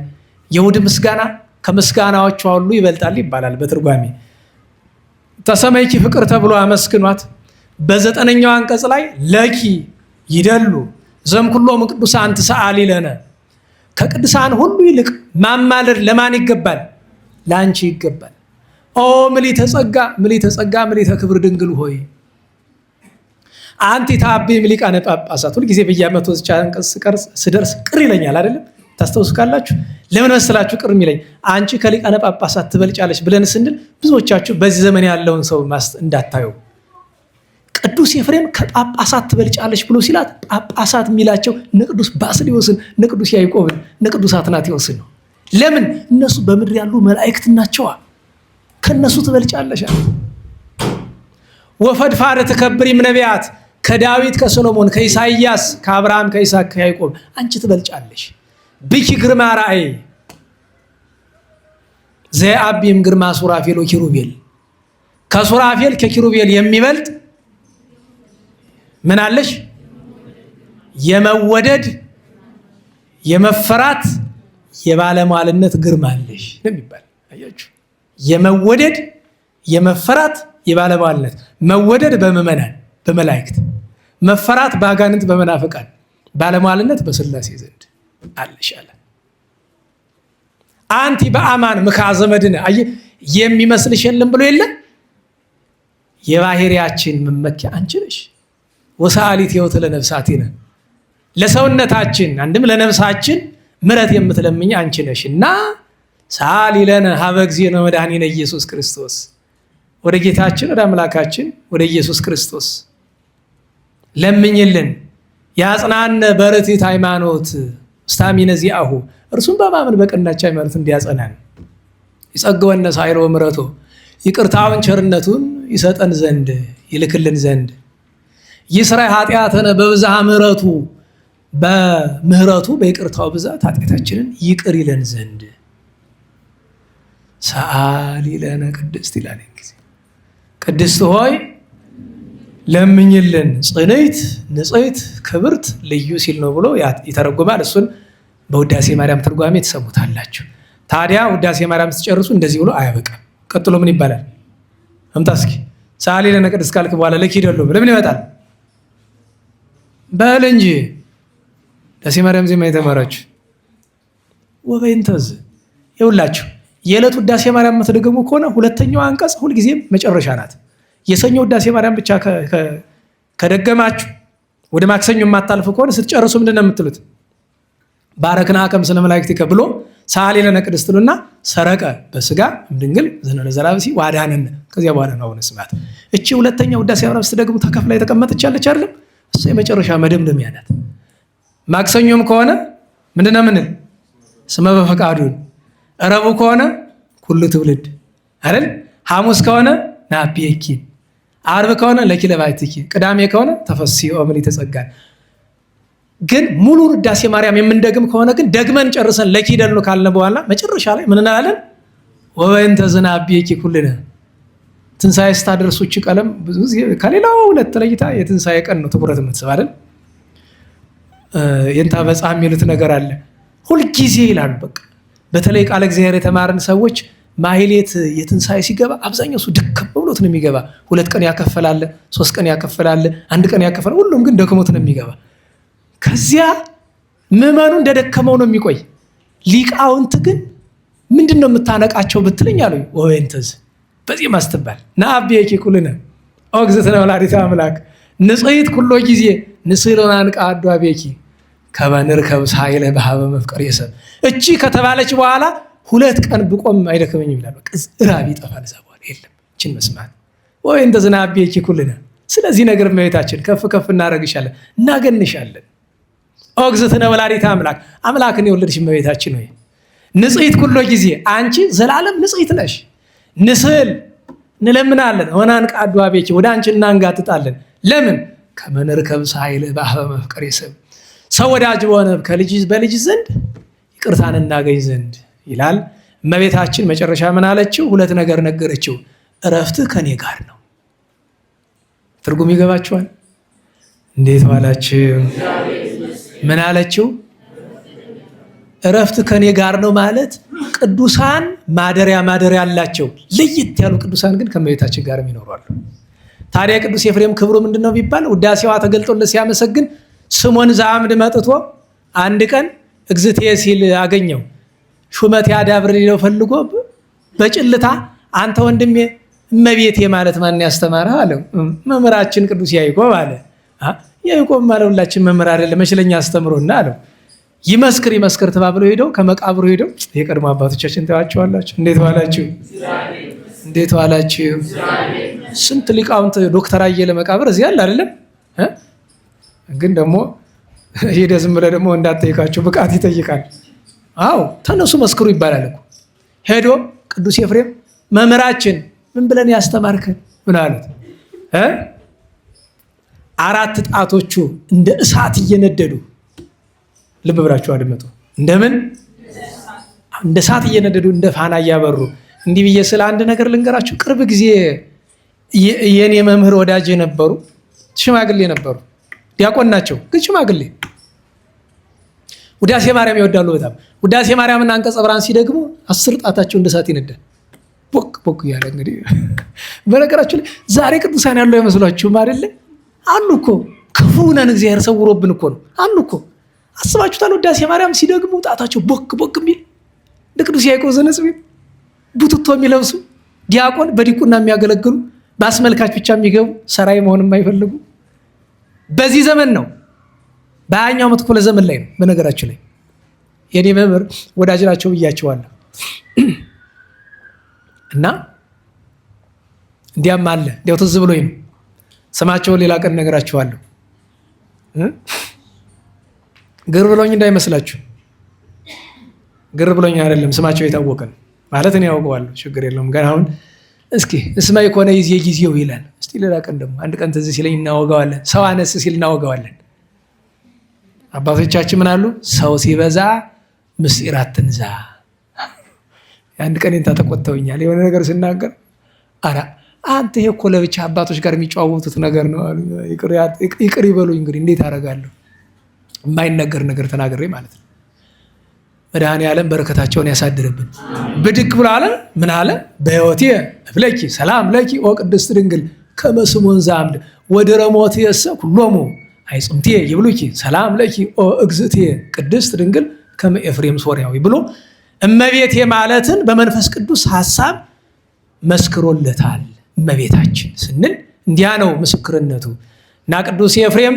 የእሑድ ምስጋና ከምስጋናዎቿ ሁሉ ይበልጣል ይባላል በትርጓሜ። ተሰመይኪ ፍቅር ተብሎ አመስግኗት። በ9ኛው አንቀጽ ላይ ለኪ ይደሉ ዘምኩሎሙ ቅዱሳን ትሰአሊ ለነ፣ ከቅዱሳን ሁሉ ይልቅ ማማለድ ለማን ይገባል? ለአንቺ ይገባል። ኦ ምልዕተ ጸጋ ምልዕተ ጸጋ ምልዕተ ክብር ድንግል ሆይ አንቲ ታብይ ሊቃነ ጳጳሳት። ሁልጊዜ በየዓመቱ አንቀጽ ስደርስ ቅር ይለኛል አይደለም? ታስተውሱ ካላችሁ ለምን መስላችሁ ቅር የሚለኝ? አንቺ ከሊቃነ ጳጳሳት ትበልጫለች ብለን ስንል ብዙዎቻችሁ በዚህ ዘመን ያለውን ሰው እንዳታዩ። ቅዱስ ኤፍሬም ከጳጳሳት ትበልጫለች ብሎ ሲላት ጳጳሳት የሚላቸው ንቅዱስ ባስልዮስን፣ ንቅዱስ ያዕቆብን፣ ንቅዱስ አትናቴዎስን ነው። ለምን? እነሱ በምድር ያሉ መላእክት ናቸዋ። ከነሱ ትበልጫለሽ። ወፈድፋደ ተከብሪም ነቢያት፣ ከዳዊት ከሰሎሞን ከኢሳይያስ ከአብርሃም ከይስሐቅ ከያዕቆብ አንቺ ትበልጫለሽ። ብኪ ግርማ ራእይ ዘአቢም ግርማ ሱራፌል ወኪሩቤል፣ ከሱራፌል ከኪሩቤል የሚበልጥ ምን አለሽ? የመወደድ የመፈራት የባለሟልነት ግርማ አለሽ ነው የሚባል። አያችሁ፣ የመወደድ የመፈራት የባለሟልነት። መወደድ በምእመናን በመላእክት፣ መፈራት በአጋንንት በመናፍቃን፣ ባለሟልነት በሥላሴ ዘንድ አለሽ አለ። አንቲ በአማን ምክሐዘ መድኅነ፣ የሚመስልሽ የለም ብሎ የለ። የባህሪያችን መመኪያ አንቺ ነሽ። ወሰአሊት ሕይወት ለነፍሳቲነ፣ ለሰውነታችን አንድም ለነፍሳችን ምሕረት የምትለምኝ አንቺ ነሽ እና ሰአሊ ለነ ሀበ እግዚእነ መድኃኒነ ኢየሱስ ክርስቶስ፣ ወደ ጌታችን ወደ አምላካችን ወደ ኢየሱስ ክርስቶስ ለምኝልን። ያጽናነ በርትዕት ሃይማኖት ስታሚነ ዚአሁ፣ እርሱም በማመን በቀናች ሃይማኖት እንዲያጸናን። ይጸግወነ ሳይሮ ምሕረቶ፣ ይቅርታውን ቸርነቱን ይሰጠን ዘንድ ይልክልን ዘንድ። ይስራይ ኃጢአተነ በብዝሃ ምሕረቱ፣ በምህረቱ በይቅርታው ብዛት ኃጢአታችንን ይቅር ይለን ዘንድ። ሰአሊ ለነ ቅድስት ይላል። ጊዜ ቅድስት ሆይ ለምኝልን። ጽንዕት ንጽሕት ክብርት ልዩ ሲል ነው ብሎ ይተረጉማል። እሱን በውዳሴ ማርያም ትርጓሜ ትሰሙታላችሁ። ታዲያ ውዳሴ ማርያም ስትጨርሱ እንደዚህ ብሎ አያበቃም። ቀጥሎ ምን ይባላል? አምጣ እስኪ። ሰአሊ ለነ ቅድስት ካልክ በኋላ ለኪ ይደሉ ለምን ይመጣል? በል እንጂ ውዳሴ ማርያም ዜማ የተማራችሁ ወበይንተዝ ይውላችሁ። የዕለት ውዳሴ ማርያም የምትደግሙ ከሆነ ሁለተኛው አንቀጽ ሁልጊዜም መጨረሻ ናት። የሰኞ ውዳሴ ማርያም ብቻ ከደገማችሁ ወደ ማክሰኞ የማታልፉ ከሆነ ስትጨርሱ ምንድን ነው የምትሉት? ባረክና ከምስለ መላእክቲከ ብሎ ሰአሊ ለነ ቅድስት ትሉና ሰረቀ በስጋ ድንግል ዘነነ ዘራብሲ ዋዳነን። ከዚያ በኋላ ነው አሁን ስማት። እቺ ሁለተኛ ውዳሴ ማርያም ስትደግሙ ተከፍላ የተቀመጠች ያለች አይደለም? እሱ የመጨረሻ መደምደሚያ ናት። ማክሰኞም ከሆነ ምንድነው ምንል? ስመ በፈቃዱን። ረቡዕ ከሆነ ኩሉ ትውልድ አይደል? ሐሙስ ከሆነ ናቢኪ፣ ዓርብ ከሆነ ለኪ ለባሕቲኪ፣ ቅዳሜ ከሆነ ተፈሥሒ ምልዕተ ጸጋ። ግን ሙሉ ውዳሴ ማርያም የምንደግም ከሆነ ግን ደግመን ጨርሰን ለኪ ይደሉ ካልነ በኋላ መጨረሻ ላይ ምን እንላለን? ወበእንተ ዝናቢኪ ኩልነ። ትንሣኤ ስታደርሱ እቺ ቀለም ብዙ ጊዜ ከሌላው ሁለት ለይታ የትንሣኤ ቀን ነው ትኩረት የምትስብ አይደል? የንታ በጻ የሚሉት ነገር አለ። ሁልጊዜ ይላሉ። በቃ በተለይ ቃለ እግዚአብሔር የተማርን ሰዎች ማህሌት የትንሣኤ ሲገባ አብዛኛው እሱ ድክም ብሎት ነው የሚገባ። 2 ቀን ያከፈላል፣ 3 ቀን ያከፈላል፣ 1 ቀን ያከፈላል። ሁሉም ግን ደክሞት ነው የሚገባ። ከዚያ ምዕመኑ እንደደከመው ነው የሚቆይ። ሊቃውንት ግን ምንድን ነው የምታነቃቸው ብትለኝ አሉ ወይንተዝ በዚህ ማስተባል ናአብየኪ ኩልነ ኦግዝእትነ ወላዲተ አምላክ ንጽሕት ኩሎ ጊዜ ንስሕሎና አንቃ አቤኪ ከበንርከብ ሳይለ በሀበ መፍቀር የሰብ እቺ ከተባለች በኋላ 2 ቀን ብቆም አይደክመኝም ይላል። በቃ ራብ ይጠፋል። እዛ በኋላ የለም እችን መስማት ወይንተዝ ናአብየኪ ኩልነ። ስለዚህ ነገር እመቤታችን ከፍ ከፍ እናደርግሻለን፣ እናገንሻለን። ኦግዝእትነ ወላዲተ አምላክ አምላክን የወለድሽ እመቤታችን ሆይ ንጽሕት ኩሎ ጊዜ አንቺ ዘላለም ንጽሕት ነሽ። ንስል እንለምናለን ሆናን ቃዱ አቤኪ ወደ አንቺ እናንጋጥጣለን። ለምን ከመንርከብ ሳይል በሀበ መፍቀር የሰብ ሰው ወዳጅ በሆነ በልጅ ዘንድ ይቅርታን እናገኝ ዘንድ ይላል። እመቤታችን መጨረሻ ምን አለችው? 2 ነገር ነገረችው። እረፍትህ ከኔ ጋር ነው። ትርጉም ይገባችኋል? እንዴት ዋላችሁ? ምን አለችው? እረፍት ከኔ ጋር ነው ማለት ቅዱሳን ማደሪያ አላቸው። ለየት ያሉ ቅዱሳን ግን ከእመቤታችን ጋር ይኖራሉ። ታዲያ ቅዱስ ኤፍሬም ክብሩ ምንድነው ቢባል ውዳሴዋ ተገልጦለት ሲያመሰግን ስሞን ዘአምድ መጥቶ አንድ ቀን እግዝእትየ ሲል አገኘው። ሹመት ያዳብር ሊለው ፈልጎ በጭልታ አንተ ወንድሜ እመቤቴ ማለት ማን ያስተማረህ አለው። መምህራችን ቅዱስ ያዕቆብ አለ። ያዕቆብ ማለት ሁላችን መምህር አይደለም መችለኛ አስተምሮና አለው። ይመስክር ተባብለው ሄደው ከመቃብሩ ሄደው የቀድሞ አባቶቻችን ተዋቸዋላችሁ። እንዴት ዋላችሁ? ስንት ሊቃውንት ዶክተር አየለ መቃብር እዚህ አለ አይደለም? ግን ደግሞ ሄደ ዝም ብለህ ደግሞ እንዳትጠይቃቸው ብቃት ይጠይቃል። አዎ ተነሱ መስክሩ ይባላል እኮ። ሄዶ ቅዱስ ኤፍሬም መምህራችን ምን ብለን ያስተማርከን ምን አሉት? 4 ጣቶቹ እንደ እሳት እየነደዱ ልብ ብላችሁ አድመጡ። እንደምን እንደ እሳት እየነደዱ እንደ ፋና እያበሩ እንዲህ ብዬ ስለ አንድ ነገር ልንገራችሁ። ቅርብ ጊዜ የኔ መምህር ወዳጅ የነበሩ ሽማግሌ ነበሩ። ዲያቆን ናቸው ግን ሽማግሌ ውዳሴ ማርያም ይወዳሉ በጣም። ውዳሴ ማርያምና አንቀጸ ብርሃን ሲደግሙ 10 ጣታቸው እንደ እሳት ይነዳል። ቦክ እያለ እንግዲህ በነገራችሁ ላይ ዛሬ ቅዱሳን ያሉ አይመስሏችሁም አይደለ? አሉ እኮ ክፉ ነን እግዚአብሔር ሰውሮብን እኮ ነው አሉ እኮ። አስባችሁታል? ውዳሴ ማርያም ሲደግሙ ጣታቸው ቦክ የሚል እንደ ቅዱስ ያዕቆብ ዘነጽቤ ቡትቶ የሚለብሱ ዲያቆን በዲቁና የሚያገለግሉ በአስመልካች ብቻ የሚገቡ ሰራይ መሆን የማይፈልጉ በዚህ ዘመን ነው። በ20ኛው መቶ ክፍለ ዘመን ላይ ነው። በነገራችሁ ላይ የኔ መምህር ወዳጅ ናቸው ብያቸዋለሁ። እና እንዲያም አለ እንዲያው ትዝ ብሎኝ ነው። ስማቸውን ሌላ ቀን ነገራችኋለሁ። ግር ብሎኝ እንዳይመስላችሁ። ግር ብሎኝ አይደለም፣ ስማቸው የታወቀ ነው ማለት እኔ ያውቀዋለሁ። ችግር የለውም። ግን አሁን እስኪ እስማ የኮነ ጊዜው ይላል። እስቲ ሌላ ቀን ደግሞ አንድ ቀን ትዝ ሲለኝ እናወጋዋለን። ሰው አነስ ሲል እናወጋዋለን። አባቶቻችን ምን አሉ? ሰው ሲበዛ ምስጢር አትንዛ። አንድ ቀን እንታ ተቆጥተውኛል የሆነ ነገር ስናገር፣ አራ አንተ ይሄ እኮ ለብቻ አባቶች ጋር የሚጫወቱት ነገር ነው አሉ። ይቅር ይበሉኝ እንግዲህ እንዴት አደርጋለሁ? የማይነገር ነገር ተናግሬ ማለት ነው። መድኃኔዓለም በረከታቸውን ያሳድርብን። ብድግ ብሎ አለ ምን አለ? በሕይወቴ እፍለኪ ሰላም ለኪ ኦ ቅድስት ድንግል ከመ ስሞን ዘአምድ ወድረ ሞትየሰ ኩሎሙ አይጽምቴ ይብሉኪ ሰላም ለኪ ኦ እግዝእትየ ቅድስት ድንግል ከመ ኤፍሬም ሶርያዊ ብሎ እመቤቴ ማለትን በመንፈስ ቅዱስ ሐሳብ መስክሮለታል። እመቤታችን ስንል እንዲያ ነው ምስክርነቱ። እና ቅዱስ ኤፍሬም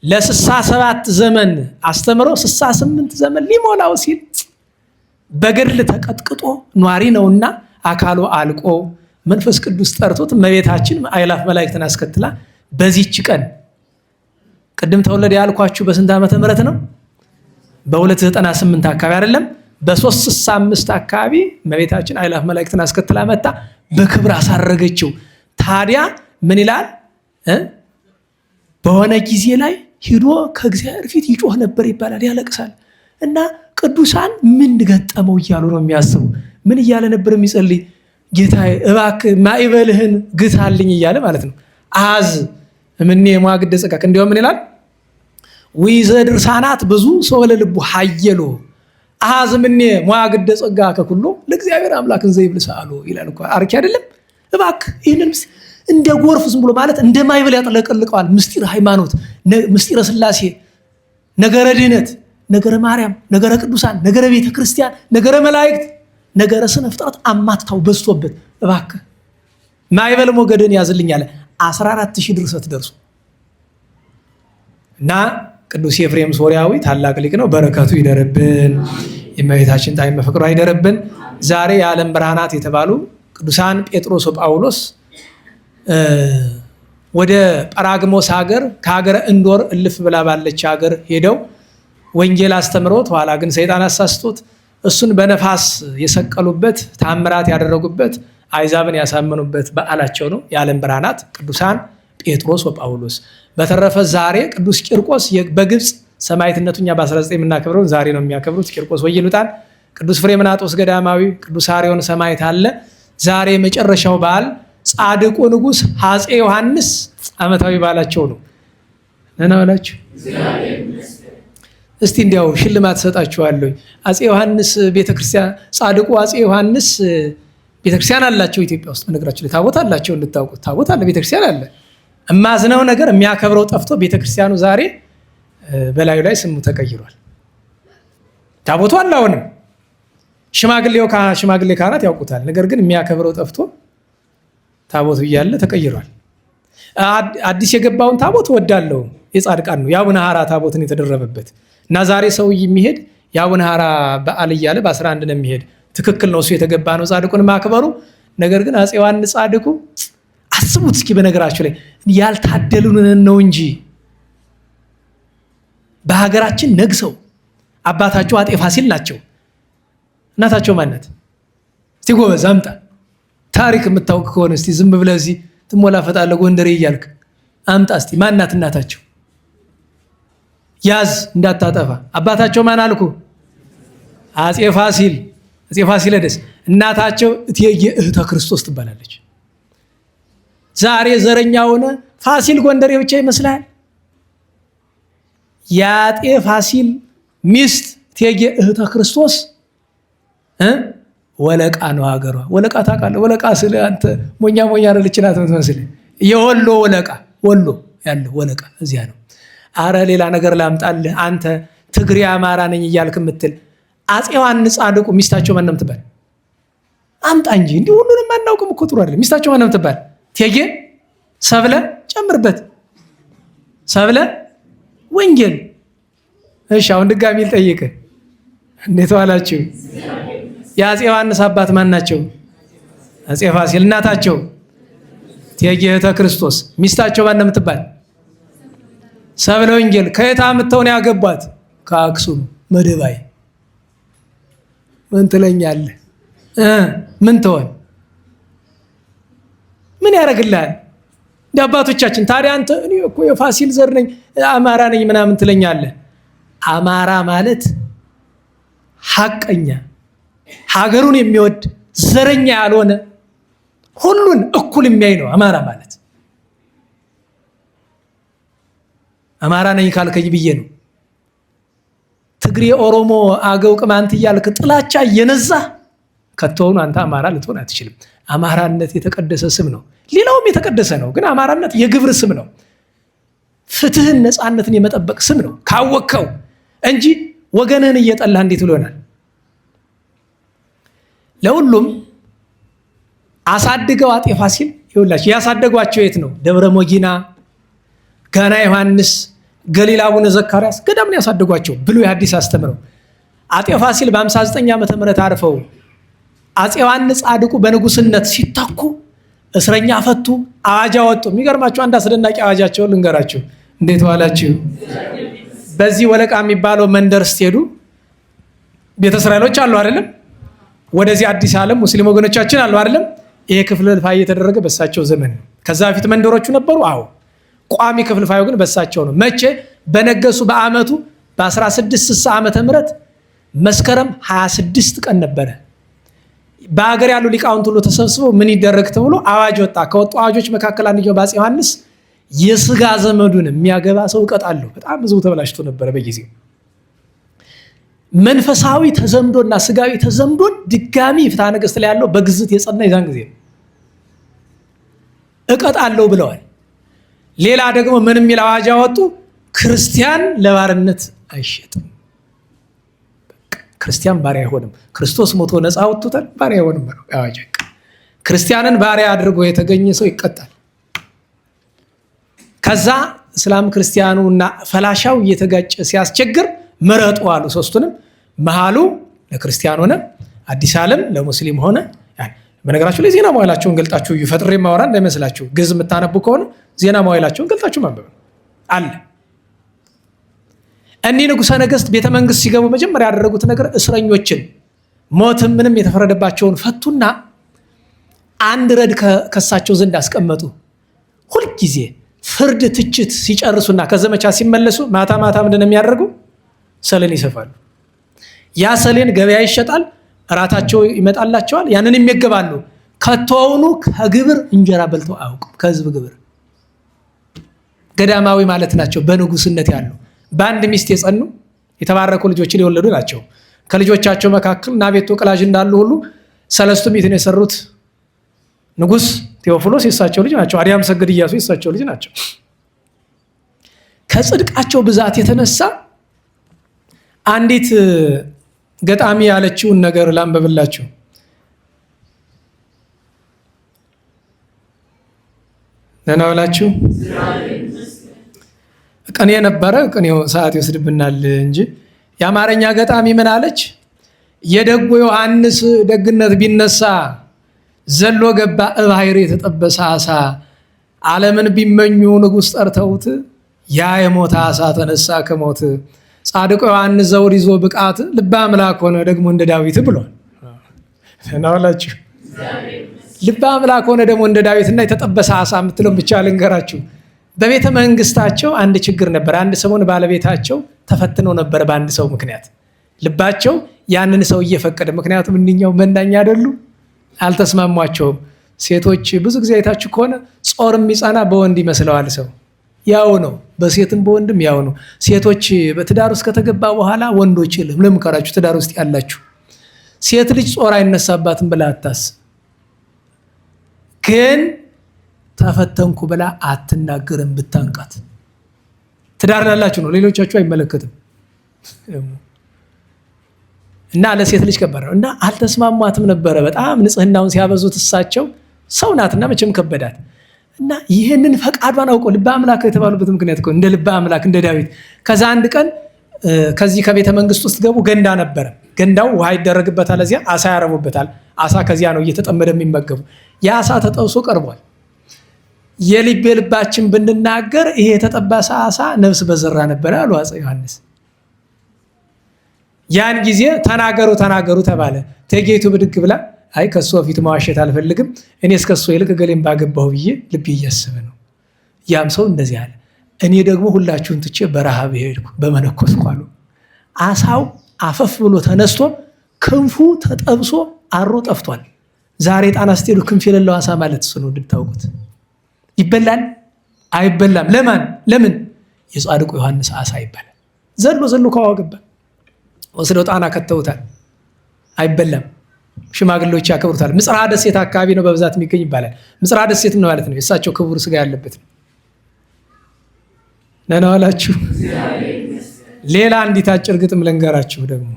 ለ67 ዘመን አስተምሮ 68 ዘመን ሊሞላው ሲል በገድል ተቀጥቅጦ ኗሪ ነውና አካሉ አልቆ መንፈስ ቅዱስ ጠርቶት እመቤታችን አእላፍ መላእክትን አስከትላ በዚህች ቀን ቅድም ተወለደ ያልኳችሁ በስንት ዓመተ ምህረት ነው? በ298 አካባቢ አይደለም፣ በ365 አካባቢ እመቤታችን አእላፍ መላእክትን አስከትላ መጣ በክብር አሳረገችው። ታዲያ ምን ይላል? በሆነ ጊዜ ላይ ሂዶ ከእግዚአብሔር ፊት ይጮህ ነበር ይባላል፣ ያለቅሳል። እና ቅዱሳን ምን ገጠመው እያሉ ነው የሚያስቡ። ምን እያለ ነበር የሚጸልይ? ጌታዬ እባክህ ማዕበልህን ግታልኝ እያለ ማለት ነው። አዝ እምኔ ሟግደ ጸቃቅ እንዲያው ምን ይላል? ወይዘ ድርሳናት ብዙ ሰው ለልቡ ሀየሎ አሃዝምኔ ሟግደ ጸጋ ከኩሎ ለእግዚአብሔር አምላክ እንዘ ይብልሳሉ ይላል እኮ አርኪ አይደለም። እባክህ ይህንን እንደ ጎርፍ ዝም ብሎ ማለት እንደማይበል ያጥለቀልቀዋል። ምስጢረ ሃይማኖት፣ ምስጢረ ሥላሴ፣ ነገረ ድህነት፣ ነገረ ማርያም፣ ነገረ ቅዱሳን፣ ነገረ ቤተ ክርስቲያን፣ ነገረ መላእክት፣ ነገረ ስነ ፍጥረት አማትታው በዝቶበት እባክህ ማይበል ሞገድን ያዝልኝ አለ። 14000 ድርሰት ደርሶ እና ቅዱስ ኤፍሬም ሶርያዊ ታላቅ ሊቅ ነው። በረከቱ ይደርብን፣ የእመቤታችን ጣዕመ ፍቅሯ ይደርብን። ዛሬ የዓለም ብርሃናት የተባሉ ቅዱሳን ጴጥሮስ ጳውሎስ ወደ ጳራግሞስ ሀገር ከሀገረ እንዶር እልፍ ብላ ባለች ሀገር ሄደው ወንጌል አስተምሮት ኋላ ግን ሰይጣን አሳስቶት እሱን በነፋስ የሰቀሉበት ታምራት ያደረጉበት አይዛብን ያሳመኑበት በዓላቸው ነው የዓለም ብርሃናት ቅዱሳን ጴጥሮስ ወጳውሎስ። በተረፈ ዛሬ ቅዱስ ቂርቆስ በግብፅ ሰማዕትነቱ እኛ በ19 የምናከብረውን ዛሬ ነው የሚያከብሩት። ቂርቆስ ወይሉጣን፣ ቅዱስ ፍሬምናጦስ ገዳማዊ፣ ቅዱስ አርዮን ሰማዕት አለ። ዛሬ መጨረሻው በዓል ጻድቁ ንጉሥ አፄ ዮሐንስ ዓመታዊ በዓላቸው ነው። ነና በላችሁ። እስቲ እንዲያው ሽልማት ሰጣችኋለሁ። አፄ ዮሐንስ ቤተክርስቲያን፣ ጻድቁ አፄ ዮሐንስ ቤተክርስቲያን አላቸው ኢትዮጵያ ውስጥ። በነገራችሁ ላይ ታቦት አላቸው እንድታውቁት። ታቦት አለ፣ ቤተክርስቲያን አለ። እማዝነው ነገር የሚያከብረው ጠፍቶ ቤተክርስቲያኑ ዛሬ በላዩ ላይ ስሙ ተቀይሯል። ታቦቱ አለ አሁንም፣ ሽማግሌ ካህናት ያውቁታል። ነገር ግን የሚያከብረው ጠፍቶ ታቦቱ እያለ ተቀይሯል። አዲስ የገባውን ታቦት ወዳለው የጻድቃን ነው የአቡነ ሐራ ታቦትን የተደረበበት እና ዛሬ ሰው የሚሄድ የአቡነ ሐራ በዓል እያለ በ11 ነው የሚሄድ። ትክክል ነው፣ እሱ የተገባ ነው ጻድቁን ማክበሩ። ነገር ግን አፄ ዮሐንስ ጻድቁ አስቡት እስኪ፣ በነገራችሁ ላይ ያልታደሉን ነው እንጂ በሀገራችን ነግሰው አባታቸው አጤ ፋሲል ናቸው። እናታቸው ማነት? እስቲ ጎበዝ አምጣ። ታሪክ የምታውቅ ከሆነ እስቲ ዝም ብለህ እዚህ ትሞላፈጣለህ ጎንደሬ እያልክ አምጣ እስቲ። ማናት እናታቸው? ያዝ እንዳታጠፋ። አባታቸው ማን አልኩ? አፄ ፋሲል፣ አፄ ፋሲለደስ። እናታቸው እቴጌ እህተ ክርስቶስ ትባላለች። ዛሬ ዘረኛ ሆነ ፋሲል ጎንደሬ ብቻ ይመስላል። የአጤ ፋሲል ሚስት እቴጌ እህተ ክርስቶስ ወለቃ ነው ሀገሯ። ወለቃ ታውቃለህ? ወለቃ ስለ አንተ ሞኛ አለች ናት የምትመስል። የወሎ ወለቃ፣ ወሎ ያለው ወለቃ እዚያ ነው። አረ ሌላ ነገር ላምጣልህ አንተ ትግሬ አማራ ነኝ እያልክ የምትል አፄ ዮሐንስ ጻድቁ ሚስታቸው ማን ነው የምትባል? አምጣ እንጂ እንዲህ ሁሉንም አናውቅም እኮ ጥሩ አይደለም። ሚስታቸው ማን ነው የምትባል? እቴጌ ሰብለ ጨምርበት፣ ሰብለ ወንጌል። እሺ አሁን ድጋሚ ልጠይቅህ፣ እንዴት ዋላችሁ? የአፄ ዮሐንስ አባት ማን ናቸው? አፄ ፋሲል። እናታቸው እቴጌ እህተ ክርስቶስ። ሚስታቸው ማን ነው የምትባል? ሰብለ ወንጌል። ከየት አምጥተው ነው ያገቧት? ከአክሱም መደባይ። ምን ትለኛለህ? ምን ትሆን? ምን ያደርግልሃል? እንደ አባቶቻችን። ታዲያ አንተ እኔ እኮ የፋሲል ዘር ነኝ አማራ ነኝ ምናምን ትለኛለህ። አማራ ማለት ሐቀኛ፣ ሀገሩን የሚወድ ዘረኛ ያልሆነ ሁሉን እኩል የሚያይ ነው አማራ ማለት። አማራ ነኝ ካልከኝ ብዬ ነው። ትግሬ፣ ኦሮሞ፣ አገው፣ ቅማንት እያልክ ጥላቻ እየነዛ ከተሆኑ አንተ አማራ ልትሆን አትችልም። አማራነት የተቀደሰ ስም ነው። ሌላውም የተቀደሰ ነው፣ ግን አማራነት የግብር ስም ነው። ፍትህን፣ ነፃነትን የመጠበቅ ስም ነው ካወቅከው እንጂ ወገንህን እየጠላህ እንዴት ይሆናል? ለሁሉም አሳድገው አጤ ፋሲል ይኸውላችሁ ያሳደጓቸው የት ነው? ደብረ ሞጊና፣ ጋና ዮሐንስ፣ ገሊላ አቡነ ዘካርያስ ገዳም ነው ያሳደጓቸው። ብሉይ ሐዲስ አስተምረው አጤ ፋሲል በ59 ዓመተ ምህረት አርፈው አፄ ዮሐንስ ጻድቁ በንጉስነት ሲታኩ እስረኛ ፈቱ፣ አዋጅ አወጡ። የሚገርማችሁ አንድ አስደናቂ አዋጃቸውን ልንገራችሁ። እንዴት ዋላችሁ? በዚህ ወለቃ የሚባለው መንደር ስትሄዱ ቤተ እስራኤሎች አሉ አይደለም? ወደዚህ አዲስ ዓለም ሙስሊም ወገኖቻችን አሉ አይደለም? ይሄ ክፍልፋይ የተደረገ በሳቸው ዘመን ነው። ከዛ በፊት መንደሮቹ ነበሩ። አዎ፣ ቋሚ ክፍልፋዩ ግን በሳቸው ነው። መቼ? በነገሱ በአመቱ በ1660 ዓመተ ምህረት መስከረም 26 ቀን ነበረ። በሀገር ያሉ ሊቃውንት ሁሉ ተሰብስበው ምን ይደረግ ተብሎ አዋጅ ወጣ። ከወጡ አዋጆች መካከል አንደኛው በአፄ ዮሐንስ የስጋ ዘመዱን የሚያገባ ሰው እቀጣለሁ። በጣም ብዙ ተበላሽቶ ነበረ በጊዜው። መንፈሳዊ ተዘምዶና ስጋዊ ተዘምዶ ድጋሚ ፍትሐ ነገሥት ላይ ያለው በግዝት የጸና የዛን ጊዜ እቀጣለሁ ብለዋል። ሌላ ደግሞ ምን የሚል አዋጅ አወጡ? ክርስቲያን ለባርነት አይሸጥም። ክርስቲያን ባሪያ አይሆንም። ክርስቶስ ሞቶ ነፃ አውጥቶታል። ባሪያ አይሆንም አዋጅ። ክርስቲያንን ባሪያ አድርጎ የተገኘ ሰው ይቀጣል። ከዛ እስላም ክርስቲያኑ እና ፈላሻው እየተጋጨ ሲያስቸግር ምረጡ አሉ ሶስቱንም። መሃሉ ለክርስቲያን ሆነ፣ አዲስ ዓለም ለሙስሊም ሆነ። በነገራችሁ ላይ ዜና መዋዕላቸውን ገልጣችሁ ፈጥሬ ማወራ እንዳይመስላችሁ። ግዕዝ የምታነቡ ከሆነ ዜና መዋዕላቸውን ገልጣችሁ ማንበብ አለ። እኒህ ንጉሠ ነገሥት ቤተ መንግስት ሲገቡ መጀመሪያ ያደረጉት ነገር እስረኞችን ሞትም ምንም የተፈረደባቸውን ፈቱና አንድ ረድ ከሳቸው ዘንድ አስቀመጡ። ሁልጊዜ ፍርድ ትችት ሲጨርሱና ከዘመቻ ሲመለሱ ማታ ማታ ምንድን ነው የሚያደርጉ? ሰሌን ይሰፋሉ። ያ ሰሌን ገበያ ይሸጣል። እራታቸው ይመጣላቸዋል። ያንን ይመገባሉ። ከቶውኑ ከግብር እንጀራ በልተው አያውቁም። ከህዝብ ግብር ገዳማዊ ማለት ናቸው። በንጉስነት ያሉ በአንድ ሚስት የጸኑ የተባረኩ ልጆችን የወለዱ ናቸው። ከልጆቻቸው መካከል ናቤቶ ቅላዥ እንዳሉ ሁሉ ሰለስቱ ምዕትን የሰሩት ንጉስ ቴዎፍሎስ የሳቸው ልጅ ናቸው። አዲያም ሰግድ ኢያሱ የሳቸው ልጅ ናቸው። ከጽድቃቸው ብዛት የተነሳ አንዲት ገጣሚ ያለችውን ነገር ላንበብላችሁ። ደህና ዋላችሁ። ቅኔ ነበረ። ቅኔው ሰዓት ይወስድብናል እንጂ የአማርኛ ገጣሚ ምን አለች? የደጉ ዮሐንስ ደግነት ቢነሳ ዘሎ ገባ እባሕር የተጠበሰ አሳ። ዓለምን ቢመኙ ንጉሥ ጠርተውት ያ የሞተ አሳ ተነሳ ከሞት። ጻድቁ ዮሐንስ ዘውድ ይዞ ብቃት ልበ አምላክ ሆነ ደግሞ እንደ ዳዊት ብሏል። ናላችሁ ልበ አምላክ ሆነ ደግሞ እንደ ዳዊትና የተጠበሰ አሳ የምትለው ብቻ ልንገራችሁ። በቤተ መንግስታቸው አንድ ችግር ነበር። አንድ ሰሞን ባለቤታቸው ተፈትነው ነበር በአንድ ሰው ምክንያት። ልባቸው ያንን ሰው እየፈቀደ ምክንያቱም እኒኛው መናኛ አይደሉ፣ አልተስማሟቸውም። ሴቶች ብዙ ጊዜ አይታችሁ ከሆነ ጾር የሚጸና በወንድ ይመስለዋል ሰው። ያው ነው፣ በሴትም በወንድም ያው ነው። ሴቶች በትዳር ውስጥ ከተገባ በኋላ ወንዶች ልምከራችሁ፣ ትዳር ውስጥ ያላችሁ ሴት ልጅ ጾር አይነሳባትም ብላ አታስብ። ግን ተፈተንኩ ብላ አትናገርም ብታንቃት። ትዳር ላላችሁ ነው፣ ሌሎቻችሁ አይመለከትም። እና ለሴት ልጅ ከባድ ነው። እና አልተስማሟትም ነበረ። በጣም ንጽህናውን ሲያበዙት እሳቸው ሰው ናትና መቼም ከበዳት። እና ይህንን ፈቃዷን አውቀው ልበ አምላክ የተባሉበት ምክንያት እንደ ልበ አምላክ እንደ ዳዊት። ከዛ አንድ ቀን ከዚህ ከቤተ መንግስት ውስጥ ገቡ። ገንዳ ነበረ። ገንዳው ውሃ ይደረግበታል፣ እዚያ አሳ ያረቡበታል። አሳ ከዚያ ነው እየተጠመደ የሚመገቡ። የአሳ ተጠብሶ ቀርቧል። የልቤ ልባችን ብንናገር ይሄ የተጠበሰ አሳ ነፍስ በዘራ ነበረ አሉ አፄ ዮሐንስ። ያን ጊዜ ተናገሩ ተናገሩ ተባለ። እቴጌይቱ ብድግ ብላ አይ ከሱ በፊት መዋሸት አልፈልግም፣ እኔ እስከሱ ይልቅ ገሌም ባገባሁ ብዬ ልቤ እያሰበ ነው። ያም ሰው እንደዚህ አለ፣ እኔ ደግሞ ሁላችሁን ትቼ በረሃብ ሄድኩ በመነኮስኩ አሉ። አሳው አፈፍ ብሎ ተነስቶ ክንፉ ተጠብሶ አሮ ጠፍቷል። ዛሬ ጣና ስትሄዱ ክንፍ የሌለው አሳ ማለት እሱ ነው እንድታውቁት። ይበላል አይበላም? ለምን? የጻድቁ ዮሐንስ አሳ ይባላል። ዘሎ ዘሎ ከውሃ ገባ፣ ወስደው ጣና ከተውታል። አይበላም። ሽማግሌዎች ያከብሩታል። ምጽራ ደሴት አካባቢ ነው በብዛት የሚገኝ ይባላል። ምጽራ ደሴት ነው ማለት ነው፣ የእሳቸው ክቡር ስጋ ያለበት ነው። ደህና ዋላችሁ። ሌላ አንዲት አጭር ግጥም ልንገራችሁ ደግሞ።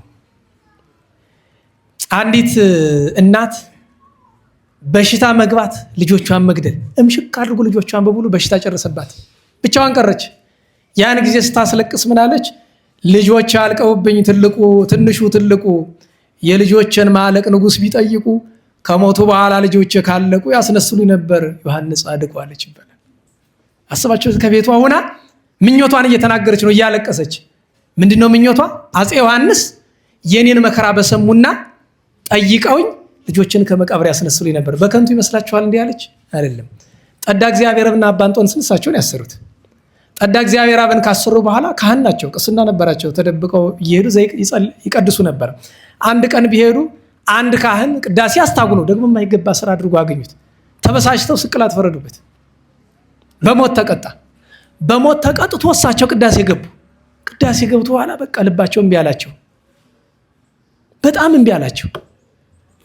አንዲት እናት በሽታ መግባት ልጆቿን መግደል እምሽክ አድርጎ ልጆቿን በሙሉ በሽታ ጨረሰባት፣ ብቻዋን ቀረች። ያን ጊዜ ስታስለቅስ ምን አለች? ልጆች አልቀውብኝ ትንሹ ትልቁ የልጆችን ማለቅ ንጉሥ ቢጠይቁ ከሞቱ በኋላ ልጆች ካለቁ ያስነስሉ ነበር ዮሐንስ ጻድቁ አለች ይባላል። አስባችሁ ከቤቷ ሆና ምኞቷን እየተናገረች ነው እያለቀሰች። ምንድነው ምኞቷ? አፄ ዮሐንስ የኔን መከራ በሰሙና ጠይቀውኝ ልጆችን ከመቃብር ያስነስሉኝ ነበር። በከንቱ ይመስላችኋል እንዲህ አለች? አይደለም። ጠዳ እግዚአብሔርና አባ እንጦንስን እሳቸውን ያሰሩት። ጠዳ እግዚአብሔር አብን ካሰሩ በኋላ ካህን ናቸው፣ ቅስና ነበራቸው። ተደብቀው እየሄዱ ይቀድሱ ነበር። አንድ ቀን ቢሄዱ አንድ ካህን ቅዳሴ አስታጉሎ ደግሞ የማይገባ ስራ አድርጎ አገኙት። ተበሳጭተው ስቅላት ፈረዱበት። በሞት ተቀጣ። በሞት ተቀጥቶ እሳቸው ቅዳሴ ገቡ። ቅዳሴ ገብቶ በኋላ በቃ ልባቸው እምቢ አላቸው። በጣም እምቢ አላቸው።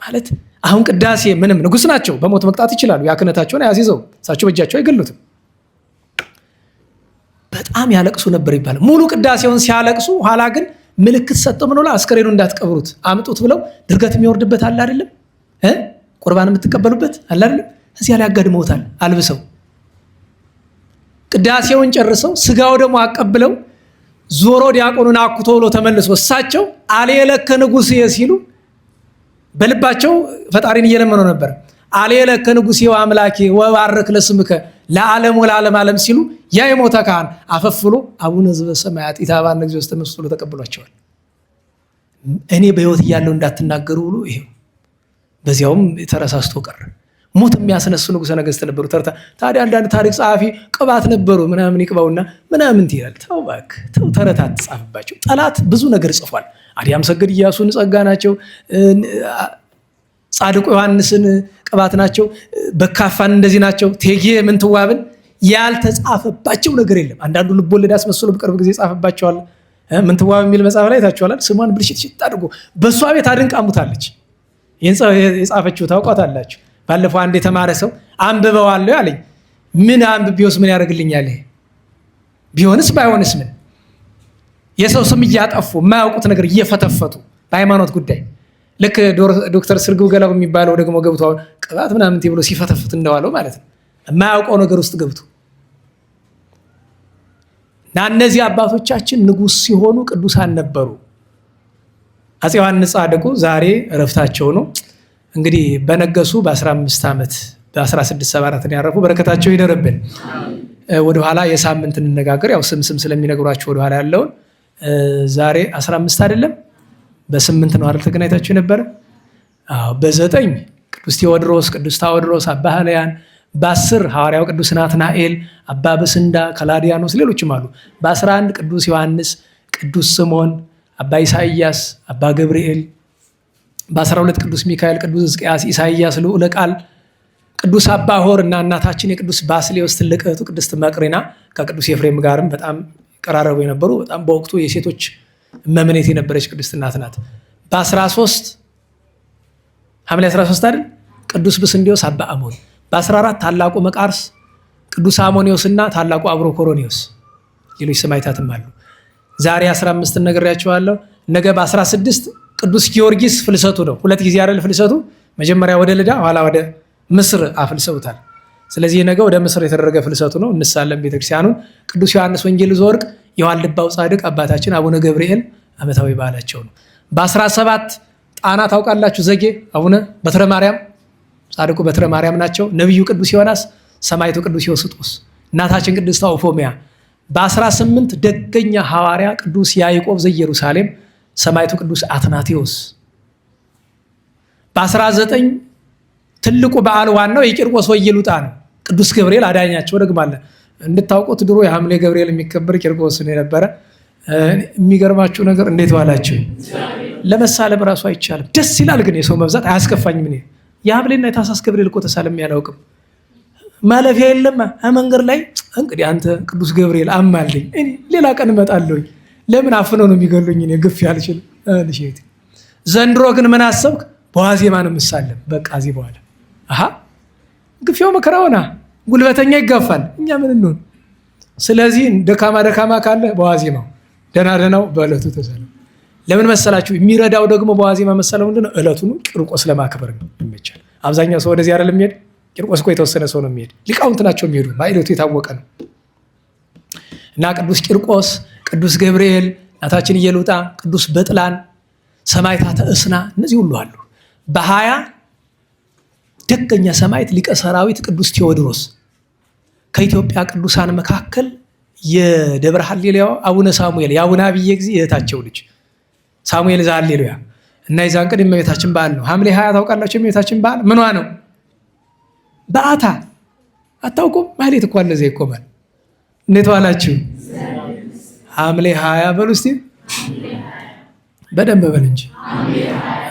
ማለት አሁን ቅዳሴ ምንም ንጉሥ ናቸው፣ በሞት መቅጣት ይችላሉ። ያ ክህነታቸውን አያስይዘው እሳቸው በእጃቸው አይገሉትም። በጣም ያለቅሱ ነበር ይባላል። ሙሉ ቅዳሴውን ሲያለቅሱ ኋላ ግን ምልክት ሰጠው። ምን ብለው አስከሬኑ እንዳትቀብሩት አምጡት ብለው ድርገት የሚወርድበት አለ አይደለም፣ ቁርባን የምትቀበሉበት አለ አይደለም፣ እዚያ ላይ አጋድመውታል አልብሰው። ቅዳሴውን ጨርሰው ስጋው ደግሞ አቀብለው ዞሮ ዲያቆኑን አኩቶ ብሎ ተመልሶ እሳቸው አሌለከ ንጉሥ ሲሉ በልባቸው ፈጣሪን እየለመኑ ነበር። አሌለከ ንጉሥ አምላኬ ወባርክ ለስምከ ለዓለም ወለዓለም ዓለም ሲሉ ያ የሞተ ካህን አፈፍሎ አቡነ ዘበሰማያት ኢታባነ እግዚኦ ተመስሎ ተቀብሏቸዋል። እኔ በሕይወት እያለሁ እንዳትናገሩ ብሎ ይሄው በዚያውም ተረሳስቶ ቀረ። ሞት የሚያስነሱ ንጉሠ ነገሥት ነበሩ። ታዲያ አንዳንድ ታሪክ ጸሐፊ ቅባት ነበሩ ምናምን ይቅባውና ምናምን ይላል። ተው እባክህ ተው፣ ተረት አትጻፍባቸው። ጠላት ብዙ ነገር ጽፏል። አዲያም ሰገድ ኢያሱን ጸጋ ናቸው፣ ጻድቁ ዮሐንስን ቅባት ናቸው፣ በካፋን እንደዚህ ናቸው፣ ቴጌ ምንትዋብን ያልተጻፈባቸው ነገር የለም። አንዳንዱ ልቦለድ አስመስሎ በቅርብ ጊዜ ጻፈባቸዋል። ምንትዋብ የሚል መጽሐፍ ላይ ታችኋላል። ስሟን ብልሽት አድርጎ በእሷ ቤት አድንቃሙታለች። ይህን የጻፈችው ታውቋታላችሁ። ባለፈው አንድ የተማረ ሰው አንብበዋለሁ አለኝ። ምን አንብቤውስ ምን ያደርግልኛል? ቢሆንስ ባይሆንስ ምን? የሰው ስም እያጠፉ የማያውቁት ነገር እየፈተፈቱ በሃይማኖት ጉዳይ ልክ ዶክተር ስርግው ገላው የሚባለው ደግሞ ገብቶ አሁን ቅባት ምናምን ብሎ ሲፈተፍት እንደዋለው ማለት ነው። የማያውቀው ነገር ውስጥ ገብቶ እና እነዚህ አባቶቻችን ንጉሥ ሲሆኑ ቅዱሳን ነበሩ። አፄ ዮሐንስ ጻድቁ ዛሬ እረፍታቸው ነው። እንግዲህ በነገሱ በ15 ዓመት በ1674 ነው ያረፉ። በረከታቸው ይደርብን። ወደኋላ የሳምንት እንነጋገር። ያው ስም ስለሚነግሯቸው ወደኋላ ያለውን ዛሬ 15 አይደለም በ8 ነው አይደል ተገናኝታችሁ የነበረ? አዎ በ9 ቅዱስ ቴዎድሮስ፣ ቅዱስ ታዎድሮስ፣ አባ ሐለያን፣ በ10 ሐዋርያው ቅዱስ ናትናኤል፣ አባ በስንዳ፣ ከላዲያኖስ ሌሎችም አሉ። በ11 ቅዱስ ዮሐንስ፣ ቅዱስ ስምዖን፣ አባ ኢሳይያስ፣ አባ ገብርኤል፣ በ12 ቅዱስ ሚካኤል፣ ቅዱስ ሕዝቅያስ፣ ኢሳይያስ ልዑለ ቃል፣ ቅዱስ አባ ሆር እና እናታችን የቅዱስ ባስሌዎስ ትልቅ እህቱ ቅድስት መቅሪና ከቅዱስ ኤፍሬም ጋርም በጣም ቀራረቡ የነበሩ በጣም በወቅቱ የሴቶች እመምኔት የነበረች ቅድስት እናት ናት። በ13 ሐምሌ 13 አይደል ቅዱስ ብስንዲዮስ አባ አሞን፣ በ14 ታላቁ መቃርስ ቅዱስ አሞኒዮስ እና ታላቁ አብሮ ኮሮኒዮስ፣ ሌሎች ሰማዕታትም አሉ። ዛሬ 15 ነግሬያቸዋለሁ። ነገ በ16 ቅዱስ ጊዮርጊስ ፍልሰቱ ነው። 2 ጊዜ አይደል ፍልሰቱ? መጀመሪያ ወደ ልዳ ኋላ ወደ ምስር አፍልሰውታል። ስለዚህ ነገ ወደ ምስር የተደረገ ፍልሰቱ ነው። እንሳለን ቤተክርስቲያኑን። ቅዱስ ዮሐንስ ወንጌል ዘወርቅ የዋልድባው ጻድቅ አባታችን አቡነ ገብርኤል ዓመታዊ በዓላቸው ነው። በ17 ጣና ታውቃላችሁ፣ ዘጌ አቡነ በትረ ማርያም ጻድቁ በትረ ማርያም ናቸው። ነቢዩ ቅዱስ ዮናስ፣ ሰማዕቱ ቅዱስ ዮስጦስ፣ እናታችን ቅድስት አውፎሚያ። በ18 ደገኛ ሐዋርያ ቅዱስ ያዕቆብ ዘኢየሩሳሌም፣ ሰማዕቱ ቅዱስ አትናቴዎስ። በ19 ትልቁ በዓል ዋናው የቂርቆስ ወየሉጣ ነው። ቅዱስ ገብርኤል አዳኛቸው ደግማለን። እንድታውቁት ድሮ የሐምሌ ገብርኤል የሚከበር ቂርቆስን የነበረ። የሚገርማችሁ ነገር እንዴት ዋላችሁ? ለመሳለም ራሱ አይቻልም። ደስ ይላል ግን የሰው መብዛት አያስከፋኝም። እኔ የሐምሌና የታኅሳስ ገብርኤል እኮ ተሳለም ያላውቅም። ማለፊያ የለም መንገድ ላይ። እንግዲህ አንተ ቅዱስ ገብርኤል አማልኝ፣ እኔ ሌላ ቀን እመጣለሁኝ። ለምን አፍነው ነው የሚገሉኝ? እኔ ግፍ አልችልም። ዘንድሮ ግን ምን አሰብክ? በዋዜማ ነው የምሳለም። በቃ እዚህ በኋላ ግፊያው መከራ ሆና ጉልበተኛ ይጋፋል። እኛ ምን እንሆን? ስለዚህ ደካማ ካለ በዋዜማው፣ ደናው በዕለቱ ተሰለም። ለምን መሰላችሁ? የሚረዳው ደግሞ በዋዜማ መሰለው ምንድነው? ዕለቱን ቂርቆስ ለማክበር ይመቻል። አብዛኛው ሰው ወደዚህ አይደለም የሚሄድ። ቂርቆስ እኮ የተወሰነ ሰው ነው የሚሄድ። ሊቃውንት ናቸው የሚሄዱ። በዕለቱ የታወቀ ነው እና ቅዱስ ቂርቆስ፣ ቅዱስ ገብርኤል፣ እናታችን ኢየሉጣ፣ ቅዱስ በጥላን፣ ሰማዕታተ እስና እነዚህ ሁሉ አሉ። በ20 ደገኛ ሰማዕት ሊቀ ሰራዊት ቅዱስ ቴዎድሮስ ከኢትዮጵያ ቅዱሳን መካከል የደብረ ሃሌሉያ አቡነ ሳሙኤል የአቡነ አብየ ጊዜ እህታቸው ልጅ ሳሙኤል ዘሃሌሉያ እና የዛን ቀን የእመቤታችን በዓል ነው። ሐምሌ 20 ታውቃላችሁ? የእመቤታችን በዓል ምኗ ነው? በዓታ አታውቁም? ማህሌት እኮ እንደዚህ ይቆማል። እንዴት ዋላችሁ? ሐምሌ 20 በሉ እስቲ በደንብ በል እንጂ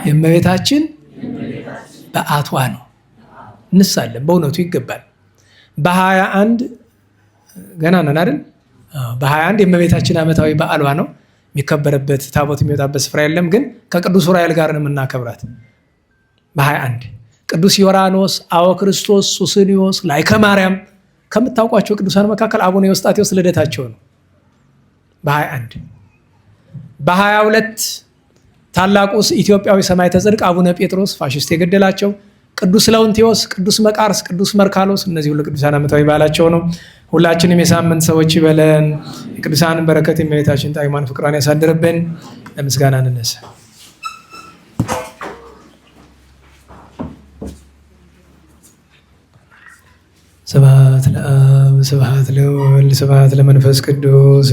የእመቤታችን በዓቷ ነው። እንሳለን፣ በእውነቱ ይገባል። በ21 ገና ነን አይደል? በ21 የእመቤታችን ዓመታዊ በዓሏ ነው። የሚከበረበት ታቦት የሚወጣበት ስፍራ የለም። ግን ከቅዱስ ዑራኤል ጋር ነው የምናከብራት በ21 ቅዱስ ዮራኖስ፣ አወ ክርስቶስ፣ ሱስንዮስ፣ ላይከ ማርያም ከምታውቋቸው ቅዱሳን መካከል አቡነ ኤዎስጣቴዎስ ልደታቸው ነው በ21 በ22 ታላቁ ኢትዮጵያዊ ሰማዕተ ጽድቅ አቡነ ጴጥሮስ ፋሽስት የገደላቸው፣ ቅዱስ ለውንቴዎስ፣ ቅዱስ መቃርስ፣ ቅዱስ መርካሎስ እነዚህ ሁሉ ቅዱሳን ዓመታዊ በዓላቸው ነው። ሁላችንም የሳምንት ሰዎች ይበለን። የቅዱሳንን በረከት የእመቤታችን ጣዕሟን ፍቅሯን ያሳድርብን። ለምስጋና እንነሳ። ስብሐት ለአብ ስብሐት ለወልድ ስብሐት ለመንፈስ ቅዱስ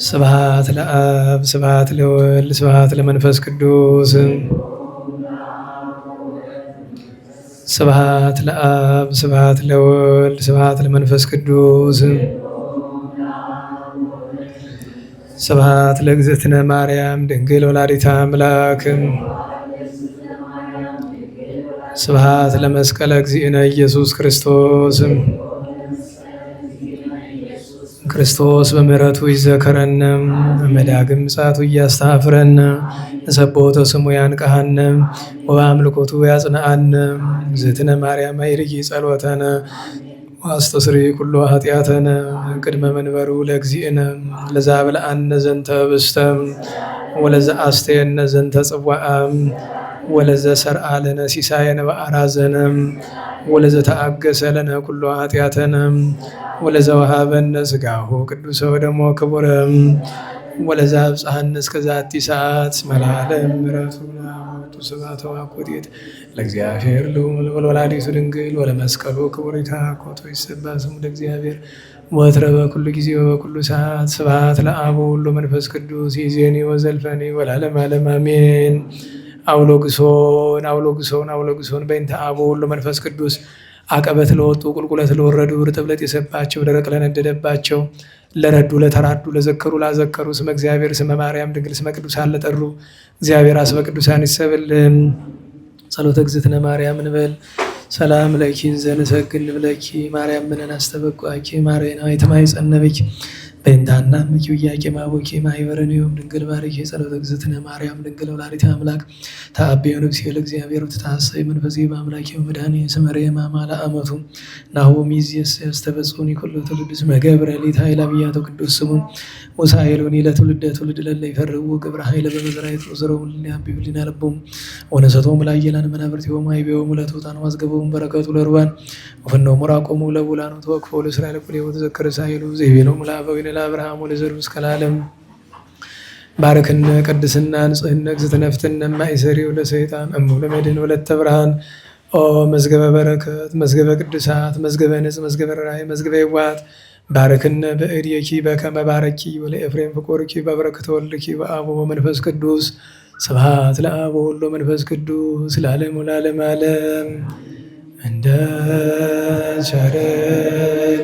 ስብሐት ለአብ ስብሐት ለወልድ ስብሐት ለመንፈስ ቅዱስ ስብሐት ለአብ ስብሐት ለወልድ ስብሐት ለመንፈስ ቅዱስ ስብሐት ለእግዝእትነ ማርያም ድንግል ወላዲተ አምላክ ስብሐት ለመስቀለ እግዚእነ ኢየሱስ ክርስቶስ ክርስቶስ በምሕረቱ ይዘከረነ መዳግም ምጽአቱ እያስተኀፍረነ ንሰብሖተ ስሙ ያንቅሐነ ወበአምልኮቱ ያጽንዓነ እግዝእትነ ማርያም አይርጊ ጸሎተነ ወአስተስርይ ኩሎ ኃጢአተነ ቅድመ መንበሩ ለእግዚእነ ለዘአብልዐነ ዘንተ ኅብስተ ወለዘአስተየነ ዘንተ ጽዋዐ ወለዘሰርዐ ለነ ሲሳየነ በአራዘነ ወለዘተአገሰ ለነ ኩሎ ኃጢአተነ ወለዘወሀበነ ሥጋሁ ቅዱሰ ወደሞ ክቡረ ወለዘአብጽሐነ እስከ ዛቲ ሰዓት መላለም ምሕረቱ ለአብ ስብሐት ወአኮቴት ለእግዚአብሔር ወለወላዲቱ ድንግል ወለመስቀሉ ክቡር ይትሐኮቱ ይትሰበሐ ስሙ ለእግዚአብሔር ወትረ በኩሉ ጊዜ ወበኩሉ ሰዓት ስብሐት ለአብ ወወልድ ወመንፈስ ቅዱስ ይእዜኒ ወዘልፈኒ ወለዓለመ ዓለም አሜን። አውሎግሶን አውሎግሶን አውሎግሶን በእንተ አብ ወወልድ ወመንፈስ ቅዱስ አቀበት ለወጡ ቁልቁለት ለወረዱ ርጥብለት የሰባቸው ደረቅ ለነደደባቸው ለረዱ ለተራዱ ለዘከሩ ላዘከሩ ስመ እግዚአብሔር ስመ ማርያም ድንግል ስመ ቅዱሳን ለጠሩ እግዚአብሔር አስበ ቅዱሳን ይሰብልን። ጸሎተ እግዝእትነ ማርያም እንበል። ሰላም ለኪ ዘንሰግድ ንብለኪ ማርያም ምንን አስተበቋኪ ማርያም የተማይጸነበኪ በእንታና ምኪውያቄ ማቦኬ ማይበረኒዮም ድንግል ባርኪ ጸሎተ እግዝእትነ ማርያም ድንግል ወላዲተ አምላክ ተአብዮ ነፍሴ ለእግዚአብሔር ወትታሰይ መንፈሴ በአምላኬ ወመድኃኔ ስመሬ ማማላ አመቱ ናሁ ሚዝየስ ያስተበጽኡኒ ኩሉ ትውልድ እስመ ገብረ ሊት ኃይለ አብያተ ቅዱስ ስሙ ወሳይሉኒ ለትውልደ ትውልድ ለለ ይፈርው ግብረ ኃይለ በመዝራይት ወዘረው ለያቢብ ሊናለቦም ወነሰቶም ላየላን መናብርቲዮም አይቤዮም ለተውጣን ዋዝገበውም በረከቱ ለርባን ወፈነው ሙራቆሙ ለቡላኑ ተወክፈው ለእስራኤል ኩል ወተዘከረ ሳይሉ ዘይቤኖም ለአበዊነ ለአብርሃም ወለዘሩ እስከ ለዓለም ባረክነ ቅድስና ንጽሕነ እግዝእትነ ፍትነ ማእሰሪው ለሰይጣን እሙ ለመድኅን ወለተ ብርሃን ኦ መዝገበ በረከት መዝገበ ቅዱሳት መዝገበ ንጽሕ መዝገበ ራእይ መዝገበ ይዋት ባረክነ በእድየኪ በከመ ባረኪ ወለኤፍሬም ፍቁርኪ በበረከተ ወልድኪ በአብ ወመንፈስ ቅዱስ ስብሐት ለአብ ወወልድ ወመንፈስ ቅዱስ ለዓለሙ ለዓለመ ዓለም። እንደ ቸርነት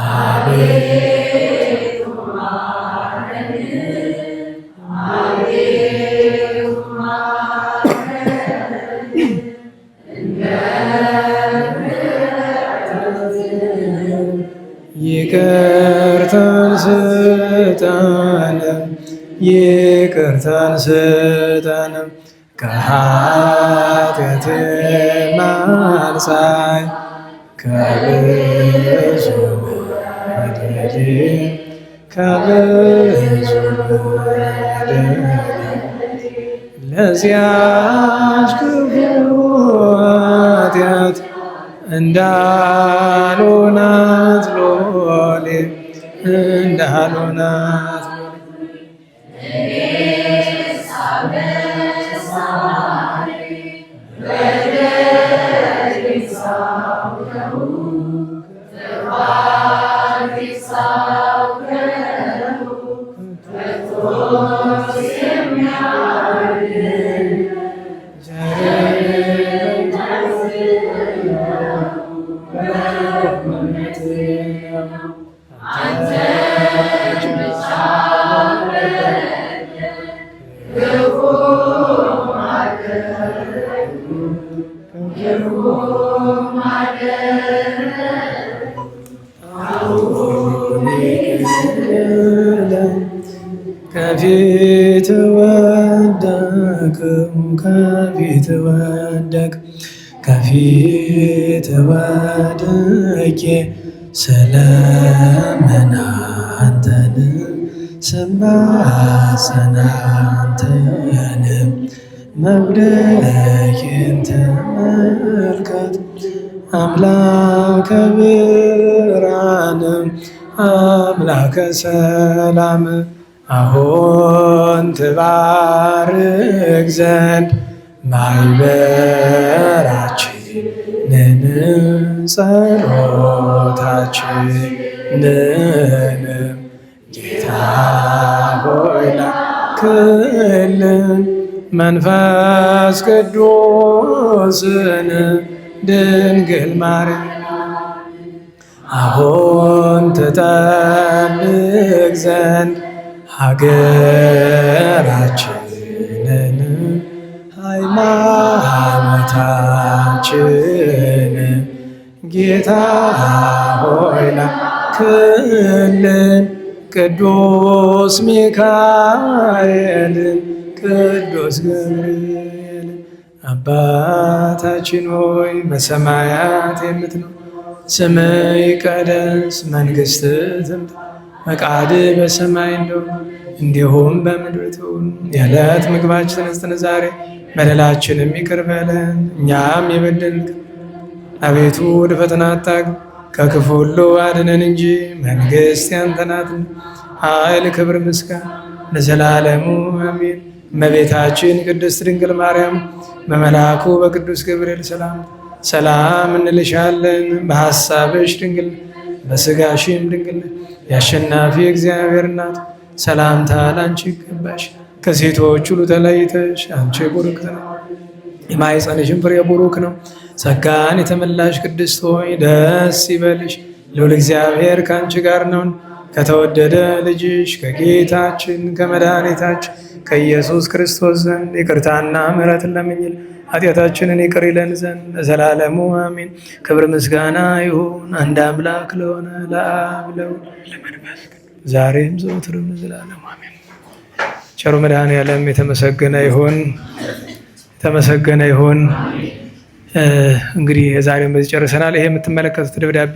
አቤቱ ማረን፣ አቤቱ ማረን፣ እንደ ምሕረትህ ይቅርታን ስጠን፣ ይቅርታን ስጠን ከኃጢአት ማንጻት ከብዙ በደል ከብዙ በደል ለዚያች ክፉ ኃጢአት እንዳልሆናት ሎሌ እንዳልሆናት Oh ከፊት ወደቅሁ ከፊት ወደቅሁ ከፊት ወድቄ ስለምን አንተን ስማጸን አንተን መውደቄን ተመልከት አምላከ ብርሃን አምላከ ሰላም አሁን ትባርክ ዘንድ ማኅበራችንን ጸሎታችንን ጌታ ሆይ ላክልን መንፈስ ቅዱስን ድንግል ማርያም አሁን ትጠብቅ ዘንድ ሀገራችንን ሃይማኖታችንን ጌታ ሆይ ላክልን ቅዱስ ሚካኤልን ቅዱስ ገብርኤልን አባታችን ሆይ በሰማያት የምትኖር ስምህ ይቀደስ መንግሥትህ ትምጣ ፈቃድህ በሰማይ እንዲሁም በምድር ትሁን። የዕለት ምግባችንን ስጠን ዛሬ በደላችንን ይቅር በለን እኛም የበደሉንን አቤቱ ወደ ፈተና አታግባን ከክፉ ሁሉ አድነን እንጂ መንግሥት ያንተ ናትና ኃይል፣ ክብር፣ ምስጋና ለዘላለሙ አሜን። እመቤታችን ቅድስት ድንግል ማርያም በመልአኩ በቅዱስ ገብርኤል ሰላም እንልሻለን። በሐሳብሽ ድንግል በሥጋሽም ድንግል የአሸናፊ እግዚአብሔር እናት ሰላምታ ላንቺ ይገባሽ። ከሴቶች ሁሉ ተለይተሽ አንቺ ቡሩክ ነሽ፣ የማኅፀንሽም ፍሬ ቡሩክ ነው። ጸጋን የተመላሽ ቅድስት ሆይ ደስ ይበልሽ፣ ልዑል እግዚአብሔር ከአንቺ ጋር ነውን። ከተወደደ ልጅሽ ከጌታችን ከመድኃኒታችን ከኢየሱስ ክርስቶስ ዘንድ ይቅርታና ምሕረትን ለምኝል ኃጢአታችንን ይቅር ይለን ዘንድ ለዘላለሙ አሜን። ክብር ምስጋና ይሁን አንድ አምላክ ለሆነ ለአብ ለወልድ ለመንፈስ ቅዱስ ዛሬም ዘወትርም ለዘላለሙ አሜን። ቸሩ መድኃኔዓለም የተመሰገነ ይሁን፣ የተመሰገነ ይሁን። እንግዲህ የዛሬውን በዚህ ጨርሰናል። ይሄ የምትመለከቱት ደብዳቤ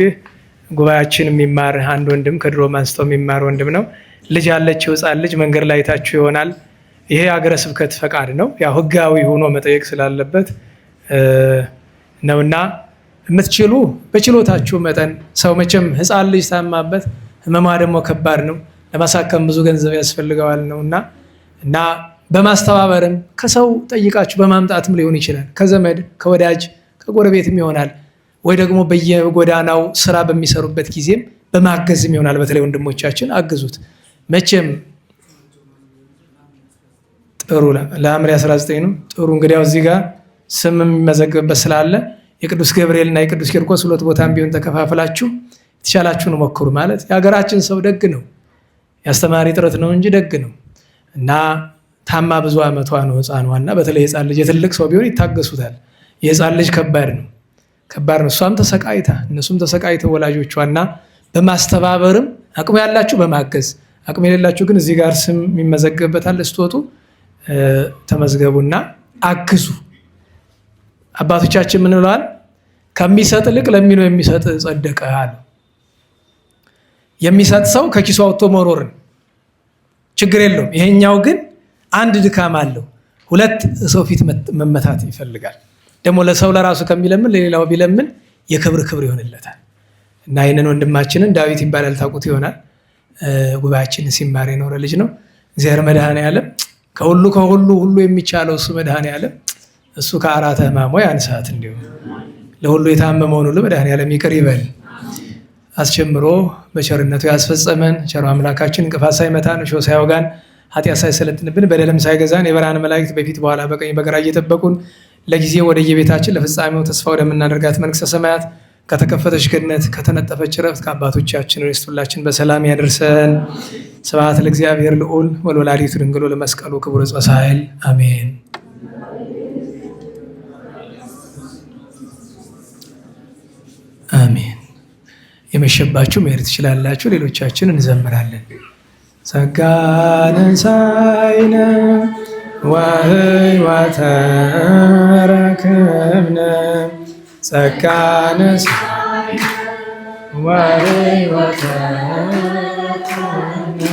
ጉባኤያችን የሚማር አንድ ወንድም ከድሮ አንስቶ የሚማር ወንድም ነው። ልጅ ያለችው ሕፃን ልጅ መንገድ ላይ ታችሁ ይሆናል። ይሄ ሀገረ ስብከት ፈቃድ ነው። ያው ሕጋዊ ሆኖ መጠየቅ ስላለበት ነውና የምትችሉ በችሎታችሁ መጠን ሰው መቼም ሕፃን ልጅ ታማበት ህመሟ ደግሞ ከባድ ነው። ለማሳከም ብዙ ገንዘብ ያስፈልገዋል ነውና እና በማስተባበርም ከሰው ጠይቃችሁ በማምጣትም ሊሆን ይችላል። ከዘመድ ከወዳጅ ከጎረቤትም ይሆናል። ወይ ደግሞ በየጎዳናው ስራ በሚሰሩበት ጊዜም በማገዝም ይሆናል። በተለይ ወንድሞቻችን አግዙት። መቼም ጥሩ ለሐምሌ 19 ነው። ጥሩ እንግዲያው እዚህ ጋር ስም የሚመዘግብበት ስላለ የቅዱስ ገብርኤል እና የቅዱስ ቂርቆስ ሁለት ቦታም ቢሆን ተከፋፍላችሁ የተቻላችሁን ሞክሩ። ማለት የሀገራችን ሰው ደግ ነው። የአስተማሪ ጥረት ነው እንጂ ደግ ነው እና ታማ ብዙ ዓመቷ ነው ህፃኗና በተለይ ህፃን ልጅ የትልቅ ሰው ቢሆን ይታገሱታል። የህፃን ልጅ ከባድ ነው፣ ከባድ ነው። እሷም ተሰቃይታ እነሱም ተሰቃይተው ወላጆቿና በማስተባበርም አቅሙ ያላችሁ በማገዝ አቅሙ የሌላችሁ ግን እዚህ ጋር ስም የሚመዘገብበታል። ስትወጡ ተመዝገቡና አግዙ። አባቶቻችን ምን ብለዋል? ከሚሰጥ ይልቅ ለሚነው የሚሰጥ ጸደቀ አሉ። የሚሰጥ ሰው ከኪሱ አውጥቶ መኖርን ችግር የለውም። ይሄኛው ግን አንድ ድካም አለው። ሁለት ሰው ፊት መመታት ይፈልጋል። ደግሞ ለሰው ለራሱ ከሚለምን ለሌላው ቢለምን የክብር ክብር ይሆንለታል። እና ይህንን ወንድማችንን ዳዊት ይባላል፣ ታውቁት ይሆናል። ጉባኤያችንን ሲማር የኖረ ልጅ ነው። እግዚአብሔር መድኃኔዓለም ከሁሉ ሁሉ የሚቻለው እሱ መድኃኔዓለም እሱ ከአራተ ሕማሙ ያንሳት። እንዲሁም ለሁሉ የታመመውን ሁሉ መድኃኔዓለም ይቅር ይበል። አስጀምሮ በቸርነቱ ያስፈጸመን ቸሩ አምላካችን እንቅፋት ሳይመታን እሾህ ሳይወጋን ኃጢአት ሳይሰለጥንብን በደልም ሳይገዛን የብርሃን መላእክት በፊት በኋላ በቀኝ በግራ እየጠበቁን ለጊዜ ወደየቤታችን ለፍጻሜው ተስፋ ወደምናደርጋት መንግሥተ ሰማያት ከተከፈተች ገነት ከተነጠፈች ዕረፍት ከአባቶቻችን ርስት ሁላችን በሰላም ያደርሰን። ስብሐት ለእግዚአብሔር ልዑል ወለወላዲቱ ድንግል ለመስቀሉ ክቡር ዕፀ ሣህል አሜን። አሜን። የመሸባችሁ መሄድ ትችላላችሁ። ሌሎቻችን እንዘምራለን። ጸጋነ ሳይነ ወሕይወተ ረክብነ ጸጋነ ሳይነ ወሕይወተ ረክብነ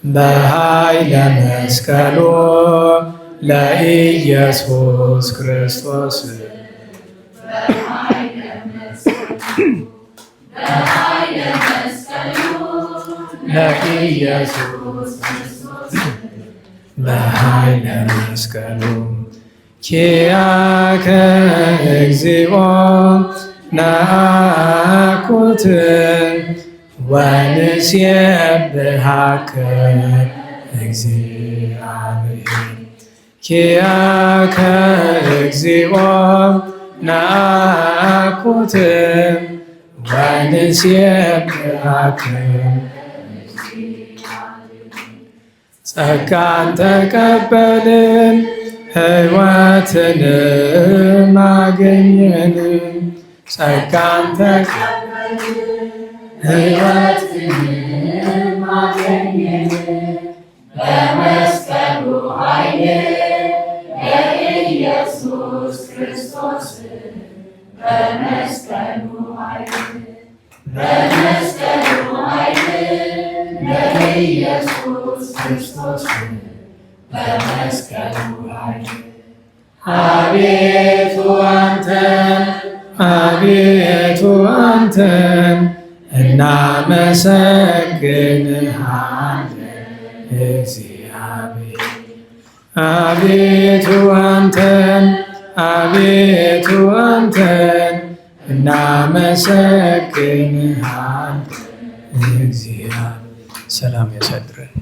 በኃይለ መስቀሉ ለኢየሱስ ክርስቶስ ለኢየሱስ በኃይለ መስቀሉ ኪያከ እግዚኦ ነአኩት ወንሴብሐከ እግዚአብሔር ኪያከ እግዚኦ ነአኩት ወንሴብሐከ ጸጋን ተቀበልን ሕይወትንም አገኘን ጸጋን ተቀበልን ሕይወትንም አገኘን በመስቀሉ ኃይል የኢየሱስ ክርስቶስ በመስቀሉ ኃይል የኢየሱስ ክርስቶስ በመስቀሉ ኃይል አቤቱ አንተን እናመሰግንሃለን እግዚአብሔር አቤቱ አንተን እናመሰግንሃለን እግዚአብሔር። ሰላም ያሳድረን።